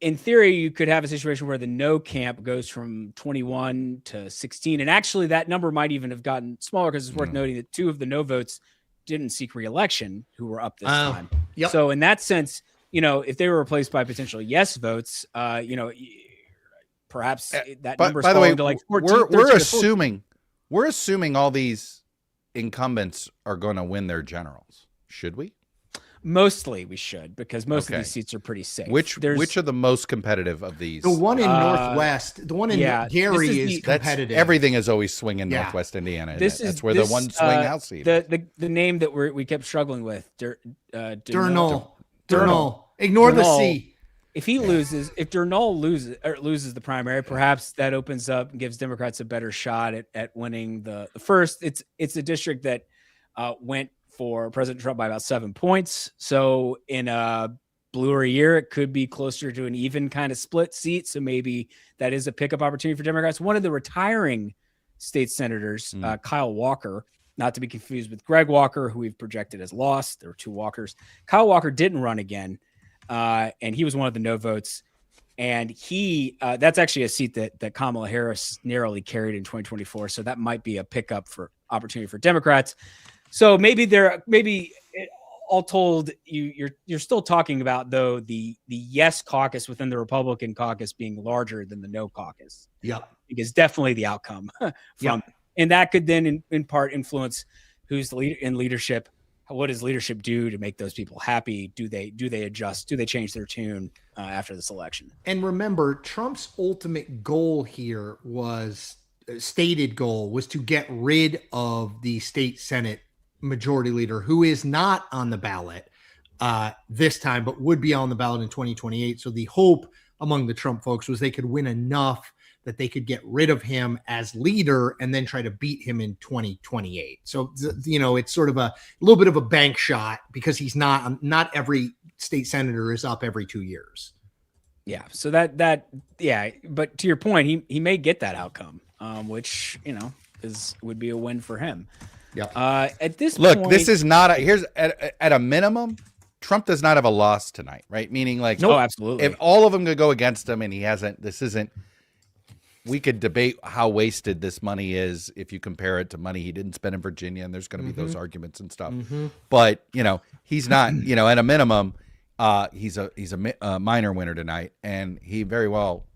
in theory, you could have a situation where the no camp goes from 21 to 16. And actually that number might even have gotten smaller, because it's worth noting that 2 of the no votes didn't seek re-election who were up this time. Yep. So in that sense, if they were replaced by potential yes votes, perhaps that number is falling to like 14. We're assuming all these incumbents are going to win their generals. Should we? Mostly we should, because most of these seats are pretty safe. Which are the most competitive of these? The one in Northwest, the one in Gary is competitive. Everything is always swinging Northwest Indiana. That's where the one swing house seat. The name that we kept struggling with, Durnall. Ignore the C. If he loses, if Durnall loses the primary, perhaps that opens up and gives Democrats a better shot at winning the first. It's a district that went for President Trump by about 7 points. So in a bluer year, it could be closer to an even kind of split seat. So maybe that is a pickup opportunity for Democrats. One of the retiring state senators, Kyle Walker, not to be confused with Greg Walker, who we've projected as lost. There were two Walkers. Kyle Walker didn't run again. And he was one of the no votes. And that's actually a seat that Kamala Harris narrowly carried in 2024. So that might be a pickup for opportunity for Democrats. So maybe all told, you're still talking about, though, the yes caucus within the Republican caucus being larger than the no caucus. Yeah. Because definitely the outcome and that could then in part influence who's the leader in leadership. What does leadership do to make those people happy? Do they adjust? Do they change their tune after this election? And remember, Trump's ultimate goal here stated goal was to get rid of the state Senate majority leader, who is not on the ballot this time, but would be on the ballot in 2028. So the hope among the Trump folks was they could win enough that they could get rid of him as leader and then try to beat him in 2028. So, it's sort of a little bit of a bank shot because he's not every state senator is up every 2 years. Yeah. So but to your point, he may get that outcome, which, would be a win for him. Yeah. At this point, this is not at a minimum, Trump does not have a loss tonight, right? Meaning absolutely. If all of them could go against him and we could debate how wasted this money is if you compare it to money he didn't spend in Virginia, and there's going to be those arguments and stuff. But he's not. At a minimum, he's a minor winner tonight, and he very well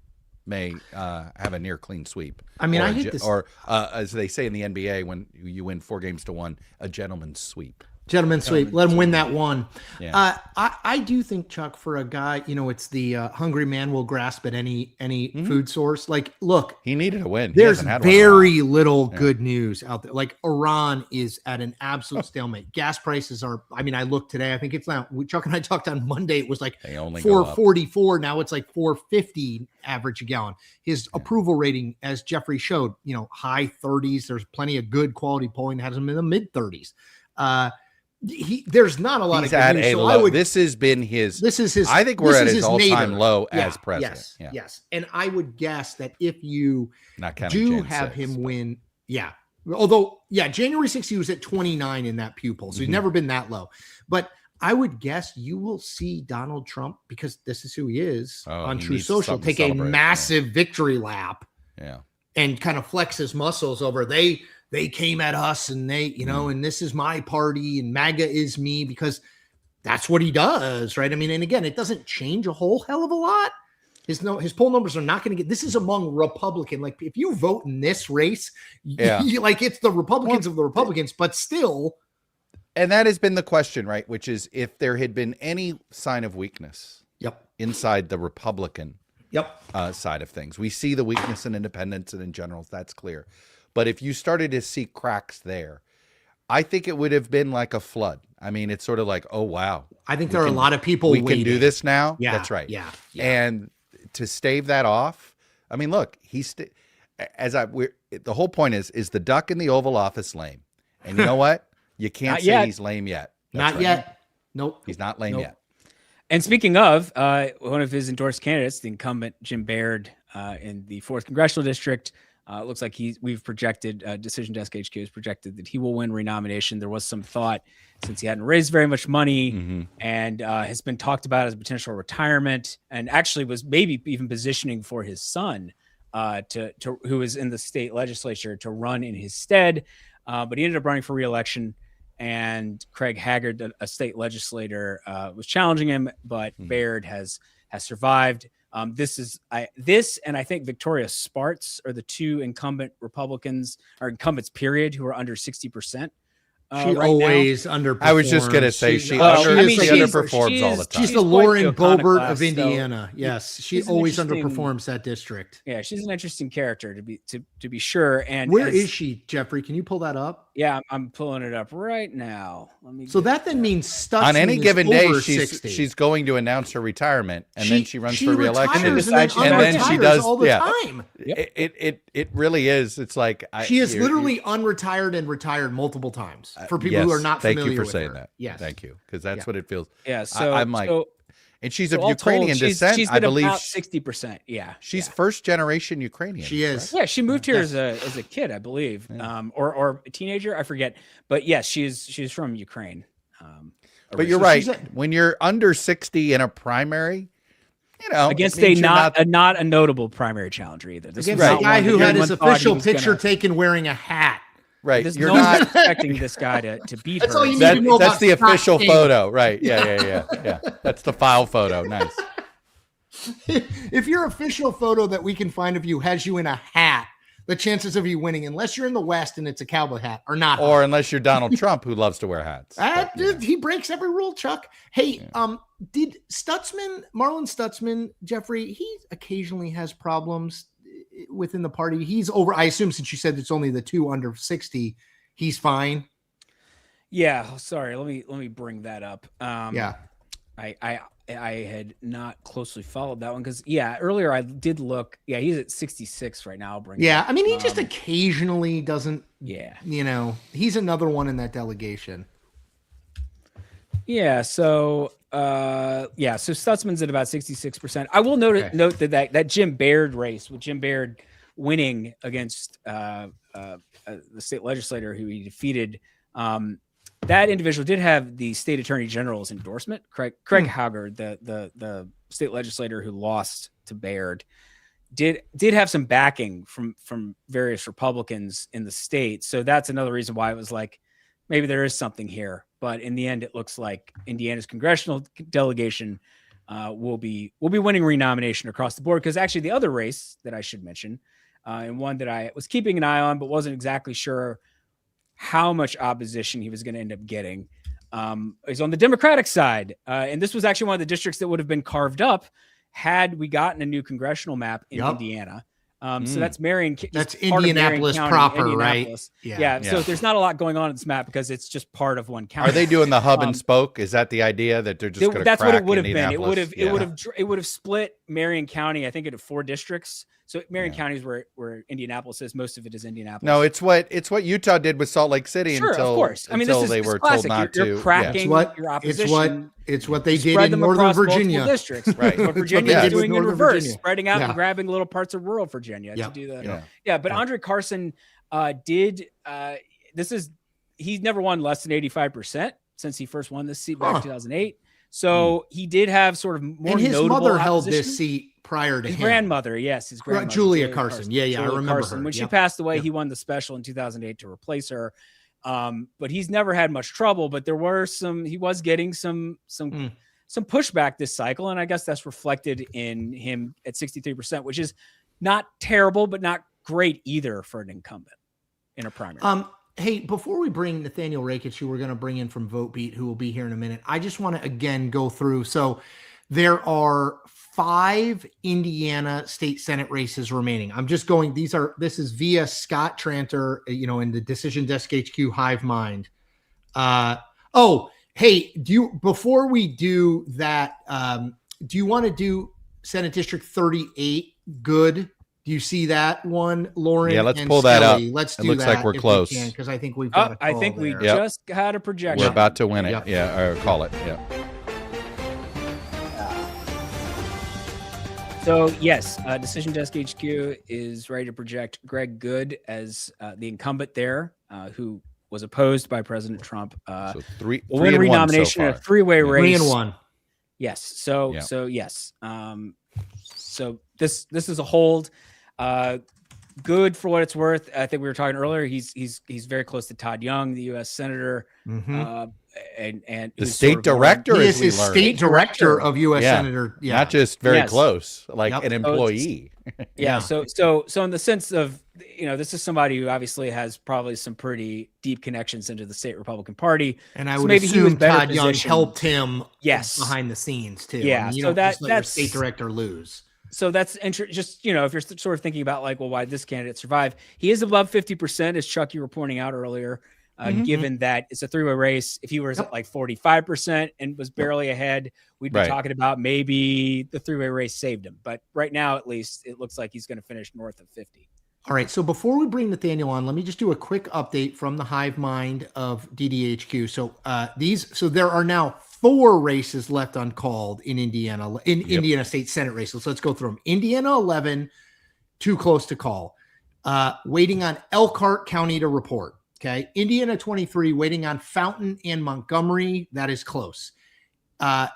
may have a near clean sweep. I mean, I hate this, or as they say in the NBA, when you win 4 games to 1, a gentleman's sweep. Gentleman's sweep. Let him win that one. Yeah. I do think, Chuck, for a guy, it's the hungry man will grasp at any food source. Like, look, he needed a win. There's very little good news out there. Like, Iran is at an absolute stalemate. Gas prices are, I looked today, I think it's now, Chuck and I talked on Monday, it was like $4.44. Now it's like $4.50 average a gallon. His approval rating, as Jeffrey showed, high 30s. There's plenty of good quality polling that has him in the mid 30s. There's not a lot of good news, so this is his. I think we're at his all-time low as president. Yes. And I would guess that if you do have him win, although January 6th he was at 29 in that Pew poll, so he's never been that low. But I would guess you will see Donald Trump, because this is who he is on True Social, take a massive victory lap, and kind of flex his muscles over they came at us and and this is my party and MAGA is me, because that's what he does, right? And again, it doesn't change a whole hell of a lot. His poll numbers are not going to this is among Republican. Like, if you vote in this race, it's the Republicans of the Republicans, but still. And that has been the question, right? Which is, if there had been any sign of weakness inside the Republican side of things. We see the weakness in independents and in generals. That's clear. But if you started to see cracks there, I think it would have been like a flood. It's sort of like, oh, wow. I think there are a lot of people we can do this now. Yeah, that's right. Yeah. And to stave that off, look, the whole point is the duck in the Oval Office lame. And you know what? You can't say he's lame yet. Not yet. Nope. He's not lame yet. And speaking of, one of his endorsed candidates, the incumbent Jim Baird in the 4th Congressional District, it looks like we've projected, Decision Desk HQ has projected that he will win renomination. There was some thought, since he hadn't raised very much money and has been talked about as a potential retirement, and actually was maybe even positioning for his son, who is in the state legislature, to run in his stead. But he ended up running for re-election, and Craig Haggard, a state legislator, was challenging him, but Baird has survived. This and I think Victoria Spartz are the two incumbent Republicans, or incumbents period, who are under 60%. She always underperforms. I was just going to say she underperforms all the time. She's the Lauren Boebert of Indiana. So yes, she always underperforms that district. Yeah, she's an interesting character to be sure. And where is she, Jeffrey? Can you pull that up? Yeah, I'm pulling it up right now. Let me. So that then means Stutzman On any is given day, over she's 60. she's going to announce her retirement, and then she runs for re-election, retires and then then she unretires does all the yeah. time. Yep. It really is. It's like She is literally unretired and retired multiple times. For people who are yes, not thank familiar you for with saying her. that. Yes, Thank you, because that's Yeah. what it feels. Yeah, so I'm like, and she's so of all Ukrainian told, descent. she's I been believe about 60%. Yeah, she's yeah. first generation Ukrainian. She is. Yeah, she moved here Yes. as a kid, I believe, or a teenager, I forget. But yes, she's from Ukraine. But you're originally. right. When you're under 60 in a primary, you know, Against it means you're not a notable primary challenger either. This Against was the not guy one who that had his anyone thought he official was picture gonna- taken wearing a hat. right. There's You're no one not. expecting this guy to beat That's her. all you need That, to know that's about the Scott official King. photo, right? Yeah. That's the file photo. Nice. If your official photo that we can find of you has you in a hat, the chances of you winning, unless you're in the West and it's a cowboy hat, are not Or high. unless you're Donald Trump, who loves to wear hats. But, you know. He breaks every rule, Chuck. Hey, did Marlon Stutzman, Jeffrey, he occasionally has problems within the party. He's over, I assume, since you said it's only the two under 60, he's fine. Yeah, sorry. Let me bring that up. Yeah. I had not closely followed that one because earlier I did look. Yeah, he's at 66 right now. Yeah, I mean, he just occasionally doesn't. Yeah, you know, he's another one in that delegation. Yeah. So so Stutzman's at about 66%. I will note that Jim Baird race with Jim Baird winning against the state legislator who he defeated. That individual did have the state attorney general's endorsement. Craig Haggard, the state legislator who lost to Baird, did have some backing from various Republicans in the state. So that's another reason why it was like, maybe there is something here. But in the end, it looks like Indiana's congressional delegation will be winning renomination across the board. Because actually the other race that I should mention, and one that I was keeping an eye on, but wasn't exactly sure how much opposition he was going to end up getting, is on the Democratic side. And this was actually one of the districts that would have been carved up had we gotten a new congressional map in Indiana. So that's Marion. That's Indianapolis proper, right? Yeah. So there's not a lot going on in this map because it's just part of one county. Are they doing the hub and spoke? Is that the idea that they're just going to That's crack what it would have been. Indianapolis? It would have split Marion County, I think, into 4 districts. So Marion County is where Indianapolis is. Most of it is Indianapolis. No, it's what Utah did with Salt Lake City of course. I mean, until this they is were classic. told not You're to. cracking your opposition. It's what they did spread in them Northern across multiple Virginia. districts. Right. What Virginia is doing in reverse, Virginia. spreading out and grabbing little parts of rural Virginia to do that. Yeah, but Andre Carson did. He's never won less than 85% since he first won this seat back in 2008. So he did have sort of more. And his notable mother held opposition. this seat prior to his his grandmother. Yes, his grandmother, Julia Carson. Yeah, Julia I remember Carson. her. When she passed away, he won the special in 2008 to replace her. But he's never had much trouble. But there were he was getting some pushback this cycle, and I guess that's reflected in him at 63%, which is not terrible, but not great either for an incumbent in a primary. Hey, before we bring Nathaniel Rakich, who we're going to bring in from VoteBeat, who will be here in a minute, I just want to again go through. So there are 5 Indiana state Senate races remaining. I'm just going, this is via Scott Tranter, in the Decision Desk HQ Hive Mind. Hey, before we do that, do you want to do Senate District 38 good? Do you see that one, Lauren? Yeah, let's and pull that up. Let's do it looks that like we're close. Because I think we've got. I think we there. just had a projection. We're about to win it. Yep. Yeah, or call it. Yeah. So yes, Decision Desk HQ is ready to project Greg Good as the incumbent there, who was opposed by President Trump. So three will win and one so renomination in a far. 3-way race. 3-1. Yes. So yes. So this is a hold. Good for what it's worth. I think we were talking earlier. He's very close to Todd Young, the U.S. senator, and the state director. He is his state director of U.S. Senator. Yeah, not just very close, like an So employee. So in the sense of, this is somebody who obviously has probably some pretty deep connections into the state Republican Party, and I so would maybe he was assume better Todd Young positioned. helped him. Yes, behind the scenes too. Yeah, I mean, you so don't just let your that's state director lose. So that's just, if you're sort of thinking about like, well, why did this candidate survive? He is above 50%, as Chuck, you were pointing out earlier. given that it's a three-way race. If he was at like 45% and was barely ahead, we'd be talking about maybe the three-way race saved him. But right now, at least, it looks like he's going to finish north of 50. All right. So before we bring Nathaniel on, let me just do a quick update from the hive mind of DDHQ. So there are now 4 races left uncalled in Indiana, Indiana State Senate races. So let's go through them. Indiana 11, too close to call. Waiting on Elkhart County to report. Okay. Indiana 23, waiting on Fountain and Montgomery. That is close.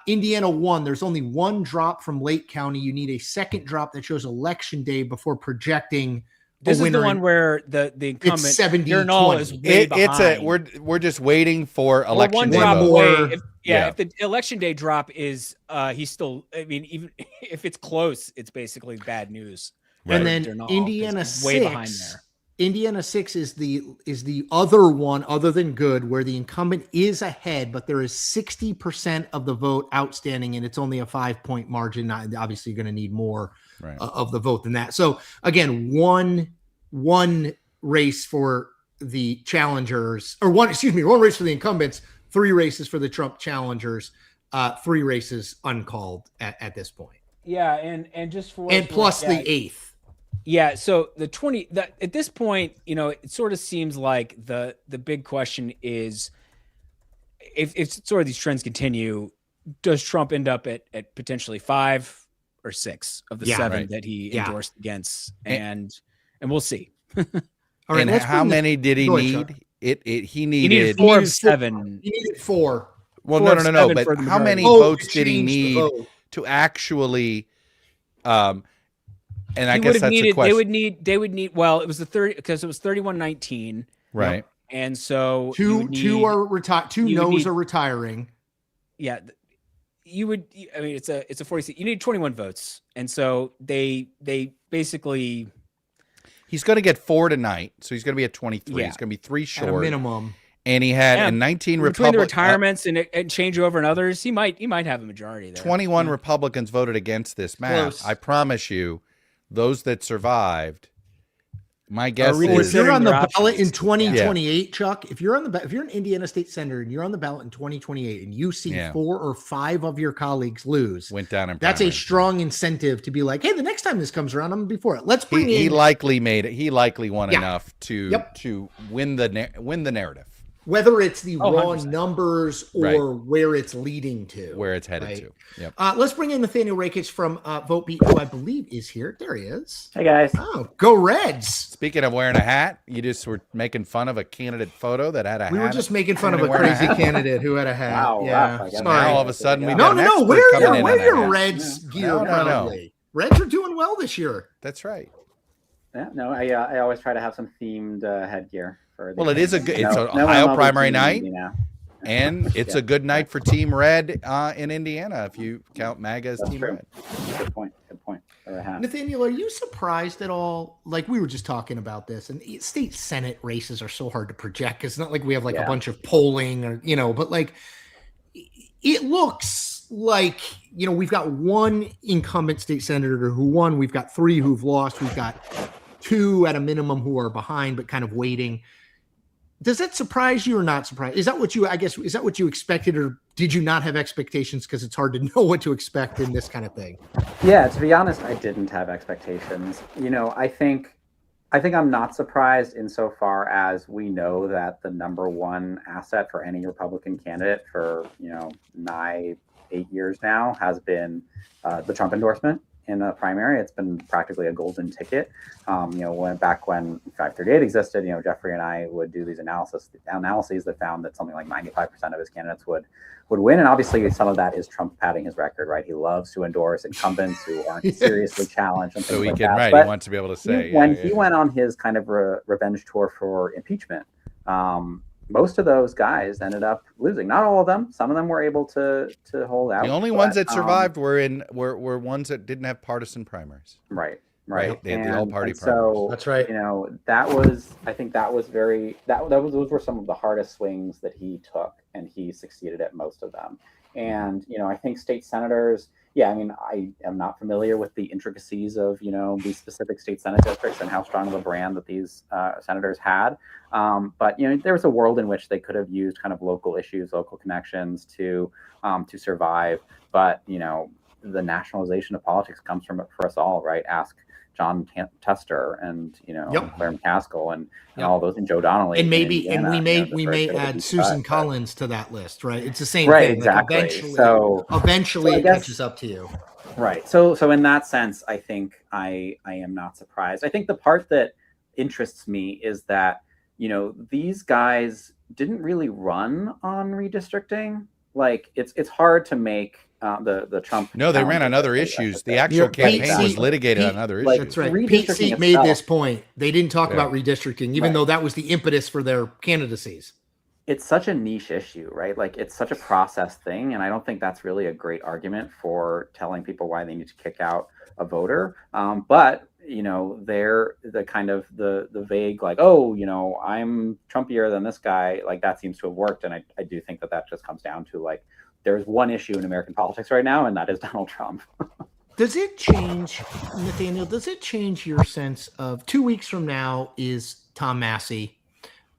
Indiana 1, there's only 1 drop from Lake County. You need a second drop that shows election day before projecting. This is the one where the incumbent 70, is way behind. We're just waiting for election one day. drop vote. away. If the election day drop is he's still, I mean, even if it's close, it's basically bad news. Right. And then Indiana 6, way behind there. Indiana 6 is the other one other than good where the incumbent is ahead, but there is 60% of the vote outstanding and it's only a 5-point margin. Obviously you're going to need more of the vote than that. So again, one race for the challengers one race for the incumbents, 3 races for the Trump challengers, 3 races uncalled at this point. Yeah. And just for, and plus the 8th. Yeah, so at this point, it sort of seems like the big question is if sort of these trends continue, does Trump end up at potentially 5 or 6 of the 7 that he endorsed against, and we'll see. All right, and how many did he need? He needed 4 of 7. He needed 4. Well, no. But how many votes did he need to actually? And I guess that's the question. They would need. Well, it was the 30 because it was 31-19, right? And so two are retired. 2 no's are retiring. Yeah, you would. I mean, it's a 40 seat. You need 21 votes, and so they basically. He's going to get 4 tonight, so he's going to be at 23. He's going to be 3 short at a minimum. And he had in 19 between the retirements and changeover and others, he might have a majority there. 21 Republicans voted against this map. Close. I promise you. Those that survived, my guess is if you're on the ballot in 2028, Chuck, if you're an Indiana State Senator and you're on the ballot in 2028 and you see 4 or 5 of your colleagues went down in that's a strong incentive to be like, hey, the next time this comes around, I'm gonna be for it. Let's bring he likely made it. He likely won enough to win the narrative. Whether it's the raw numbers or where it's leading to. Where it's headed to. Yep. Let's bring in Nathaniel Rakich from VoteBeat, who I believe is here. There he is. Hey, guys. Oh, go Reds. Speaking of wearing a hat, you just were making fun of a candidate photo that had a hat. We were just making fun of a crazy candidate who had a hat. Wow, yeah. So now all of a sudden we No. Wear your Reds gear proudly. Reds are doing well this year. That's right. Yeah, no, I always try to have some themed headgear. Well, it is it's an Ohio primary night, and it's a good night for Team Red in Indiana if you count MAGA as Team Red. Good point. Nathaniel, are you surprised at all? Like we were just talking about this, and state Senate races are so hard to project. It's not like we have like a bunch of polling or but like it looks like we've got 1 incumbent state senator who won. We've got 3 who've lost. We've got 2 at a minimum who are behind but kind of waiting. Does that surprise you or not surprise? Is that what you expected, or did you not have expectations because it's hard to know what to expect in this kind of thing? Yeah, to be honest, I didn't have expectations. I think I'm not surprised insofar as we know that the number 1 asset for any Republican candidate for, nigh 8 years now has been the Trump endorsement. In a primary, it's been practically a golden ticket. When 538 existed, Jeffrey and I would do these analyses that found that something like 95% of his candidates would win. And obviously some of that is Trump padding his record, right? He loves to endorse incumbents who aren't seriously challenged. And so he like can, that. right. But he wants to be able to say. He went on his kind of revenge tour for impeachment, most of those guys ended up losing. Not all of them. Some of them were able to hold out. The only ones that survived were ones that didn't have partisan primaries. Right. They had the all-party primaries. So that's right. I think that was those were some of the hardest swings that he took, and he succeeded at most of them. And I think state senators, yeah, I mean, I am not familiar with the intricacies of, these specific state Senate districts and how strong of a brand that these senators had. But, there was a world in which they could have used kind of local issues, local connections to survive. But, the nationalization of politics comes from it for us all, right? Ask John Tester and, Claire McCaskill and all those, and Joe Donnelly. And maybe, Indiana, we may add Susan Collins to that list, right? It's the same right, thing. exactly. Like eventually I it guess, catches up to you. Right. So in that sense, I think I am not surprised. I think the part that interests me is that, these guys didn't really run on redistricting. Like it's hard to make the Trump. No, they ran on other issues. The actual campaign was litigated on other issues. That's right. Pete Seat made this point. They didn't talk about redistricting, even though that was the impetus for their candidacies. It's such a niche issue, right? Like it's such a process thing. And I don't think that's really a great argument for telling people why they need to kick out a voter. But, they're the kind of the vague, like, oh, I'm Trumpier than this guy. Like that seems to have worked. And I do think that just comes down to like, there's one issue in American politics right now, and that is Donald Trump. Does it change, Nathaniel, does it change your sense of 2 weeks from now is Tom Massey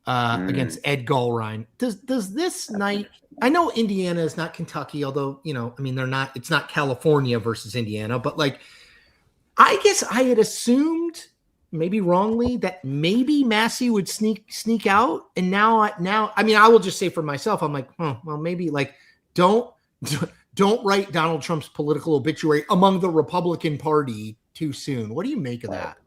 against Ed Gulrine? Does this night, I know Indiana is not Kentucky, although, it's not California versus Indiana, but like, I guess I had assumed, maybe wrongly, that maybe Massey would sneak out. And now, I will just say for myself, I'm like, well, maybe like, don't write Donald Trump's political obituary among the Republican Party too soon. What do you make of that?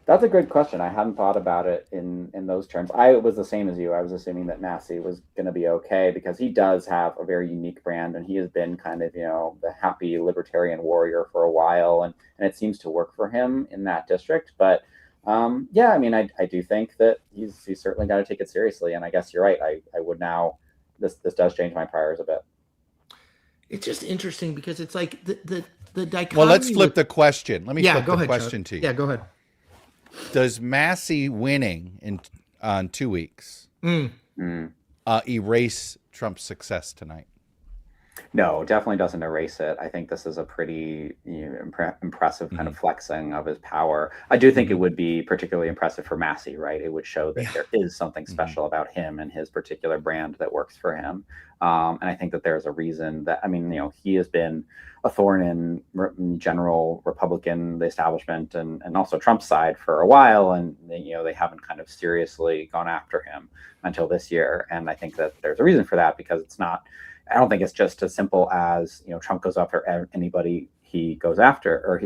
That's a great question. I hadn't thought about it in those terms. I was the same as you. I was assuming that Massey was going to be okay because he does have a very unique brand, and he has been kind of, the happy libertarian warrior for a while, and it seems to work for him in that district. But I do think that he's certainly got to take it seriously. And I guess you're right. I would now. This does change my priors a bit. It's just interesting because it's like the dichotomy. Well, let's flip the question. Let me flip the ahead, question to you. Yeah, go ahead. Does Massey winning on 2 weeks erase Trump's success tonight? No, definitely doesn't erase it. I think this is a pretty impressive kind of flexing of his power. I do think it would be particularly impressive for Massey, right? It would show that there is something special about him and his particular brand that works for him. And I think that there's a reason that, he has been a thorn in general Republican, the establishment, and also Trump's side for a while. And, they haven't kind of seriously gone after him until this year. And I think that there's a reason for that because I don't think it's just as simple as, Trump goes after anybody he goes after, or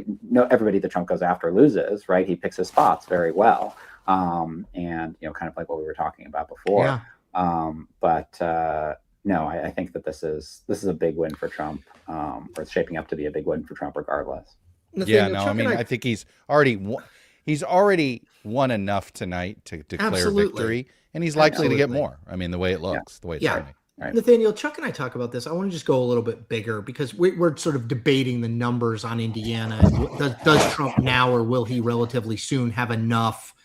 everybody that Trump goes after loses, right? He picks his spots very well. And, kind of like what we were talking about before. Yeah. No, I think that this is a big win for Trump, or it's shaping up to be a big win for Trump regardless. I think he's already won enough tonight to declare victory, and he's likely to get more. The way it looks, the way it's trending. Right. Nathaniel, Chuck and I talk about this. I want to just go a little bit bigger because we're sort of debating the numbers on Indiana. Does Trump now, or will he relatively soon have enough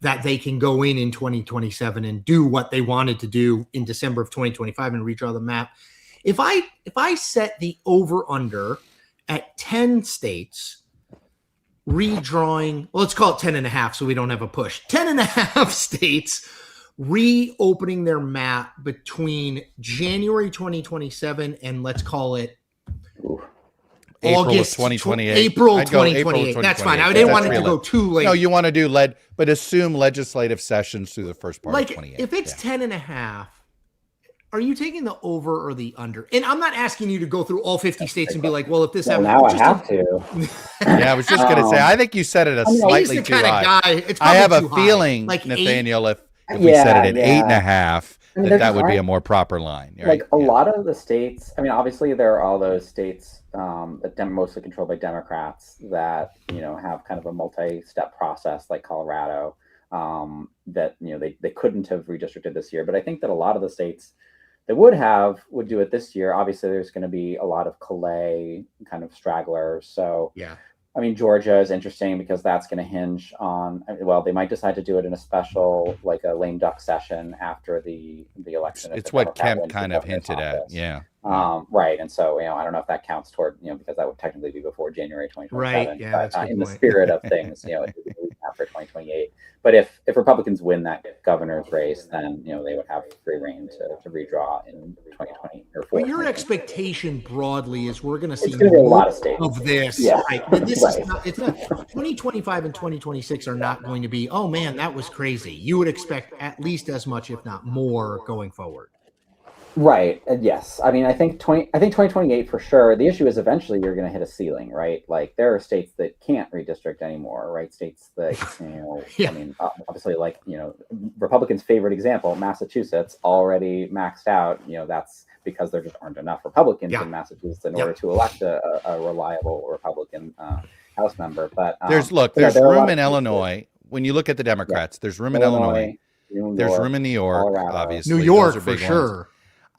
that they can go in 2027 and do what they wanted to do in December of 2025 and redraw the map? If I set the over under at 10 states redrawing, well, let's call it 10 and a half so we don't have a push. 10 and a half states reopening their map between January 2027 and let's call it August 2028. April 2028. That's fine. I didn't want it to go too late. No, you want to do but assume legislative sessions through the first part of 28. If it's 10 and a half, are you taking the over or the under? And I'm not asking you to go through all 50 states and be like, well, if this happens. Now I have to. Yeah, I was just going to say, I think you set it slightly too high. I have a feeling, Nathaniel, if we set it at 8.5, that would be a more proper line. Right? A lot of the states, obviously there are all those states that mostly controlled by Democrats that, have kind of a multi-step process like Colorado that, they couldn't have redistricted this year. But I think that a lot of the states that would do it this year. Obviously, there's going to be a lot of Calais kind of stragglers. So, Georgia is interesting because that's going to hinge on, they might decide to do it in a special, like a lame duck session after the election. It's what Kemp kind of hinted at. Yeah. Right. And so, I don't know if that counts toward, because that would technically be before January 2027. Right. Yeah, but that's a good in the point. spirit of things, it would be after 2028. But if Republicans win that governor's race, then, they would have free reign to redraw in 2020 or But your expectation broadly is we're going to see It's going to be a lot of states of this. Yeah. Right? But this Right. is not, it's not 2025 and 2026 are not going to be, oh man, that was crazy. You would expect at least as much, if not more, going forward. Right. Yes. I mean, I think 2028 for sure. The issue is eventually you're going to hit a ceiling, right? Like there are states that can't redistrict anymore, right? States that, Yeah. I mean, obviously, like, Republicans' favorite example, Massachusetts, already maxed out. That's because there just aren't enough Republicans Yeah. in Massachusetts in order to elect a reliable Republican House member. But There's there are a lot room of in Illinois. When you look at the Democrats, there's room in Illinois. There's room in New York, Colorado. obviously. New York Those are for big sure. ones.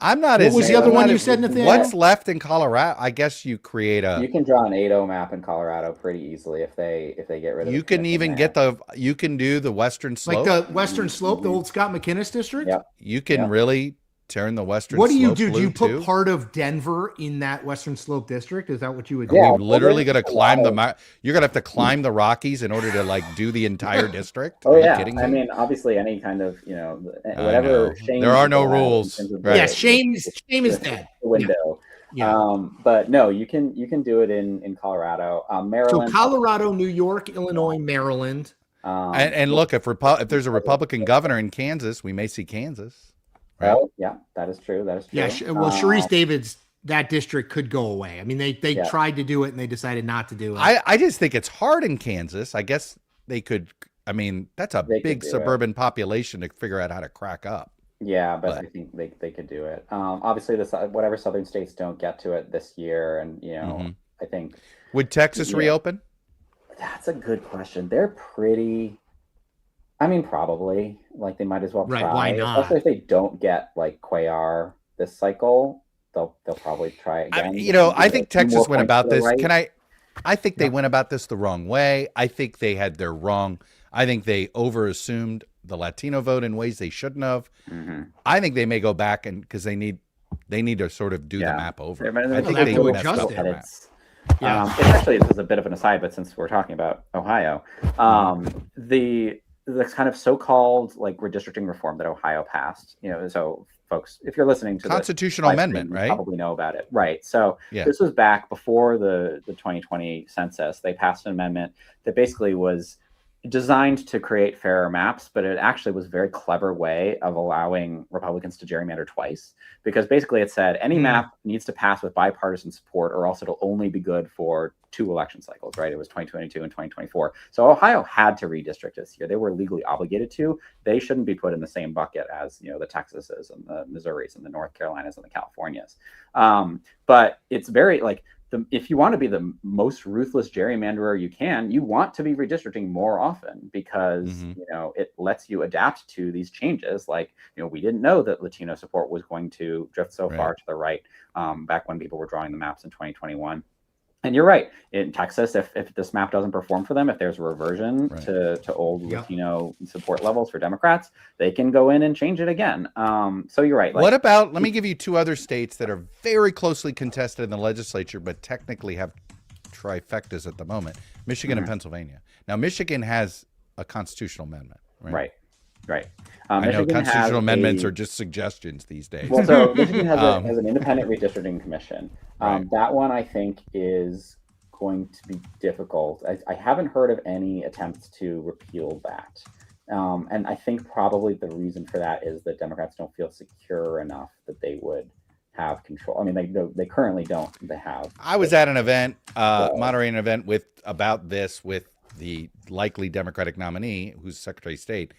I'm not What as. was the other I'm one not you as- said, Nathaniel? What's left in Colorado? I guess you create You can draw an 8-0 map in Colorado pretty easily if they get rid of. You the can commission even there. get you can do the Western Slope. Like the Western Slope, the old Scott McInnes district? Yep. You can really turn the Western What do you Slope do? Do blue you put too. part of Denver in that Western Slope district? Is that what you would do? Yeah. You're literally well, going to there's a climb lot you're going to have to climb the Rockies in order to do the entire district. Oh Are you yeah, kidding I me? mean, obviously, any kind of whatever. know. Shame There are no allowed in rules. terms of Right. Yeah, shame is dead. the window. Yeah. But no, you can do it in Colorado, So Maryland. Colorado, New York, Illinois, Maryland. And look, if there's a Republican governor in Kansas, we may see Kansas. Right? Oh yeah, that is true. That is true. Yeah, Sharice Davids, that district could go away. I mean, they tried to do it and they decided not to do it. I just think it's hard in Kansas. I guess they could. I mean, that's a They could big do suburban population to figure out how to crack up. Yeah, but I think they could do it. Obviously, whatever southern states don't get to it this year, and I think Would Texas reopen? that's a good question. They're pretty. I mean, probably. Like they might as well Right, try. why not? Especially if they don't get like Cuellar this cycle, they'll probably try again. I think Texas went about this. Right. I think they went about this the wrong way. I think they had their wrong. I think they overassumed the Latino vote in ways they shouldn't have. Mm-hmm. I think they may go back because they need to sort of do the map over. I think they they will messed adjust up it. their map. It's actually, this is a bit of an aside, but since we're talking about Ohio, the kind of so-called like redistricting reform that Ohio passed, so folks, if you're listening to constitutional amendment, you right? probably know about it, right? So Yeah. This was back before the 2020 census. They passed an amendment that basically was designed to create fairer maps, but it actually was a very clever way of allowing Republicans to gerrymander twice, because basically it said any map needs to pass with bipartisan support or else it'll only be good for 2 election cycles, right? It was 2022 and 2024. So Ohio had to redistrict this year. They were legally obligated to. They shouldn't be put in the same bucket as, the Texases and the Missouris and the North Carolinas and the Californias. But it's very if you want to be the most ruthless gerrymanderer you can, you want to be redistricting more often because, it lets you adapt to these changes. Like, we didn't know that Latino support was going to drift so far to the right back when people were drawing the maps in 2021. And you're right. In Texas, if this map doesn't perform for them, if there's a reversion to old Latino support levels for Democrats, they can go in and change it again. So you're right. What about, let me give you 2 other states that are very closely contested in the legislature, but technically have trifectas at the moment, Michigan and Pennsylvania. Now, Michigan has a constitutional amendment, right? Right. I know Michigan constitutional has amendments are just suggestions these days. Well, so Michigan has, has an independent redistricting commission. That one I think is going to be difficult. I haven't heard of any attempts to repeal that. And I think probably the reason for that is that Democrats don't feel secure enough that they would have control. I mean, they currently don't. They have. I was at an event, moderating an event with the likely Democratic nominee, who's Secretary of State,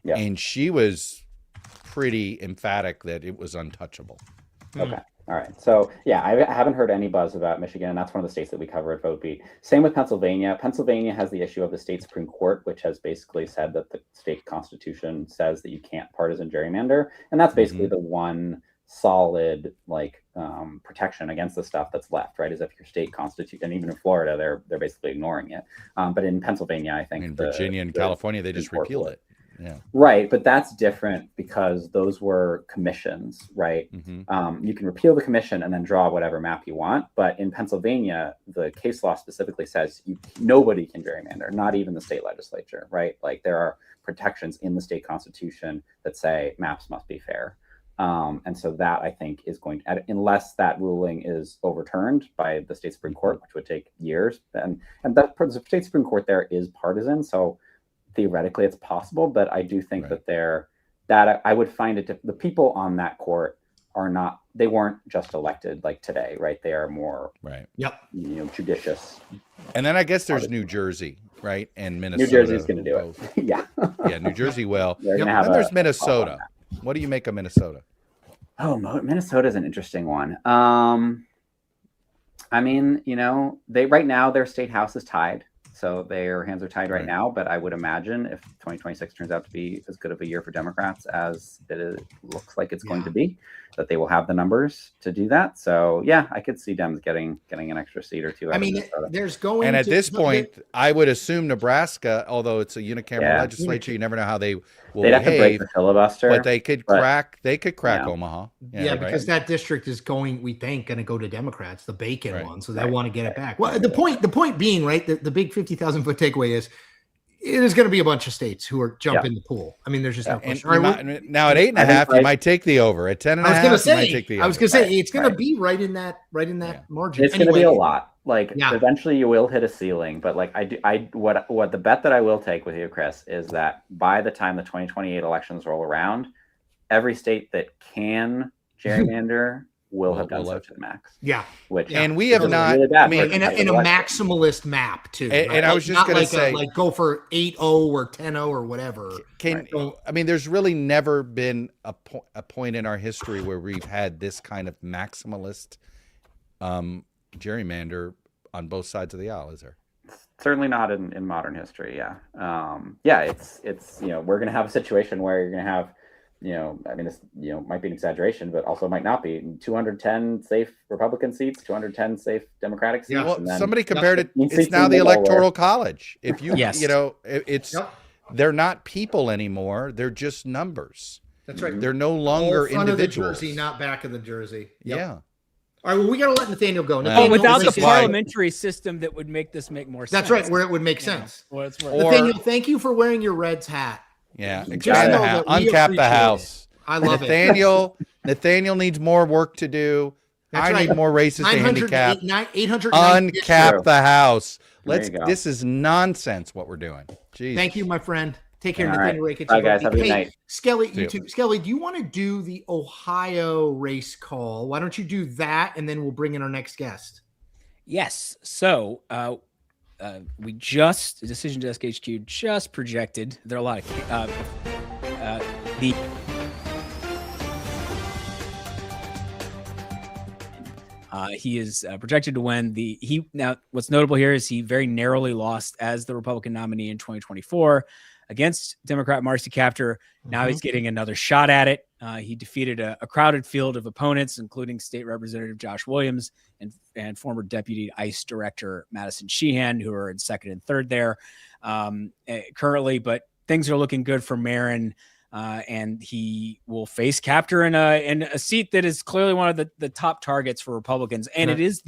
and she was pretty emphatic that it was untouchable. Okay. All right. So yeah, I haven't heard any buzz about Michigan, and that's one of the states that we cover at Vote Beat. Same with Pennsylvania. Pennsylvania has the issue of the state Supreme Court, which has basically said that the state constitution says that you can't partisan gerrymander, and that's basically the one solid protection against the stuff that's left, right? Is if your state constitution, and even in Florida, they're basically ignoring it. But in Pennsylvania, I think in Virginia and California, they just repealed it. Yeah. Right, but that's different because those were commissions, right? You can repeal the commission and then draw whatever map you want. But in Pennsylvania, the case law specifically says nobody can gerrymander, not even the state legislature, right? Like there are protections in the state constitution that say maps must be fair. And so that I think is going to, unless that ruling is overturned by the state Supreme Court, which would take years, and that the state Supreme Court there is partisan. So theoretically it's possible, but I do think that I would find it, the people on that court they weren't just elected like today, right? They are more, judicious. And then I guess there's New Jersey, right? And Minnesota. New Jersey's going to do it. Yeah. Yeah, New Jersey will. Then there's Minnesota. What do you make of Minnesota? Oh, Minnesota is an interesting one. I mean, right now their state house is tied. So their hands are tied right now. But I would imagine if 2026 turns out to be as good of a year for Democrats as looks like it's going to be, that they will have the numbers to do that. So yeah, I could see Dems getting an extra seat or two. I mean, there's going. And at this point, I would assume Nebraska, although it's a unicameral legislature, you never know how they will They'd have to break the filibuster, but they could crack. They could crack Omaha. Because that district is going to go to Democrats, the Bacon one, so they want to get it back. Well, the point being, right, the big 50,000 foot takeaway is it is going to be a bunch of states who are jumping the pool. I mean, there's just no question. Now at 8.5, you might take the over. At 10.5, you might take the over. I was going to say it's going to be right in that margin. It's going to be a lot. Like eventually you will hit a ceiling, but like what the bet that I will take with you, Chris, is that by the time the 2028 elections roll around, every state that can gerrymander will have done so to the max. Yeah. And we have not, really in a maximalist map too. And I was just going to say, like go for 8-0 or 10-0 or whatever. I mean, there's really never been a point in our history where we've had this kind of maximalist gerrymander on both sides of the aisle, is there? Certainly not in modern history. Yeah. It's we're going to have a situation where you're going to have, I mean, it's, might be an exaggeration, but also might not be 210 safe Republican seats, 210 safe Democratic seats. Yeah. Well, and then somebody compared it. It's now the electoral college. If you, it's, they're not people anymore. They're just numbers. That's right. They're no longer individuals. Of the jersey, not back of the jersey. Yep. Yeah. All right, well, we got to let Nathaniel go. Nathaniel, without the parliamentary system that would make this make more sense. That's right, where it would make sense. Nathaniel, thank you for wearing your Reds hat. Yeah, uncap the house. I love it. Nathaniel needs more work to do. I need more races to handicap. 800 uncap the house. This is nonsense what we're doing. Jeez. Thank you, my friend. Take care, Nathaniel Rakich. Bye, guys. Have a good night. Skelly, you too. Skelly, do you want to do the Ohio race call? Why don't you do that, and then we'll bring in our next guest. Yes. So we just, Decision Desk HQ just projected, there are a lot of he is projected to win now what's notable here is he very narrowly lost as the Republican nominee in 2024 against Democrat Marcy Kaptur. Now he's getting another shot at it. He defeated a crowded field of opponents, including State Representative Josh Williams and former Deputy ICE Director Madison Sheehan, who are in second and third there currently. But things are looking good for Marin, and he will face Kaptur in a seat that is clearly one of the top targets for Republicans. And it is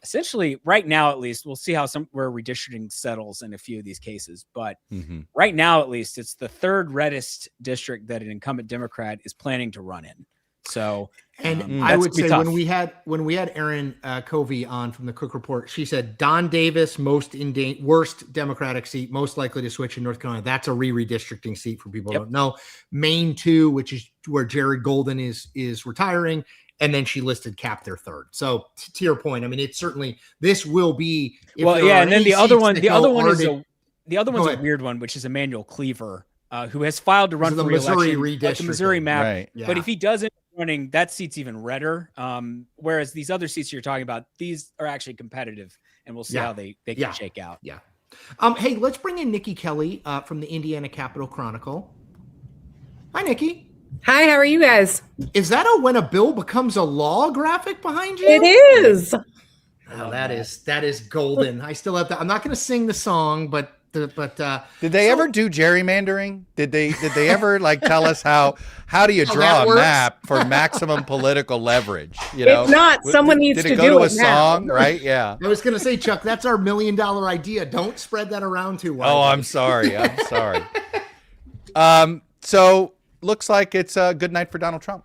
essentially right now, at least, we'll see where redistricting settles in a few of these cases. But right now, at least, it's the third reddest district that an incumbent Democrat is planning to run in. So, and I would say when we had Erin Covey on from the Cook Report, she said Don Davis, worst Democratic seat, most likely to switch in North Carolina. That's a redistricting seat for people who don't know. Maine 2, which is where Jared Golden is retiring. And then she listed Kaptur third. So to your point, I mean, it's certainly, this will be. And then the other one's a weird one, which is Emmanuel Cleaver, who has filed to run for re-election, the Missouri map. Right. Yeah. But if he doesn't running, that seat's even redder. Whereas these other seats you're talking about, these are actually competitive, and we'll see how they can shake out. Yeah. Hey, let's bring in Nikki Kelly from the Indiana Capitol Chronicle. Hi, Nikki. Hi, how are you guys? Is that when a bill becomes a law graphic behind you? It is. Oh, that is golden. I still have that. I'm not going to sing the song, but Did they ever do gerrymandering? Did they ever like tell us how do you draw a map for maximum political leverage? You know, if not, someone needs did to it go do to a it now. song, right? Yeah. I was going to say, Chuck, that's our $1 million idea. Don't spread that around too widely. Oh, I'm sorry. I'm sorry. So looks like it's a good night for Donald Trump.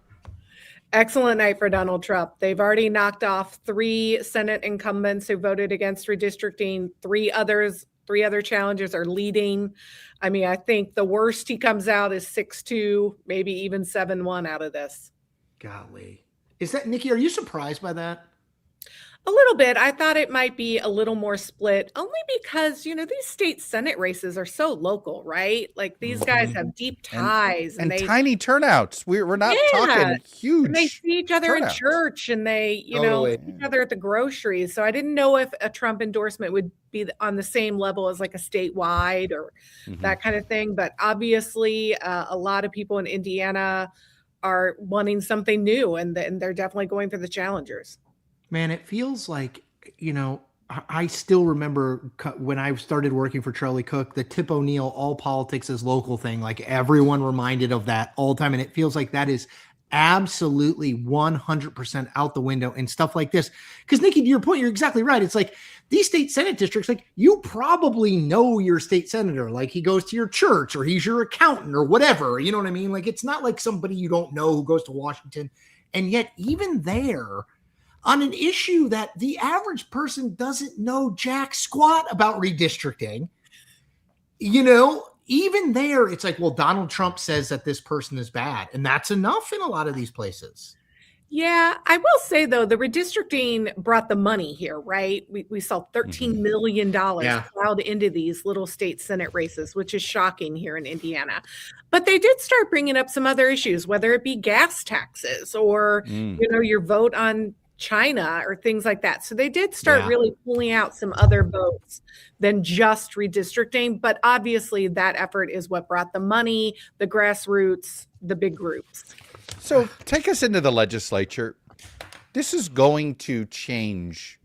Excellent night for Donald Trump. They've already knocked off 3 Senate incumbents who voted against redistricting. Three other challengers are leading. I mean, I think the worst he comes out is 6-2, maybe even 7-1 out of this. Golly. Is that, Nikki, are you surprised by that? A little bit. I thought it might be a little more split, only because, these state Senate races are so local, right? Like these guys have deep ties and tiny turnouts. We're not talking huge. And they see each other in church, and they, see each other at the groceries. So I didn't know if a Trump endorsement would be on the same level as like a statewide or that kind of thing. But obviously, a lot of people in Indiana are wanting something new, and they're definitely going for the challengers. Man, it feels like, I still remember when I started working for Charlie Cook, the Tip O'Neill, all politics is local thing. Like everyone reminded of that all the time. And it feels like that is absolutely 100% out the window and stuff like this. Because Nikki, to your point, you're exactly right. It's like these state Senate districts, like you probably know your state senator, like he goes to your church or he's your accountant or whatever. You know what I mean? Like it's not like somebody you don't know who goes to Washington. And yet even there, on an issue that the average person doesn't know jack squat about redistricting, even there, it's like, well, Donald Trump says that this person is bad. And that's enough in a lot of these places. Yeah, I will say, though, the redistricting brought the money here, right? We saw $13 million plowed into these little state Senate races, which is shocking here in Indiana. But they did start bringing up some other issues, whether it be gas taxes or, your vote on China or things like that. So they did start really pulling out some other votes than just redistricting. But obviously that effort is what brought the money, the grassroots, the big groups. So take us into the legislature. This is going to change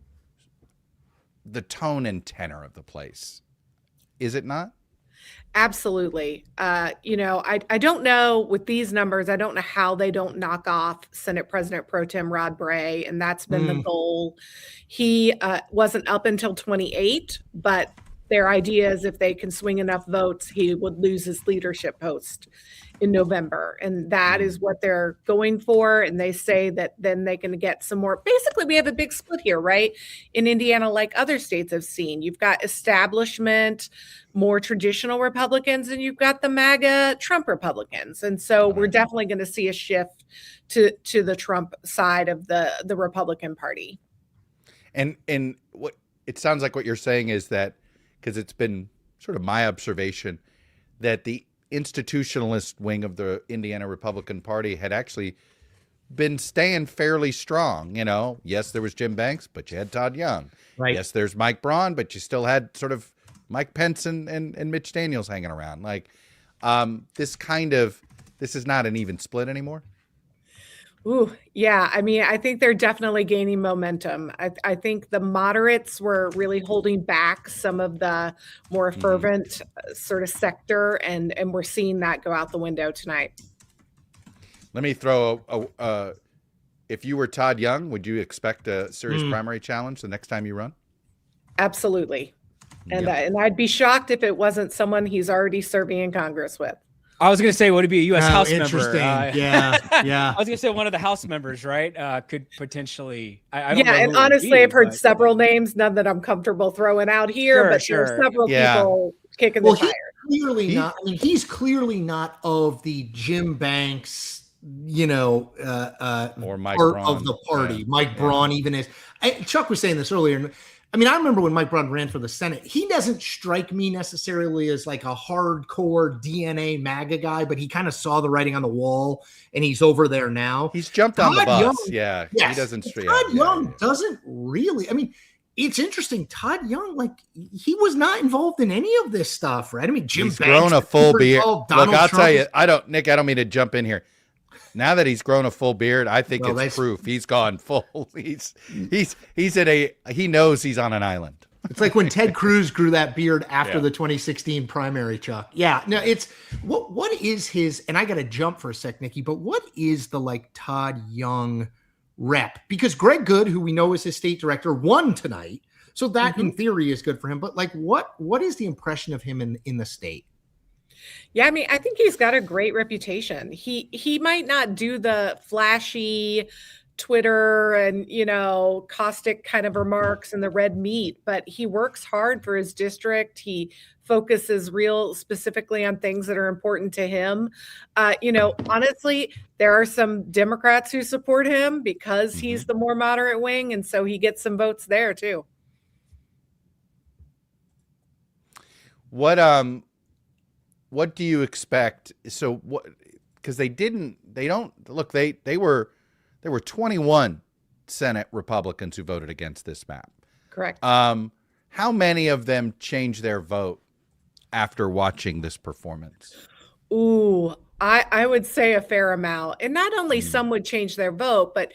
the tone and tenor of the place. Is it not? Absolutely. I don't know with these numbers, I don't know how they don't knock off Senate President Pro Tem Rod Bray, and that's been the goal. He wasn't up until 28, but their idea is if they can swing enough votes, he would lose his leadership post in November. And that is what they're going for. And they say that then they can get some more. Basically, we have a big split here, right? In Indiana, like other states have seen, you've got establishment, more traditional Republicans, and you've got the MAGA Trump Republicans. And so we're definitely going to see a shift to the Trump side of the Republican Party. And what it sounds like what you're saying is that, because it's been sort of my observation, that the institutionalist wing of the Indiana Republican Party had actually been staying fairly strong. Yes, there was Jim Banks, but you had Todd Young. Right. Yes, there's Mike Braun, but you still had sort of Mike Pence and Mitch Daniels hanging around. Like this is not an even split anymore. Ooh, yeah. I mean, I think they're definitely gaining momentum. I think the moderates were really holding back some of the more fervent sort of sector, and we're seeing that go out the window tonight. Let me throw if you were Todd Young, would you expect a serious primary challenge the next time you run? Absolutely. And I'd be shocked if it wasn't someone he's already serving in Congress with. I was going to say, would it be a U.S. House member? Interesting. Yeah. I was going to say one of the House members, right? Could potentially. I don't know and honestly, I've heard several names, none that I'm comfortable throwing out here, but there are several people kicking the tires. He's clearly not of the Jim Banks, or Mike part Braun of the party. Mike Braun even is. Chuck was saying this earlier. I mean, I remember when Mike Braun ran for the Senate, he doesn't strike me necessarily as like a hardcore DNA MAGA guy, but he kind of saw the writing on the wall and he's over there now. He's jumped on the bus. He doesn't. Todd Young doesn't really. I mean, it's interesting. Todd Young, like he was not involved in any of this stuff, right? I mean, Jim He's Banks, grown a full beard. Look, I'll tell you, Nick, I don't mean to jump in here. Now that he's grown a full beard, I think it's proof he's gone full. He knows he's on an island. It's like when Ted Cruz grew that beard after the 2016 primary, Chuck. Yeah, no, it's what is his, and I got to jump for a sec, Nikki, but what is the like Todd Young rep? Because Greg Good, who we know is his state director, won tonight. So that in theory is good for him. But like, what is the impression of him in the state? Yeah, I mean, I think he's got a great reputation. He might not do the flashy Twitter and, caustic kind of remarks and the red meat, but he works hard for his district. He focuses real specifically on things that are important to him. Honestly, there are some Democrats who support him because he's the more moderate wing. And so he gets some votes there too. What do you expect? So what, because they were 21 Senate Republicans who voted against this map. Correct. How many of them changed their vote after watching this performance? Ooh, I would say a fair amount. And not only some would change their vote, but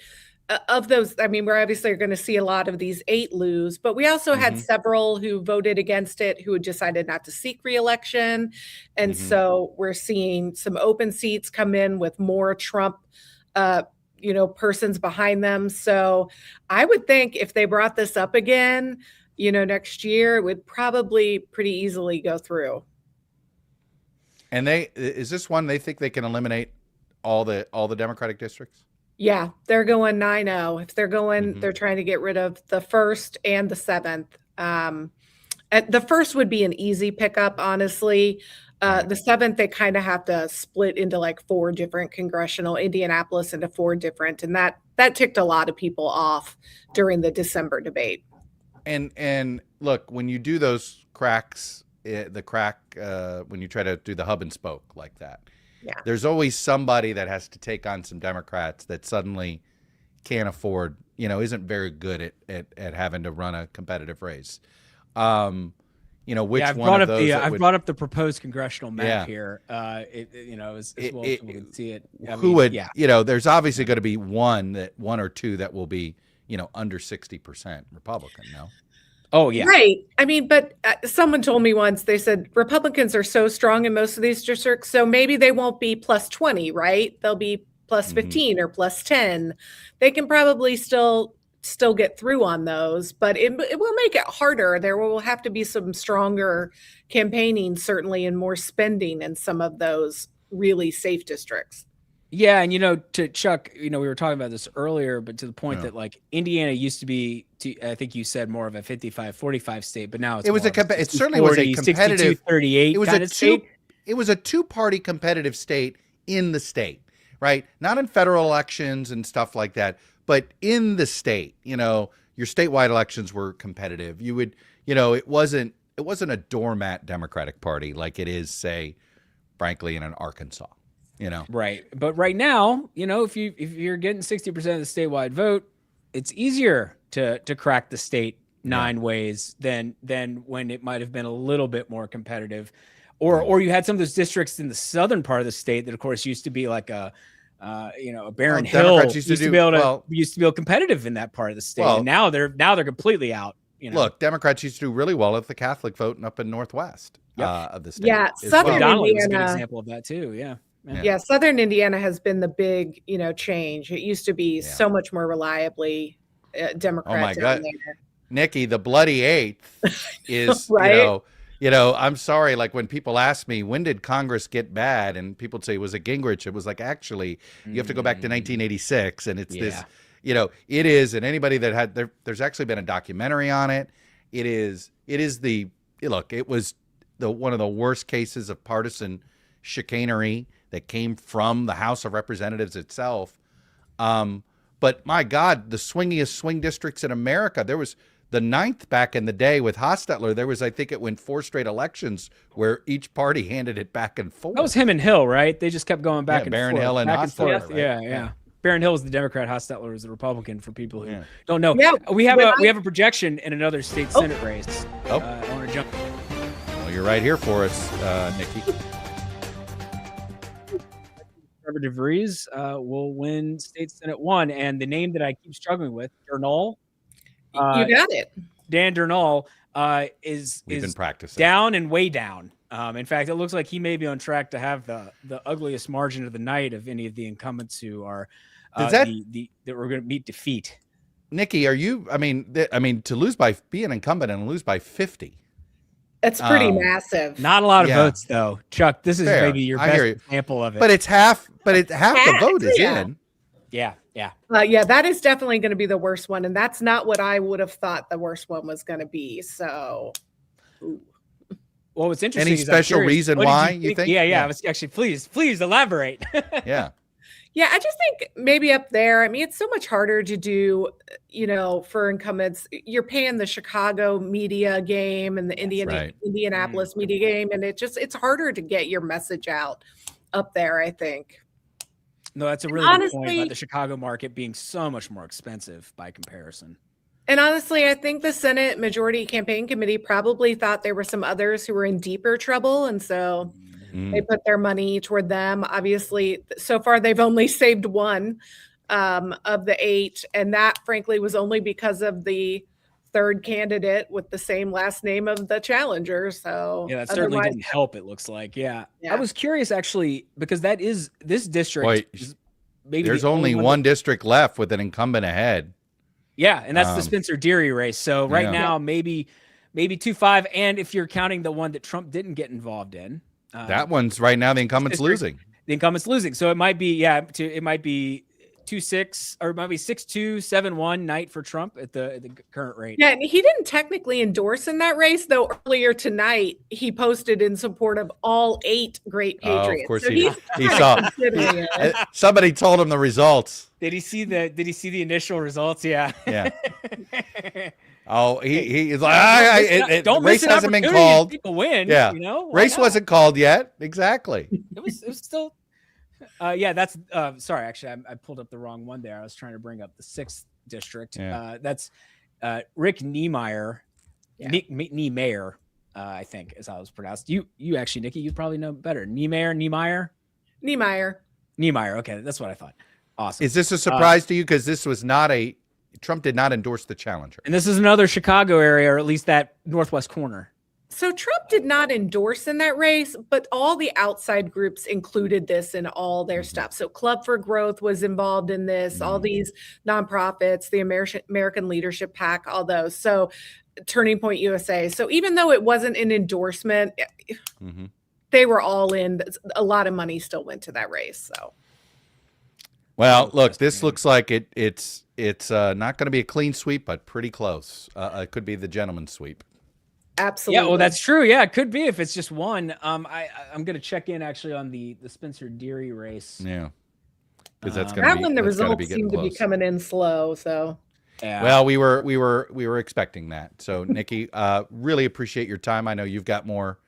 of those, I mean, we're obviously going to see a lot of these 8 lose, but we also had several who voted against it who had decided not to seek re-election. And so we're seeing some open seats come in with more Trump persons behind them. So I would think if they brought this up again, next year, it would probably pretty easily go through. And is this one they think they can eliminate all the Democratic districts? Yeah, they're going 9-0. If they're going, they're trying to get rid of the 1st and the 7th. The 1st would be an easy pickup, honestly. The 7th, they kind of have to split into like 4 different congressional, Indianapolis into 4 different. And that ticked a lot of people off during the December debate. And look, when you do those cracks, when you try to do the hub and spoke like that, there's always somebody that has to take on some Democrats that suddenly can't afford, isn't very good at having to run a competitive race. Which one of those? I've brought up the proposed congressional map here. As well as we can see it. There's obviously going to be one or two that will be, under 60% Republican. No. Oh, yeah. Right. I mean, but someone told me once, they said Republicans are so strong in most of these districts, so maybe they won't be plus 20, right? They'll be plus 15 or plus 10. They can probably still get through on those, but it will make it harder. There will have to be some stronger campaigning, certainly, and more spending in some of those really safe districts. Yeah, and to Chuck, we were talking about this earlier, but to the point that like Indiana used to be, I think you said more of a 55-45 state, but now it certainly was a competitive 38 kind of state. It was a 2-party competitive state in the state, right? Not in federal elections and stuff like that, but in the state. Your statewide elections were competitive. You would, it wasn't a doormat Democratic Party like it is, say, frankly, in an Arkansas. Right. But right now, if you're getting 60% of the statewide vote, it's easier to crack the state 9 ways than when it might have been a little bit more competitive. Or you had some of those districts in the southern part of the state that of course used to be like a Barron Hill used to be able competitive in that part of the state. And now they're completely out. Look, Democrats used to do really well at the Catholic vote up in Northwest of the state. Yeah, Southern Indiana is a good example of that too. Yeah, Southern Indiana has been the big, change. It used to be so much more reliably Democrat. Oh my God, Nikki, the bloody 8th is, right? I'm sorry. Like when people ask me, when did Congress get bad? And people say, was it Gingrich? It was like, actually, you have to go back to 1986. And it's this, it is. And anybody that there's actually been a documentary on it. It was one of the worst cases of partisan chicanery that came from the House of Representatives itself. But my God, the swingiest swing districts in America, there was the 9th back in the day with Hostetler. There was, I think it went 4 straight elections where each party handed it back and forth. That was him and Hill, right? They just kept going back and Barron forth. Hill and Hostetler. Right? Yeah. Barron Hill was the Democrat, Hostetler was the Republican, for people who don't know. Yeah, we have a projection in another state Senate race. I want to jump. Well, you're right here for us, Nikki. Trevor DeVries will win State Senate 1, and the name that I keep struggling with, Durnall. You got it. Dan Durnall. is been practicing down and way down. In fact, it looks like he may be on track to have the ugliest margin of the night of any of the incumbents who are that we're going to meet defeat. Nikki, are you? I mean, to lose by be an incumbent and lose by 50. It's pretty massive. Not a lot of votes, though. Chuck, this is maybe your best example of it. But it's half. But half the vote is in. Yeah. Yeah, that is definitely going to be the worst one, and that's not what I would have thought the worst one was going to be. So, well, what's interesting? Any special reason why you think? Yeah. I was actually please elaborate. Yeah. Yeah, I just think maybe up there. I mean, it's so much harder to do, for incumbents. You're paying the Chicago media game and the Indianapolis media game, and it's harder to get your message out up there, I think. No, that's a really good point about the Chicago market being so much more expensive by comparison. And honestly, I think the Senate Majority Campaign Committee probably thought there were some others who were in deeper trouble, and so they put their money toward them. Obviously, so far they've only saved one of the 8, and that, frankly, was only because of the third candidate with the same last name of the challenger. So yeah, that certainly didn't help. It looks like, yeah. I was curious actually because this district. Maybe there's only one district left with an incumbent ahead. Yeah, and that's the Spencer Deary race. So right now, maybe 2-5, and if you're counting the one that Trump didn't get involved in, that one's right now the incumbent's losing. The incumbent's losing, so it might be 2-6, or it might be 6-2, 7-1 night for Trump at the current rate. Yeah, and he didn't technically endorse in that race, though. Earlier tonight, he posted in support of all 8 great Patriots. Of course, so he saw. Somebody told him the results. Did he see the initial results? Yeah. Yeah. Oh, he's like, don't race hasn't been called. People win. Yeah. Race not? Wasn't called yet. Exactly. It was still. That's sorry. Actually, I pulled up the wrong one there. I was trying to bring up the 6th district. Yeah. That's Rick Niemeyer. Niemeyer, I think is how it was pronounced. You actually, Nikki, you probably know better. Niemeyer. Okay, that's what I thought. Awesome. Is this a surprise to you? Because this was not Trump did not endorse the challenger. And this is another Chicago area, or at least that northwest corner. So Trump did not endorse in that race, but all the outside groups included this in all their stuff. So Club for Growth was involved in this, all these nonprofits, the American Leadership PAC, all those. So Turning Point USA. So even though it wasn't an endorsement, they were all in. A lot of money still went to that race. So. Well, look, this looks like it's not going to be a clean sweep, but pretty close. It could be the gentleman's sweep. Absolutely. Yeah, well, that's true. Yeah, it could be if it's just one. I'm going to check in actually on the Spencer Deary race. Yeah, because that's going to be that one. The results seem to be coming in slow. So. Yeah. Well, we were expecting that. So, Nikki, really appreciate your time. I know you've got more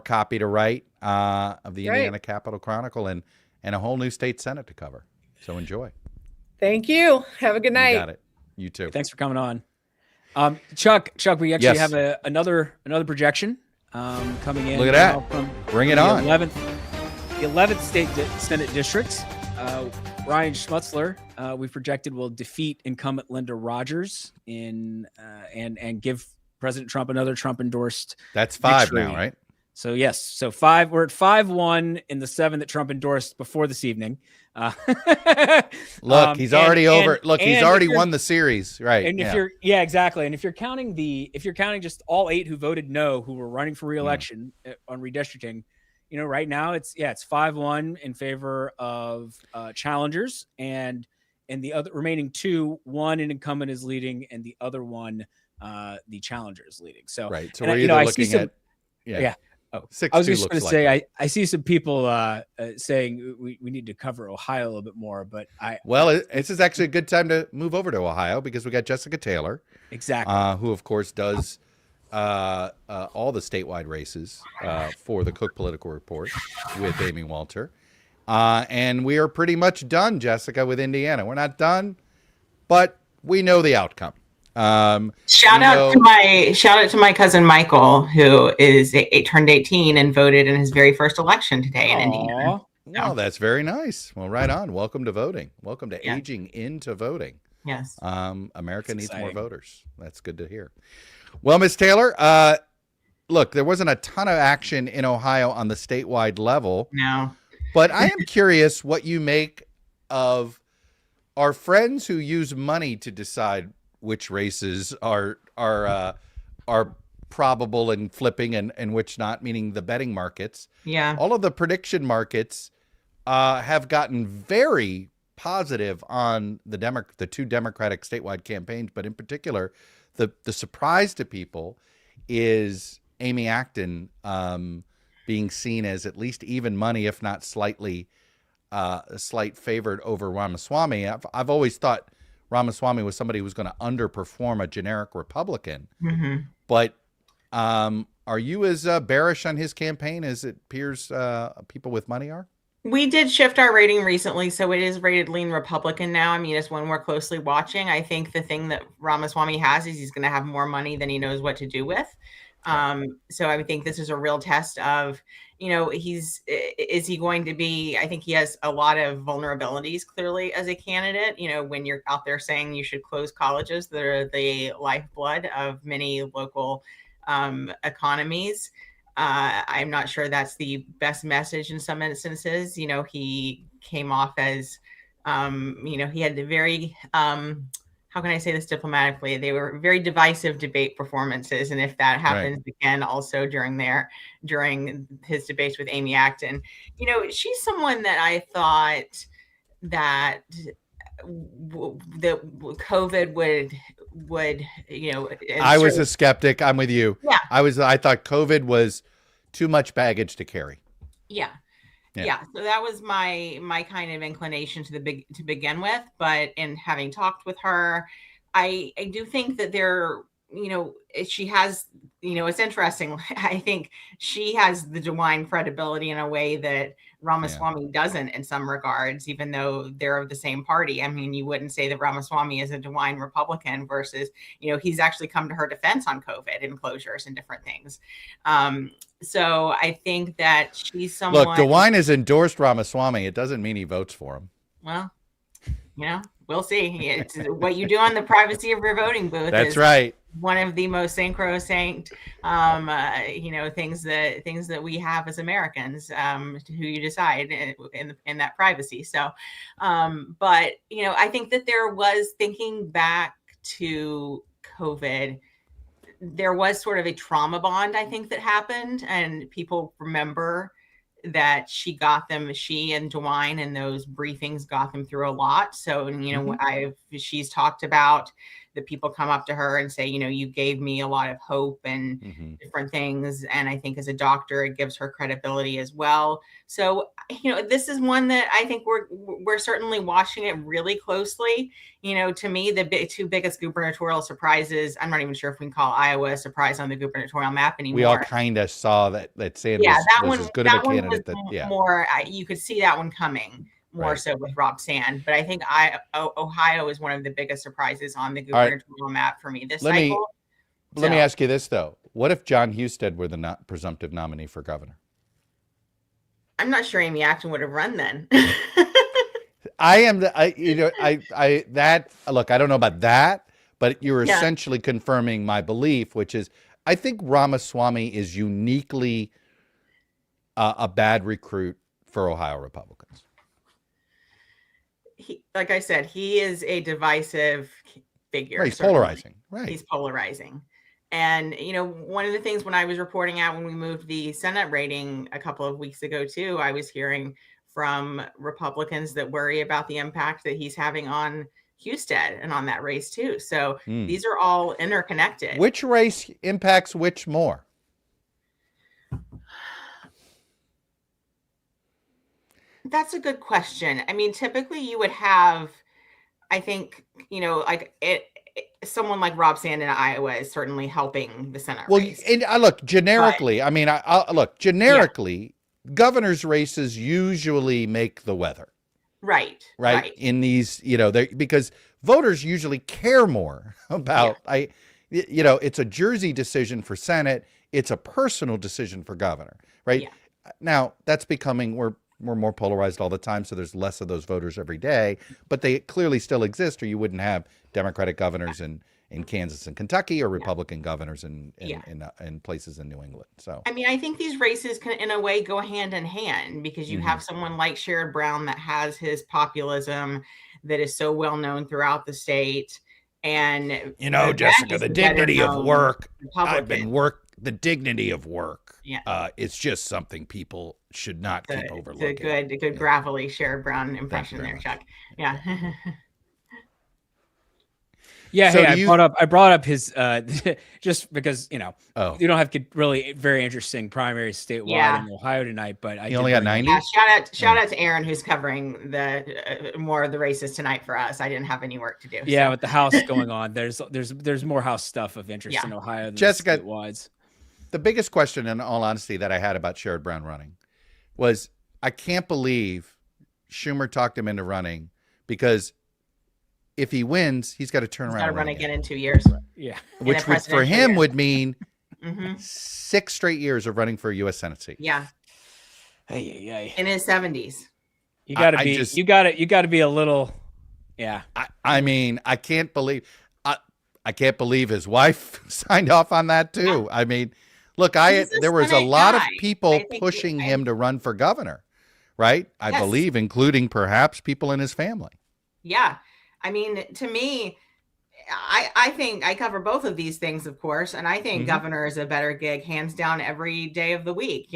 copy to write of the Indiana Capitol Chronicle and a whole new state Senate to cover. So enjoy. Thank you. Have a good night. You got it. You too. Thanks for coming on. Chuck, we actually have another projection coming in. Look at that. Bring it on. 11th state Senate district. Ryan Schmutzler, we projected, will defeat incumbent Linda Rogers and give President Trump another Trump endorsed. That's 5 victory. now, right? So yes, so 5. We're at 5-1 in the 7 that Trump endorsed before this evening. Look, he's already over. Look, he's already won the series, right? And if you're exactly. And if you're counting just all 8 who voted no, who were running for re-election on redistricting, right now it's 5-1 in favor of challengers, and the other remaining 2, one an incumbent is leading, and the other one the challenger is leading. So right. So we're either looking at Oh, I was just going to say, I see some people saying we need to cover Ohio a little bit more, but this is actually a good time to move over to Ohio because we got Jessica Taylor, exactly, who of course does all the statewide races for the Cook Political Report with Amy Walter, and we are pretty much done, Jessica, with Indiana. We're not done, but we know the outcome. Shout out to my cousin Michael, who turned 18 and voted in his very first election today in Indiana. Well, that's very nice. Well, right on. Welcome to voting. Welcome to aging into voting. Yes. America needs more voters. That's good to hear. Well, Ms. Taylor, look, there wasn't a ton of action in Ohio on the statewide level. No. But I am curious what you make of our friends who use money to decide which races are probable and flipping and which not, meaning the betting markets. Yeah. All of the prediction markets have gotten very positive on the two Democratic statewide campaigns, but in particular, the surprise to people is Amy Acton being seen as at least even money, if not slightly a slight favored over Ramaswamy. I've always thought Ramaswamy was somebody who was going to underperform a generic Republican. Mm-hmm. But are you as bearish on his campaign as it appears people with money are? We did shift our rating recently, so it is rated lean Republican now. I mean, it's one we're closely watching. I think the thing that Ramaswamy has is he's going to have more money than he knows what to do with. So I think this is a real test of, is he going to be, I think he has a lot of vulnerabilities clearly as a candidate. When you're out there saying you should close colleges that are the lifeblood of many local economies. I'm not sure that's the best message in some instances. He came off as, he had the very, how can I say this diplomatically? They were very divisive debate performances. And if that happens again, also during his debates with Amy Acton, she's someone that I thought that COVID would I was a skeptic. I'm with you. Yeah. I thought COVID was too much baggage to carry. Yeah. So that was my kind of inclination to begin with. But in having talked with her, I do think that she has, it's interesting. I think she has the DeWine credibility in a way that Ramaswamy doesn't in some regards, even though they're of the same party. I mean, you wouldn't say that Ramaswamy is a DeWine Republican versus, he's actually come to her defense on COVID and closures and different things. So I think that she's someone. Look, DeWine has endorsed Ramaswamy. It doesn't mean he votes for him. Well, we'll see. It's what you do on the privacy of your voting booth. That's right. One of the most sacrosanct, things that we have as Americans, who you decide in that privacy. So, but I think that there was, thinking back to COVID, there was sort of a trauma bond, I think, that happened, and people remember that she and DeWine and those briefings got them through a lot. So, she's talked about the people come up to her and say, you gave me a lot of hope and different things. And I think as a doctor, it gives her credibility as well. So, this is one that I think we're certainly watching it really closely. To me, the two biggest gubernatorial surprises, I'm not even sure if we can call Iowa a surprise on the gubernatorial map anymore. We all kind of saw that Sanders was as good of a candidate. More, you could see that one coming. More so with Rob Sand, but I think Ohio is one of the biggest surprises on the gubernatorial map for me this cycle. Let me ask you this though: what if John Husted were the presumptive nominee for governor? I'm not sure Amy Acton would have run then. Look, I don't know about that, but you're essentially confirming my belief, which is I think Ramaswamy is uniquely a bad recruit for Ohio Republicans. Like I said, he is a divisive figure. Right, he's polarizing. Right. He's polarizing. And, one of the things when I was reporting out when we moved the Senate rating a couple of weeks ago, too, I was hearing from Republicans that worry about the impact that he's having on Husted and on that race, too. So these are all interconnected. Which race impacts which more? That's a good question. I mean, typically you would have, I think, someone like Rob Sand in Iowa is certainly helping the Senate race. And look, generically, governors' races usually make the weather. Right. In these, because voters usually care more about, it's a Jersey decision for Senate. It's a personal decision for governor, right? Yeah. Now that's becoming, we're more polarized all the time, so there's less of those voters every day, but they clearly still exist, or you wouldn't have Democratic governors in in Kansas and Kentucky, or Republican governors in places in New England. So I mean, I think these races can, in a way, go hand in hand, because you have someone like Sherrod Brown that has his populism that is so well known throughout the state. And Jessica, the dignity of work. The dignity of work. Yeah, it's just something people should not keep overlooking. It's a good gravelly Sherrod Brown impression there, Chuck. Yeah. Yeah, so hey, I brought up his just because you don't have really very interesting primaries statewide in Ohio tonight, but he only got 90. Yeah, shout out to Aaron, who's covering the more of the races tonight for us. I didn't have any work to do. Yeah, with the House going on, there's more House stuff of interest in Ohio than Jessica, statewide. The biggest question, in all honesty, that I had about Sherrod Brown running was, I can't believe Schumer talked him into running, because if he wins, he's got to turn around. Got to run again in 2 years. Yeah, which for him would mean 6 straight years of running for a U.S. Senate seat. Yeah, in his 70s. You got to be. You got to be a little. Yeah. I mean, I can't believe. I can't believe his wife signed off on that too. Yeah. I mean, look, there was a lot of people pushing him to run for governor, right? I believe, including perhaps people in his family. Yeah. I mean, to me, I think I cover both of these things, of course, and I think governor is a better gig, hands down, every day of the week.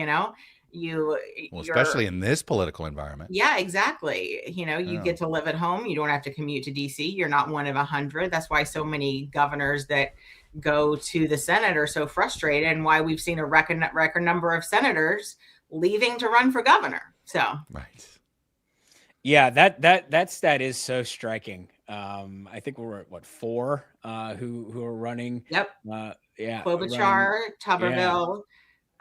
Especially in this political environment. Yeah, exactly. You get to live at home. You don't have to commute to DC. You're not one of 100. That's why so many governors that go to the Senate are so frustrated, and why we've seen a record number of senators leaving to run for governor. So right. Yeah, that stat is so striking. I think we're at 4 who are running. Yep. Klobuchar, Tuberville,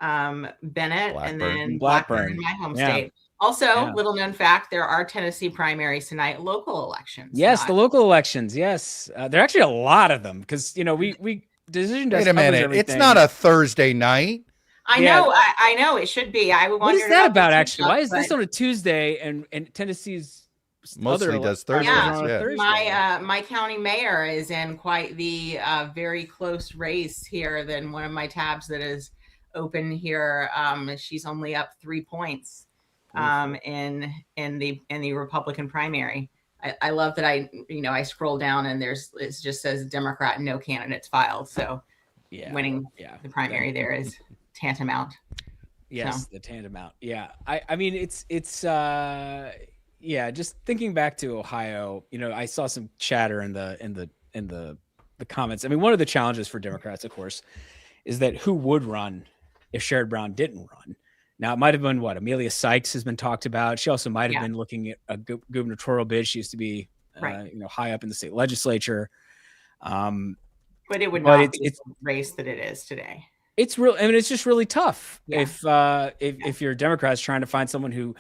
Bennett, Blackburn. And then Blackburn in my home state. Also, little known fact, there are Tennessee primaries tonight, local elections. Yes, the local elections. Yes, there are actually a lot of them, because we decision desk. Wait a minute, it's not a Thursday night. I know it should be. What is that about, actually? Why is this on a Tuesday and Tennessee's mostly does Thursdays? Yeah. My county mayor is in quite the very close race here. Than one of my tabs that is open here. She's only up 3 points in the Republican primary. I love that I scroll down and it just says Democrat, no candidates filed. So winning the primary there is tantamount. Yes, the tantamount. Yeah. I mean, it's just thinking back to Ohio, I saw some chatter in the comments. I mean, one of the challenges for Democrats, of course, is that who would run if Sherrod Brown didn't run. Now, it might have been Amelia Sykes has been talked about. She also might have been looking at a gubernatorial bid. She used to be, high up in the state legislature. But it would not be the race that it is today. It's real. I mean, it's just really tough if you're Democrats trying to find someone who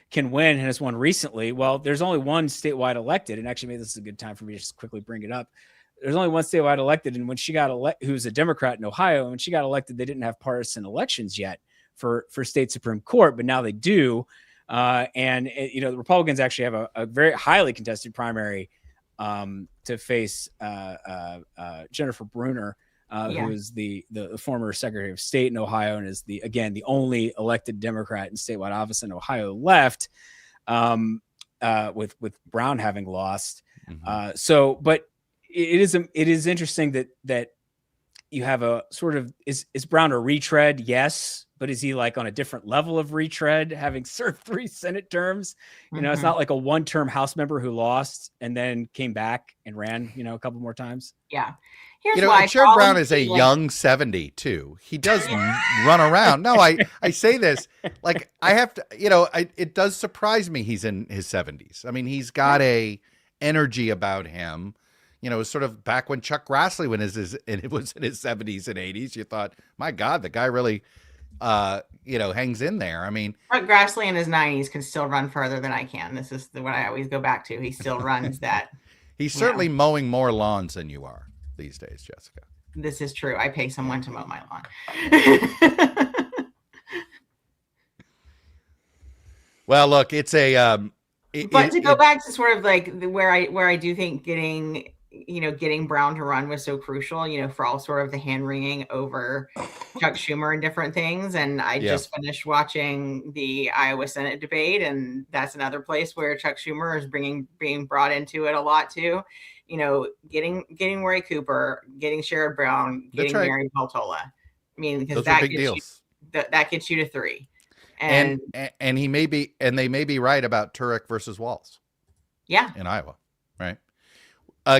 can win and has won recently. Well, there's only one statewide elected, and actually, maybe this is a good time for me to just quickly bring it up. There's only one statewide elected, and when she got elected, who's a Democrat in Ohio, and when she got elected, they didn't have partisan elections yet for state Supreme Court, but now they do. The Republicans actually have a very highly contested primary to face Jennifer Brunner, who is the former Secretary of State in Ohio and is the only elected Democrat in statewide office in Ohio left, with Brown having lost. But it is interesting that you have a sort of, is Brown a retread? Yes. But is he on a different level of retread, having served 3 Senate terms? It's not like a one-term House member who lost and then came back and ran, a couple more times. Yeah. Here's why Sherrod Brown is a young 70 too. He does run around. No, I say this, I have to, it does surprise me he's in his 70s. I mean, he's got a energy about him. Sort of back when Chuck Grassley it was in his 70s and 80s, you thought, my God, the guy really hangs in there. I mean, Chuck Grassley in his 90s can still run further than I can. This is what I always go back to. He still runs that. He's certainly mowing more lawns than you are these days, Jessica. This is true. I pay someone to mow my lawn. Well, look, it's a but to go back to sort of where I do think getting getting Brown to run was so crucial, for all sort of the hand wringing over Chuck Schumer and different things. And I just finished watching the Iowa Senate debate, and that's another place where Chuck Schumer is being brought into it a lot too. Getting Roy Cooper, getting Sherrod Brown, getting Mary Peltola. I mean, because that gets you to 3. And they may be right about Turek versus Walz. Yeah. In Iowa, right?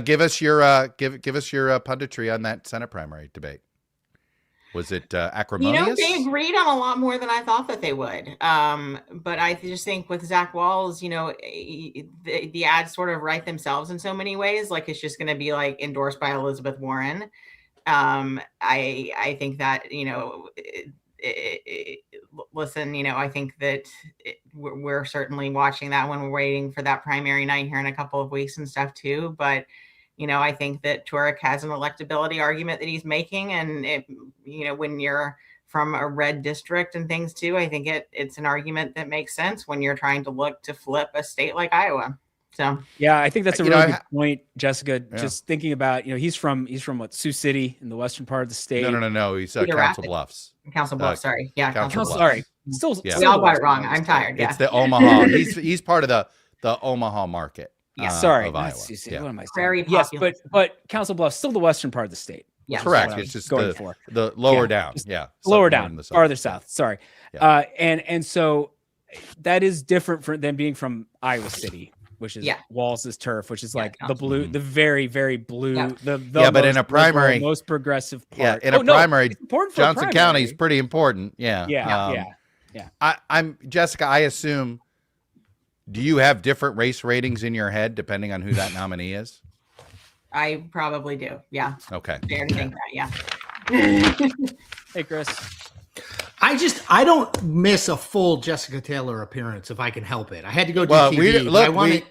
Give us your punditry on that Senate primary debate. Was it acrimonious? They agreed on a lot more than I thought that they would. But I just think with Zach Walz, the ads sort of write themselves in so many ways. Like it's just going to be like endorsed by Elizabeth Warren. I think that, listen, I think that we're certainly watching that when we're waiting for that primary night here in a couple of weeks and stuff too. But, I think that Turek has an electability argument that he's making. And, when you're from a red district and things too, I think it's an argument that makes sense when you're trying to look to flip a state like Iowa. So yeah, I think that's a really good point, Jessica. Yeah. Just thinking about, he's from what, Sioux City in the western part of the state. No. He's Council Bluffs. Council Bluffs, sorry. Yeah, Council Bluffs. Sorry. Still we all got it wrong. I'm tired. Yeah. It's the Omaha. He's part of the Omaha market. Yeah, sorry. Of Iowa. What am I saying? Very popular. Yes, but Council Bluffs still the western part of the state. Yeah, correct. It's just the lower down. Yeah, lower down, farther south. Sorry. Yeah. And so that is different than being from Iowa City, which is Walz's turf, which is like the blue, the very, very blue. Yeah. But in a primary, most progressive part. Yeah, in a primary, Johnson County is pretty important. Yeah. Yeah. I'm Jessica. I assume. Do you have different race ratings in your head depending on who that nominee is? I probably do. Yeah. Okay. Fair to think that. Yeah. Hey, Chris. I don't miss a full Jessica Taylor appearance if I can help it. I had to go do TV.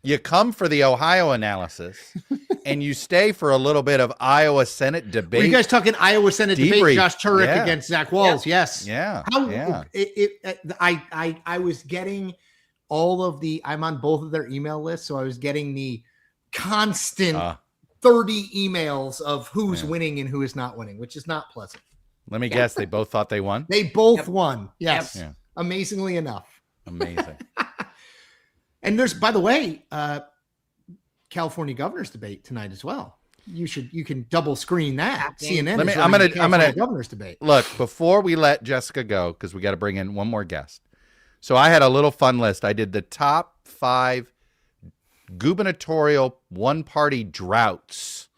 You come for the Ohio analysis, and you stay for a little bit of Iowa Senate debate. Were you guys talking Iowa Senate debate? Josh Turek against Zach Walz? Yes. Yeah. I was getting all of the. I'm on both of their email lists, so I was getting the constant 30 emails of who's winning and who is not winning, which is not pleasant. Let me guess. They both thought they won. They both won. Yes. Yep. Amazingly enough. Amazing. And there's, by the way, California governor's debate tonight as well. You can double screen that. CNN. I'm gonna governor's debate. Look, before we let Jessica go, because we got to bring in one more guest. So I had a little fun list. I did the top 5 gubernatorial one-party droughts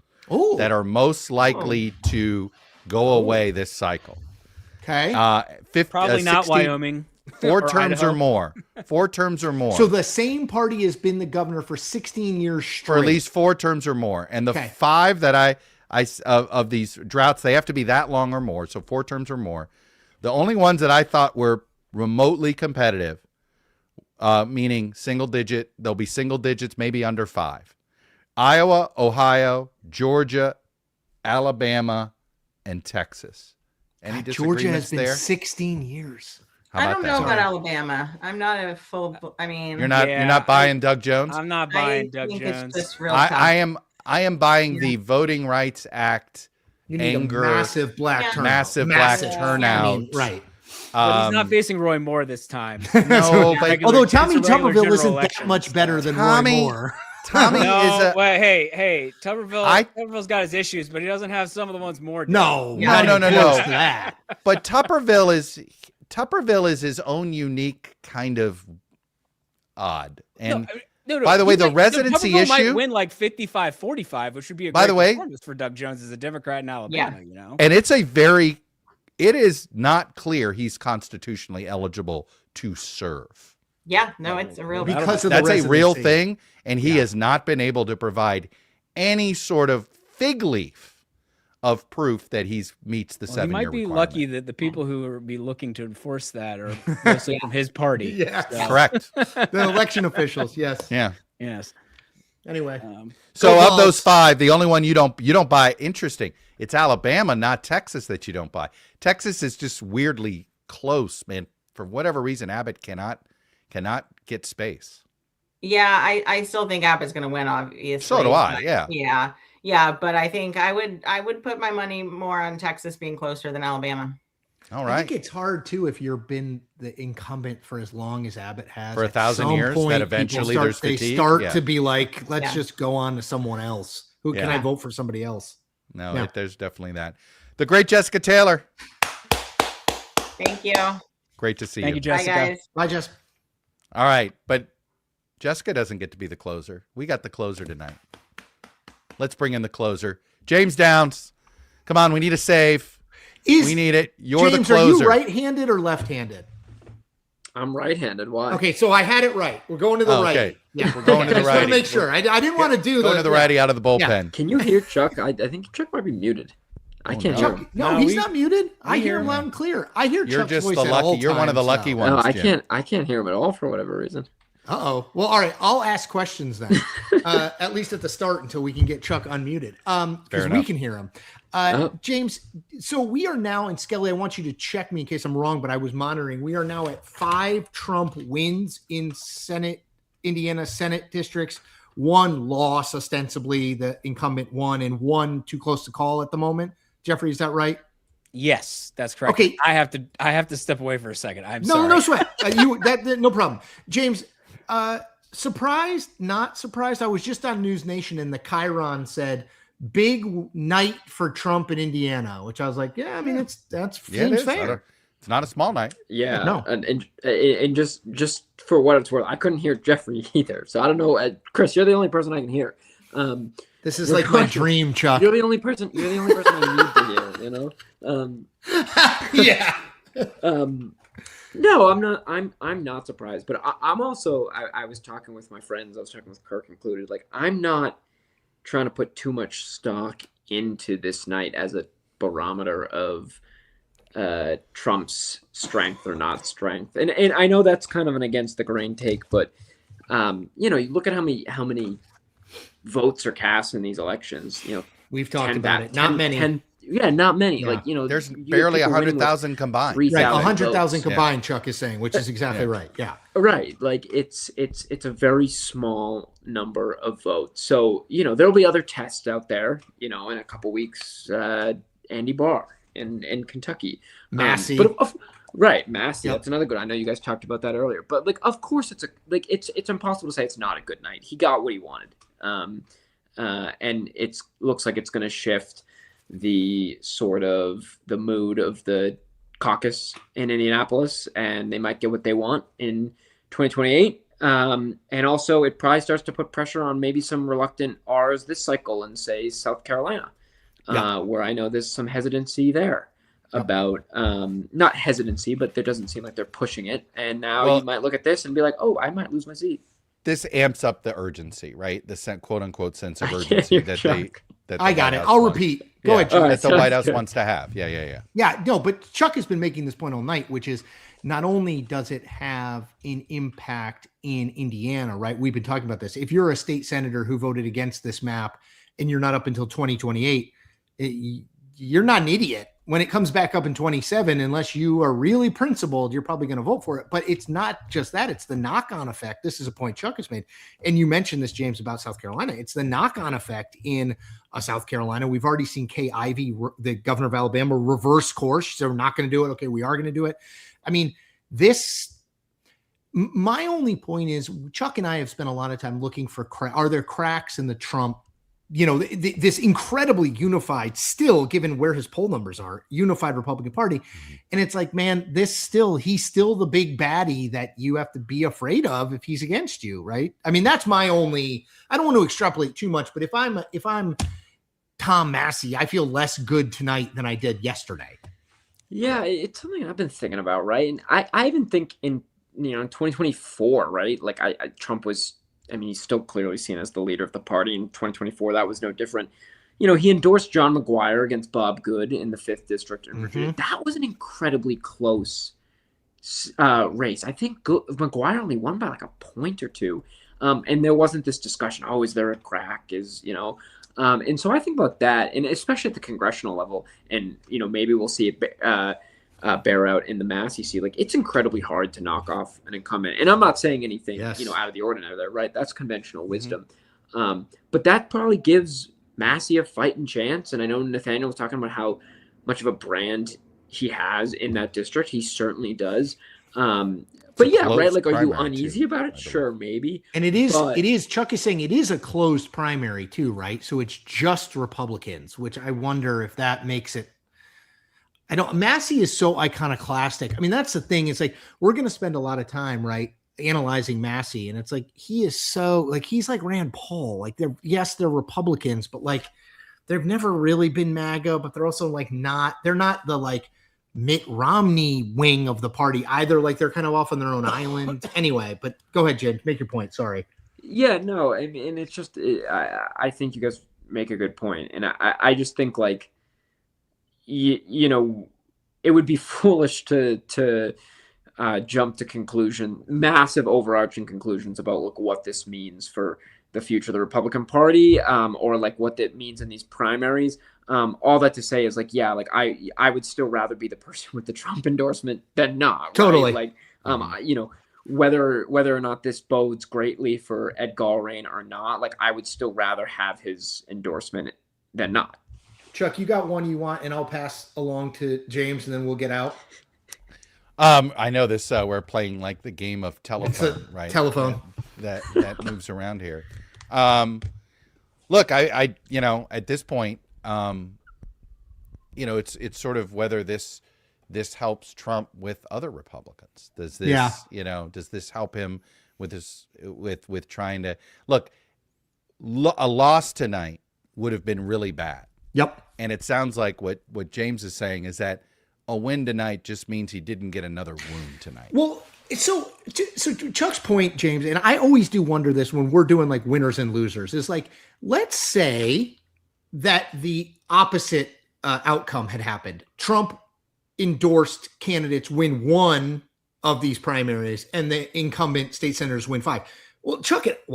that are most likely to go away this cycle. Okay. Probably not 16, Wyoming. 4 terms or more. 4 terms or more. So the same party has been the governor for 16 years straight. For at least 4 terms or more. And the 5 that I of these droughts, they have to be that long or more. So 4 terms or more. The only ones that I thought were remotely competitive, meaning single digit, there'll be single digits, maybe under 5. Iowa, Ohio, Georgia, Alabama, and Texas. Any disagreements Georgia has been there? 16 years. I don't know about Alabama. I'm not a full. I mean, you're not buying Doug Jones. I'm not buying Doug Jones. I am buying the Voting Rights Act. You need anger, a massive black turnout. Black turnout. I mean, right. But he's not facing Roy Moore this time. No, although Tommy Tuberville isn't that much better than Roy Moore. Tommy is a... Well, hey, Tuberville's got his issues, but he doesn't have some of the ones more. No. But Tuberville is his own unique kind of odd. And no, by the way, the residency issue might win like 55-45, which would be a great performance for Doug Jones as a Democrat in Alabama. You know, and it is not clear he's constitutionally eligible to serve. Yeah, no, it's a real because of that's a real thing, and he has not been able to provide any sort of fig leaf of proof that he meets the 7-year requirement. He might be lucky that the people who will be looking to enforce that are mostly from his party. Yes. So. Correct. The election officials, yes. Yeah. Yes. Anyway. So of those 5, the only one you don't buy, interesting. It's Alabama, not Texas, that you don't buy. Texas is just weirdly close, man. For whatever reason, Abbott cannot get space. Yeah, I still think Abbott's going to win, obviously. So do I. But Yeah. yeah, but I think I would put my money more on Texas being closer than Alabama. All I think right. it's hard too if you've been the incumbent for as long as Abbott has. For 1,000 At some years, point, that people eventually start, there's they fatigue. start Yeah. to be like, let's Yeah. just go on to someone else. Who can Yeah. I vote for somebody else? No, Yeah. there's definitely that. The great Jessica Taylor. Thank you. Great to see Thank you, you. Jessica. Bye, guys. Bye, Jess. All right, but Jessica doesn't get to be the closer. We got the closer tonight. Let's bring in the closer. James Downs. Come on, we need a save. We need it. You're James, the closer. are you right-handed or left-handed? I'm right-handed. Why? Okay, so I had it right. We're going to the right. Okay. Yeah, We're going to the I just wanna righty. make sure. I didn't want to do Going to the righty out of the bullpen. Yeah. Can you hear Chuck? I think Chuck might be muted. I can't hear him. No, he's not muted. I hear him loud and clear. I hear You're Chuck's just voice the at lucky. all You're one of the times, lucky so. ones. No, Jim. I can't hear him at all for whatever reason. Uh-oh. Well, all right. I'll ask questions then, at least at the start until we can get Chuck unmuted, because we enough. can hear him. Oh. James, so we are now, and Skelly, I want you to check me in case I'm wrong, but I was monitoring. We are now at 5 Trump wins in Indiana Senate districts, 1 loss, ostensibly the incumbent won, and 1 too close to call at the moment. Jeffrey, is that right? Yes, that's correct. Okay. I have to step away for a second. I'm No, sorry. no sweat. No problem. James, surprised, not surprised. I was just on News Nation and the Chiron said big night for Trump in Indiana, which I was like, yeah, I mean, seems fair. It's not a small night. Yeah, No. and just for what it's worth, I couldn't hear Jeffrey either. So I don't know, Chris. You're the only person I can hear. This is like my dream, Chuck. You're the only person. You're the only person I need to hear. You know. Yeah. No, I'm not. I'm not surprised, but I'm also. I was talking with my friends. I was talking with Kirk included. Like, I'm not trying to put too much stock into this night as a barometer of Trump's strength or not strength. And I know that's kind of an against the grain take, but you look at how many votes are cast in these elections. We've talked about it. Not many. Not many. Yeah. Like, There's barely 100,000 combined. Right, 100,000 votes. combined. Chuck is saying, which is exactly right. Yeah. Right. Like, it's a very small number of votes. So, there'll be other tests out there, in a couple weeks, Andy Barr in Kentucky. Massey. Right. Massey. Yep. That's another good. I know you guys talked about that earlier, but like, of course it's impossible to say it's not a good night. He got what he wanted. And looks like it's going to shift the sort of the mood of the caucus in Indianapolis, and they might get what they want in 2028. And also it probably starts to put pressure on maybe some reluctant R's this cycle in, say, South Carolina, where I know there's some hesitancy there about, not hesitancy, but there doesn't seem like they're pushing it. And now you might look at this and be like, oh, I might lose my seat. This amps up the urgency, right? The quote unquote sense of urgency that I got it. I'll repeat. Go ahead, Chuck. That the White House wants to have. Yeah. Yeah, no, but Chuck has been making this point all night, which is not only does it have an impact in Indiana, right? We've been talking about this. If you're a state senator who voted against this map and you're not up until 2028, you're not an idiot. When it comes back up in 27, unless you are really principled, you're probably going to vote for it. But it's not just that. It's the knock-on effect. This is a point Chuck has made. And you mentioned this, James, about South Carolina. It's the knock-on effect in South Carolina. We've already seen Kay Ivey, the governor of Alabama, reverse course. So we're not going to do it. Okay, we are going to do it. I mean, my only point is Chuck and I have spent a lot of time looking for are there cracks in the Trump, this incredibly unified, still, given where his poll numbers are, unified Republican Party. And it's like, man, he's still the big baddie that you have to be afraid of if he's against you, right? I mean, that's my only, I don't want to extrapolate too much, but if I'm Tom Massey, I feel less good tonight than I did yesterday. Yeah, it's something I've been thinking about, right? And I even think in 2024, right? Like Trump was, he's still clearly seen as the leader of the party. In 2024, that was no different. He endorsed John McGuire against Bob Good in the 5th District in Virginia. That was an incredibly close race. I think McGuire only won by like a point or two. And there wasn't this discussion, is there a crack? And so I think about that, and especially at the congressional level, and, maybe we'll see bear out in the mass you see. Like, it's incredibly hard to knock off an incumbent. And I'm not saying anything, Yes. out of the ordinary there, right? That's conventional wisdom. But that probably gives Massey a fighting chance. And I know Nathaniel was talking about how much of a brand he has in that district. He certainly does. But yeah, right. Like, are you uneasy about it? Sure, maybe. And it is, Chuck is saying it is a closed primary too, right? So it's just Republicans, which I wonder if that makes it. Massey is so iconoclastic. I mean, that's the thing. It's like, we're going to spend a lot of time, right, analyzing Massey. And it's like, he is so, like, he's like Rand Paul. Like, they're Republicans, but like, they've never really been MAGA, but they're also like they're not the like Mitt Romney wing of the party either. Like, they're kind of off on their own island. Anyway, but go ahead, James, make your point. Sorry. Yeah, no, I mean, it's just, I think you guys make a good point. And I just think, like, it would be foolish to jump to massive overarching conclusions about like what this means for the future of the Republican Party, or like what that means in these primaries. All that to say is, like, yeah, like I would still rather be the person with the Trump endorsement than not. Totally. Right? Like, whether or not this bodes greatly for Ed Galbraith or not, like, I would still rather have his endorsement than not. Chuck, you got one you want, and I'll pass along to James, and then we'll get out. I know this. We're playing like the game of telephone, right? Telephone that moves around here. Look, I at this point, it's sort of whether this helps Trump with other Republicans. Does this, does this help him with this with trying to look? A loss tonight would have been really bad. Yep. And it sounds like what James is saying is that a win tonight just means he didn't get another wound tonight. Well, so to Chuck's point, James, and I always do wonder this when we're doing like winners and losers, is like, let's say that the opposite outcome had happened. Trump endorsed candidates win one of these primaries and the incumbent state senators win 5. Well,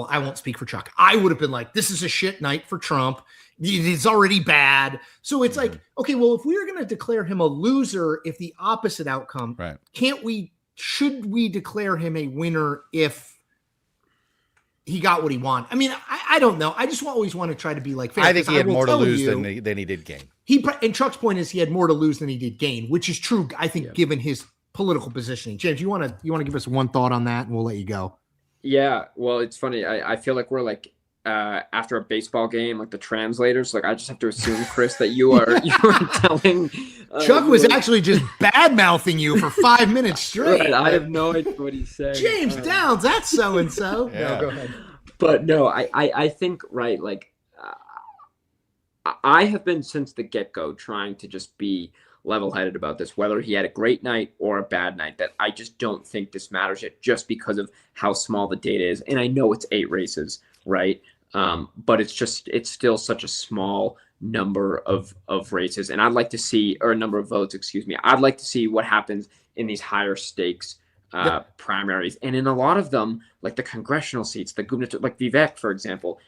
I won't speak for Chuck. I would have been like, this is a shit night for Trump. It's already bad. So it's like, okay, well, if we were going to declare him a loser, if the opposite outcome, right, should we declare him a winner if he got what he wanted? I mean, I don't know. I just always want to try to be like fair. I think he had more to lose than he did gain. And Chuck's point is he had more to lose than he did gain, which is true, I think, given his political positioning. James, you want to give us one thought on that, and we'll let you go. Yeah, well, it's funny. I feel like we're like after a baseball game, like the translators. Like, I just have to assume, Chris, that you are telling. Chuck was actually just bad mouthing you for 5 minutes straight. Right, I have no idea what he's saying. James Downs, that's so and so. No, go ahead. But no, I think, right, like I have been since the get-go trying to just be level-headed about this, whether he had a great night or a bad night, that I just don't think this matters yet, just because of how small the data is. And I know it's 8 races, right? But it's still such a small number of races. And I'd like to see, or a number of votes, excuse me. I'd like to see what happens in these higher stakes primaries. And in a lot of them, like the congressional seats, the gubernatorial, like Vivek, for example,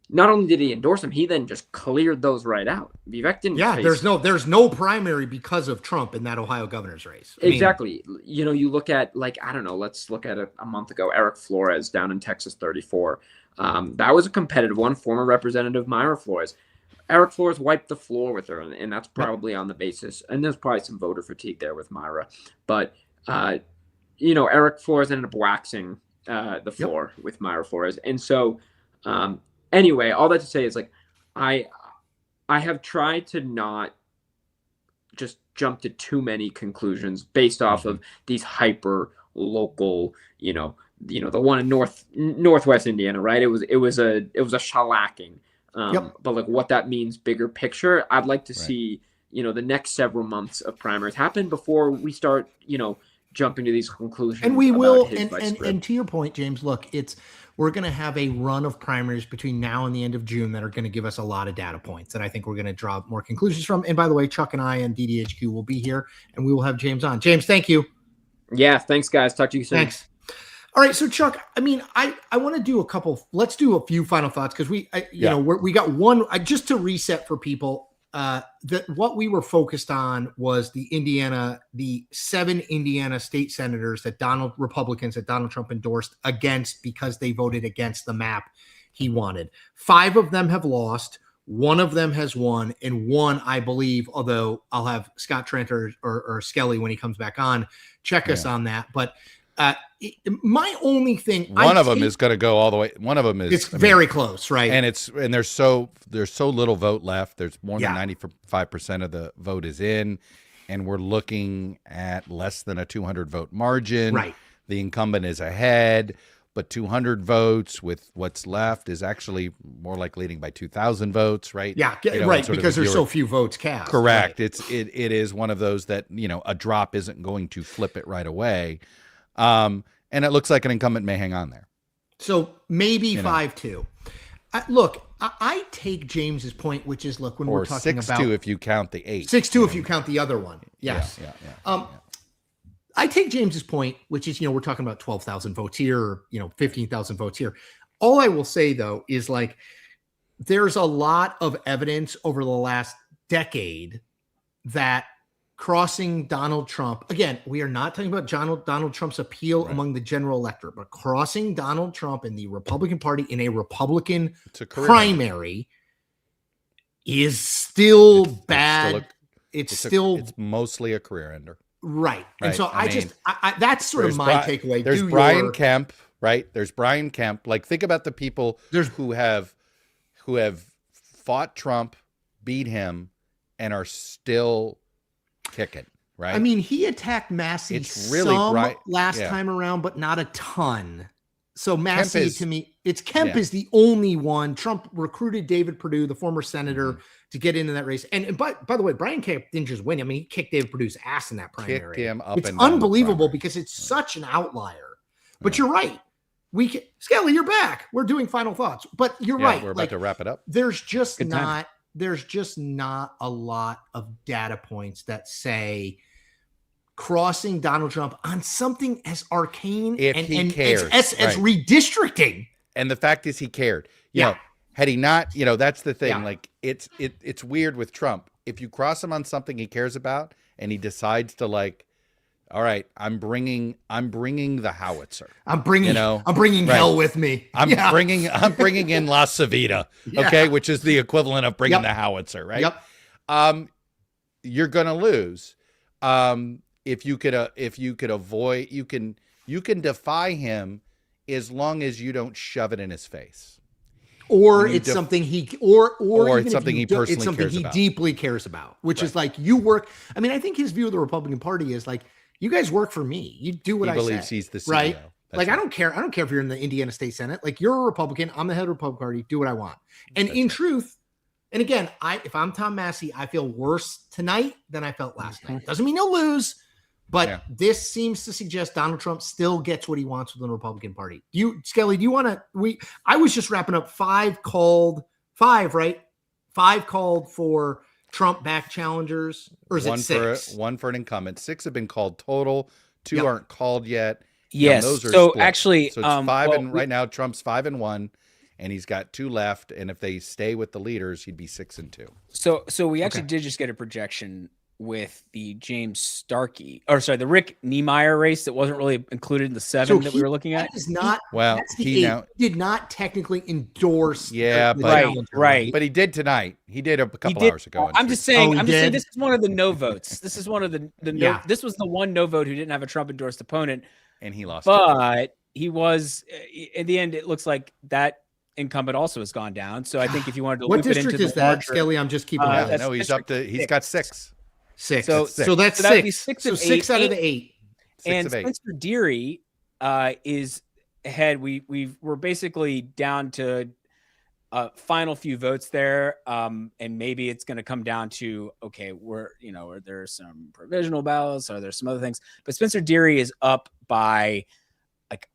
not only did he endorse him, he then just cleared those right out. Vivek didn't. Yeah, there's no primary because of Trump in that Ohio governor's race. Exactly. You look at, like, I don't know, let's look at a month ago, Eric Flores down in Texas 34. That was a competitive one, former Representative Myra Flores. Eric Flores wiped the floor with her, and that's probably on the basis. And there's probably some voter fatigue there with Myra. But, Eric Flores ended up waxing the floor with Myra Flores. And so, anyway, all that to say is, like, I have tried to not just jump to too many conclusions based off of these hyper local, the one in Northwest Indiana, right? It was a shellacking. But like what that means bigger picture, I'd like to see, the next several months of primaries happen before we start, jumping to these conclusions. And we will, and to your point, James, look, we're going to have a run of primaries between now and the end of June that are going to give us a lot of data points that I think we're going to draw more conclusions from. And by the way, Chuck and I and DDHQ will be here, and we will have James on. James, thank you. Yeah, thanks, guys. Talk to you soon. Thanks. All right, so Chuck, I mean, I want to do let's do a few final thoughts, because we got one, just to reset for people. that what we were focused on was the 7 Indiana state senators that Republicans that Donald Trump endorsed against because they voted against the map he wanted. 5 of them have lost. 1 of them has won, and 1, I believe, although I'll have Scott Trent or Skelly when he comes back on check us on that. But my only thing, one of them is going to go all the way. One of them is very close, right? And there's so little vote left. There's more than 95% of the vote is in, and we're looking at less than a 200 vote margin. Right. The incumbent is ahead, but 200 votes with what's left is actually more like leading by 2,000 votes, right? Yeah, right. Because there's so few votes cast. Correct. Right. It is one of those that a drop isn't going to flip it right away. And it looks like an incumbent may hang on there. So maybe 5-2. Look, I take James's point, which is, look, when we're talking about 6-2 if you count the 8. 6-2 if you count the other one. Yes. Yeah. I take James's point, which is, we're talking about 12,000 votes here, or 15,000 votes here. All I will say, though, is like there's a lot of evidence over the last decade that crossing Donald Trump, again, we are not talking about Donald Trump's appeal among the general electorate, but crossing Donald Trump in the Republican Party in a Republican primary is still bad. It's mostly a career ender. Right. And so I that's sort of my takeaway. There's Brian Kemp, right? There's Brian Kemp. Like, think about the people who have fought Trump, beat him, and are still kicking, right? I mean, he attacked Massey last time around, but not a ton. So Massey, to me, Kemp is the only one. Trump recruited David Perdue, the former senator, to get into that race. And by the way, Brian Kemp didn't just win. I mean, he kicked David Perdue's ass in that primary. Kicked him up. It's unbelievable because it's such an outlier. But you're right. Skelly, you're back. We're doing final thoughts. But you're right. We're about to wrap it up. There's just not a lot of data points that say crossing Donald Trump on something as arcane as redistricting. And the fact is he cared. Had he not, that's the thing. Like it's weird with Trump. If you cross him on something he cares about and he decides to all right, I'm bringing the howitzer. I'm bringing hell with me. I'm bringing in La Savita, okay, which is the equivalent of bringing the howitzer, right? Yep. You're gonna lose. If you could avoid, you can defy him as long as you don't shove it in his face. Or it's something he it's something he personally cares about. Deeply cares about, which is like you work. I mean, I think his view of the Republican Party is like, you guys work for me. You do what I say. He believes he's the CEO. Right? I don't care. I don't care if you're in the Indiana State Senate. Like, you're a Republican. I'm the head of the Republican Party. Do what I want. And in truth, and again, if I'm Tom Massey, I feel worse tonight than I felt last night. Doesn't mean he'll lose, but this seems to suggest Donald Trump still gets what he wants within the Republican Party. Skelly, do you want to? I was just wrapping up 5 called for Trump back challengers, or is it 6? One for an incumbent. 6 have been called total. 2 aren't called yet. Yes. Those are so split. Actually, so it's 5 and right now Trump's 5-1, and he's got 2 left. And if they stay with the leaders, he'd be 6-2. So we actually did just get a projection with the James Starkey, the Rick Niemeyer race that wasn't really included in the 7 that we were looking at. He did not technically endorse. Right. But he did tonight. He did a couple hours ago. I'm just saying. This is one of the no votes. This is one of the no. This was the one no vote who didn't have a Trump endorsed opponent, and he lost. But he was in the end. It looks like that incumbent also has gone down. So I think if you wanted to, what district is that, Skelly? I'm just keeping. No, he's up to. He's got 6. 6. So that's 6. 6 so 6 out of the 8. And Spencer Deary is ahead. We're basically down to final few votes there, and maybe it's going to come down to are there some provisional ballots? Are there some other things? But Spencer Deary is up by like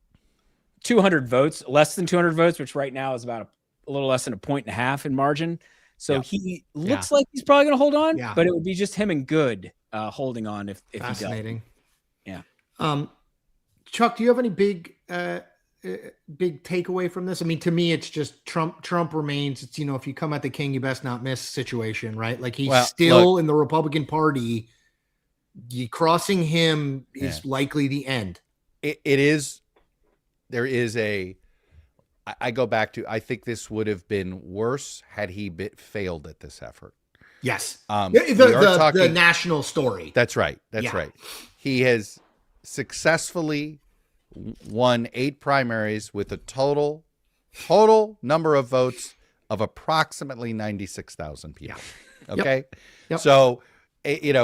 200 votes, less than 200 votes, which right now is about a little less than 1.5 points in margin. So he looks like he's probably going to hold on, but it would be just him and Good holding on if he does. Fascinating. Yeah. Chuck, do you have any big big takeaway from this? I mean, to me, it's just Trump remains. It's, if you come at the king, you best not miss situation, right? Like he's still in the Republican Party. Crossing him is likely the end. It is. There is I go back to, I think this would have been worse had he failed at this effort. Yes. The national story. That's right. That's right. He has successfully won 8 primaries with a total number of votes of approximately 96,000 people. Yeah. Okay. Yep. So, it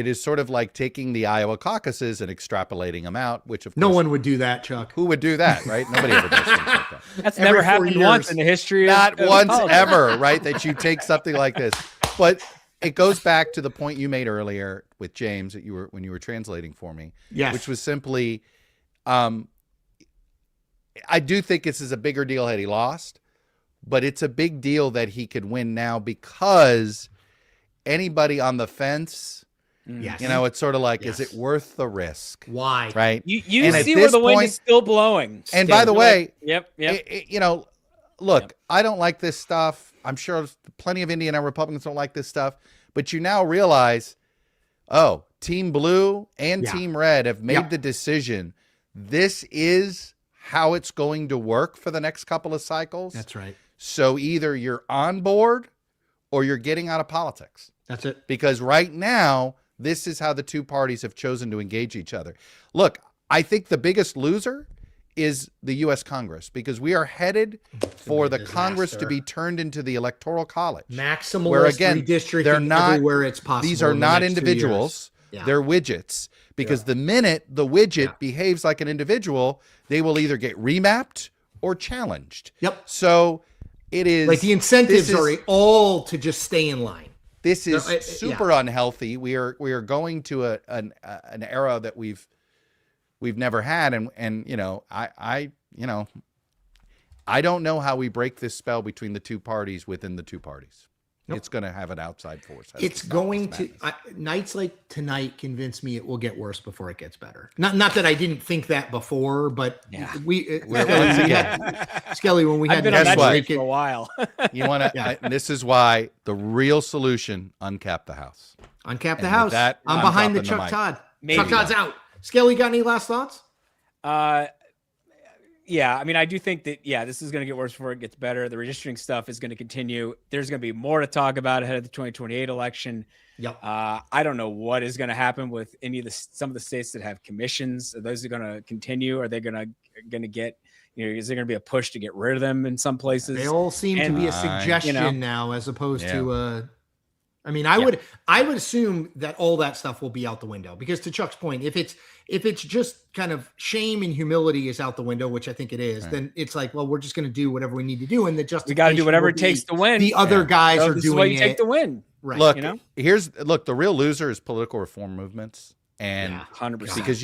is sort of like taking the Iowa caucuses and extrapolating them out, which of course, no one would do that, Chuck. Who would do that, right? Nobody ever does things like that. That's never happened once in the history Not of once politics. ever, right? That you take something like this. But it goes back to the point you made earlier with James that when you were translating for me. Yes. Which was simply, I do think this is a bigger deal had he lost, but it's a big deal that he could win now because anybody on the fence, yes. It's sort of like, is it worth the risk? Why? Right. You see where the wind is still blowing. And by the way, yep. Look, I don't like this stuff. I'm sure plenty of Indiana Republicans don't like this stuff, but you now realize, Team Blue and Team Red have made the decision. This is how it's going to work for the next couple of cycles. That's right. So either you're on board or you're getting out of politics. That's it. Because right now, this is how the two parties have chosen to engage each other. Look, I think the biggest loser is the U.S. Congress, because we are headed for the Congress to be turned into the Electoral College. Maximalist where, again, redistricting they're not, everywhere it's possible. These are not individuals. They're widgets. Because the minute the widget behaves like an individual, they will either get remapped or challenged. Yep. So it is... Like the incentives are all to just stay in line. This is super unhealthy. We are going to an era that we've never had, and I don't know how we break this spell between the two parties within the two parties. Nope. It's going to have an outside force. It's going to nights like tonight convince me it will get worse before it gets better. Not that I didn't think that before, but Skelly, when we I've had been on that streak for a while. You want to? This is why the real solution: uncap the House. Uncap the House. I'm behind the Chuck Todd. Maybe. Chuck Todd's out. Skelly, got any last thoughts? Yeah, I mean, I do think that, this is going to get worse before it gets better. The redistricting stuff is going to continue. There's going to be more to talk about ahead of the 2028 election. Yep. I don't know what is going to happen with some of the states that have commissions. Are those going to continue? Are they going to get, is there going to be a push to get rid of them in some places? They all seem to be a suggestion now, as opposed to I mean, I would assume that all that stuff will be out the window, because to Chuck's point, if it's just kind of shame and humility is out the window, which I think it is, then it's like, well, we're just going to do whatever we need to do, and the justification, we got to do whatever it takes to win. The other guys are doing what you take to win. Right. Look, the real loser is political reform movements, and 100%. Because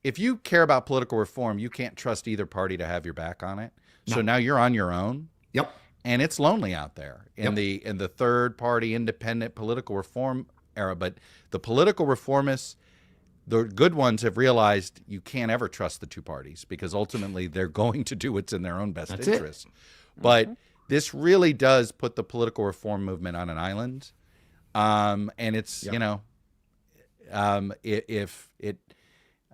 if you care about political reform, you can't trust either party to have your back on it. So now you're on your own. Yep. And it's lonely out there in the third party independent political reform era. But the political reformists, the good ones, have realized you can't ever trust the two parties, because ultimately they're going to do what's in their own best interest. But this really does put the political reform movement on an island. And it's,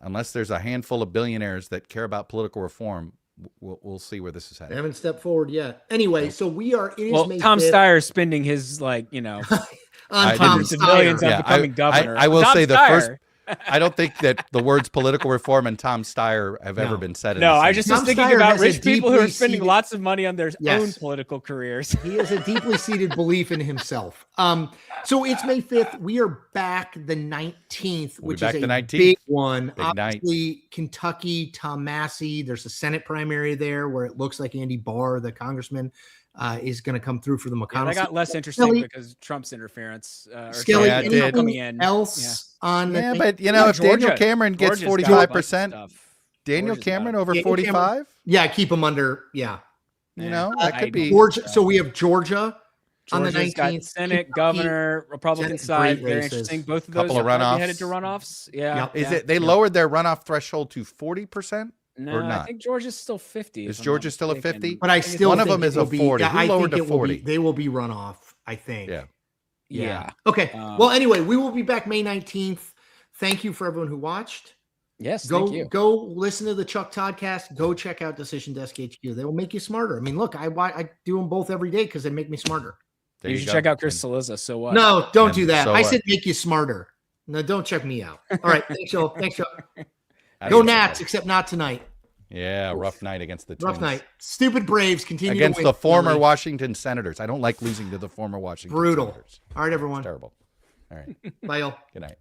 unless there's a handful of billionaires that care about political reform, we'll see where this is headed. They haven't stepped forward yet. Anyway, so we are. Tom Steyer is spending his on Tom Steyer. millions on becoming governor. I will Tom say Steyer. first. I don't think that the words political reform and Tom Steyer have ever been said. No, I just was thinking about rich people who are spending lots of money on their own political careers. He has a deeply seated belief in himself. So it's May 5th. We are back the 19th, which is a big one. Big Obviously, night. Kentucky, Tom Massey. There's a Senate primary there where it looks like Andy Barr, the congressman, is going to come through for the McConnell. That got less interesting because Trump's interference. Skelly, anything else on? But if Daniel Cameron gets 45%, Daniel Cameron over 45. Yeah, keep him under. Yeah, that could be Georgia. So we have Georgia on the 19th. Senate, governor, Republican side. Very interesting. Both of those couple of are runoffs. headed to runoffs. Yeah. Is it? They lowered their runoff threshold to 40%. No, or not? I think Georgia's still 50. Is if I'm Georgia not still a mistaken. 50? But I think it's- still One of think them it is a will be- 40. Yeah, Who I lowered think to it will 40? be, they will be runoff, I think. Yeah. Yeah. Okay. Um, Well, anyway, we will be back May 19th. Thank you for everyone who watched. Yes, thank Go you. go listen to the Chuck Toddcast. Go check out Decision Desk HQ. They will make you smarter. I mean, look, I do them both every day because they make me smarter. There You you should go. check out Chris Cillizza. So what? No, don't And do that. so I what? said make you smarter. No, don't check me out. All right. Thanks, y'all. Thanks, y'all. Go Adios, Nats, everybody. except not tonight. Yeah, rough night against the Rough Twins. night. Stupid Braves continue Against to win. the former Philly. Washington Senators. I don't like losing to the former Washington Brutal. Senators. All right, everyone. It's terrible. All right. Bye, y'all. Good night.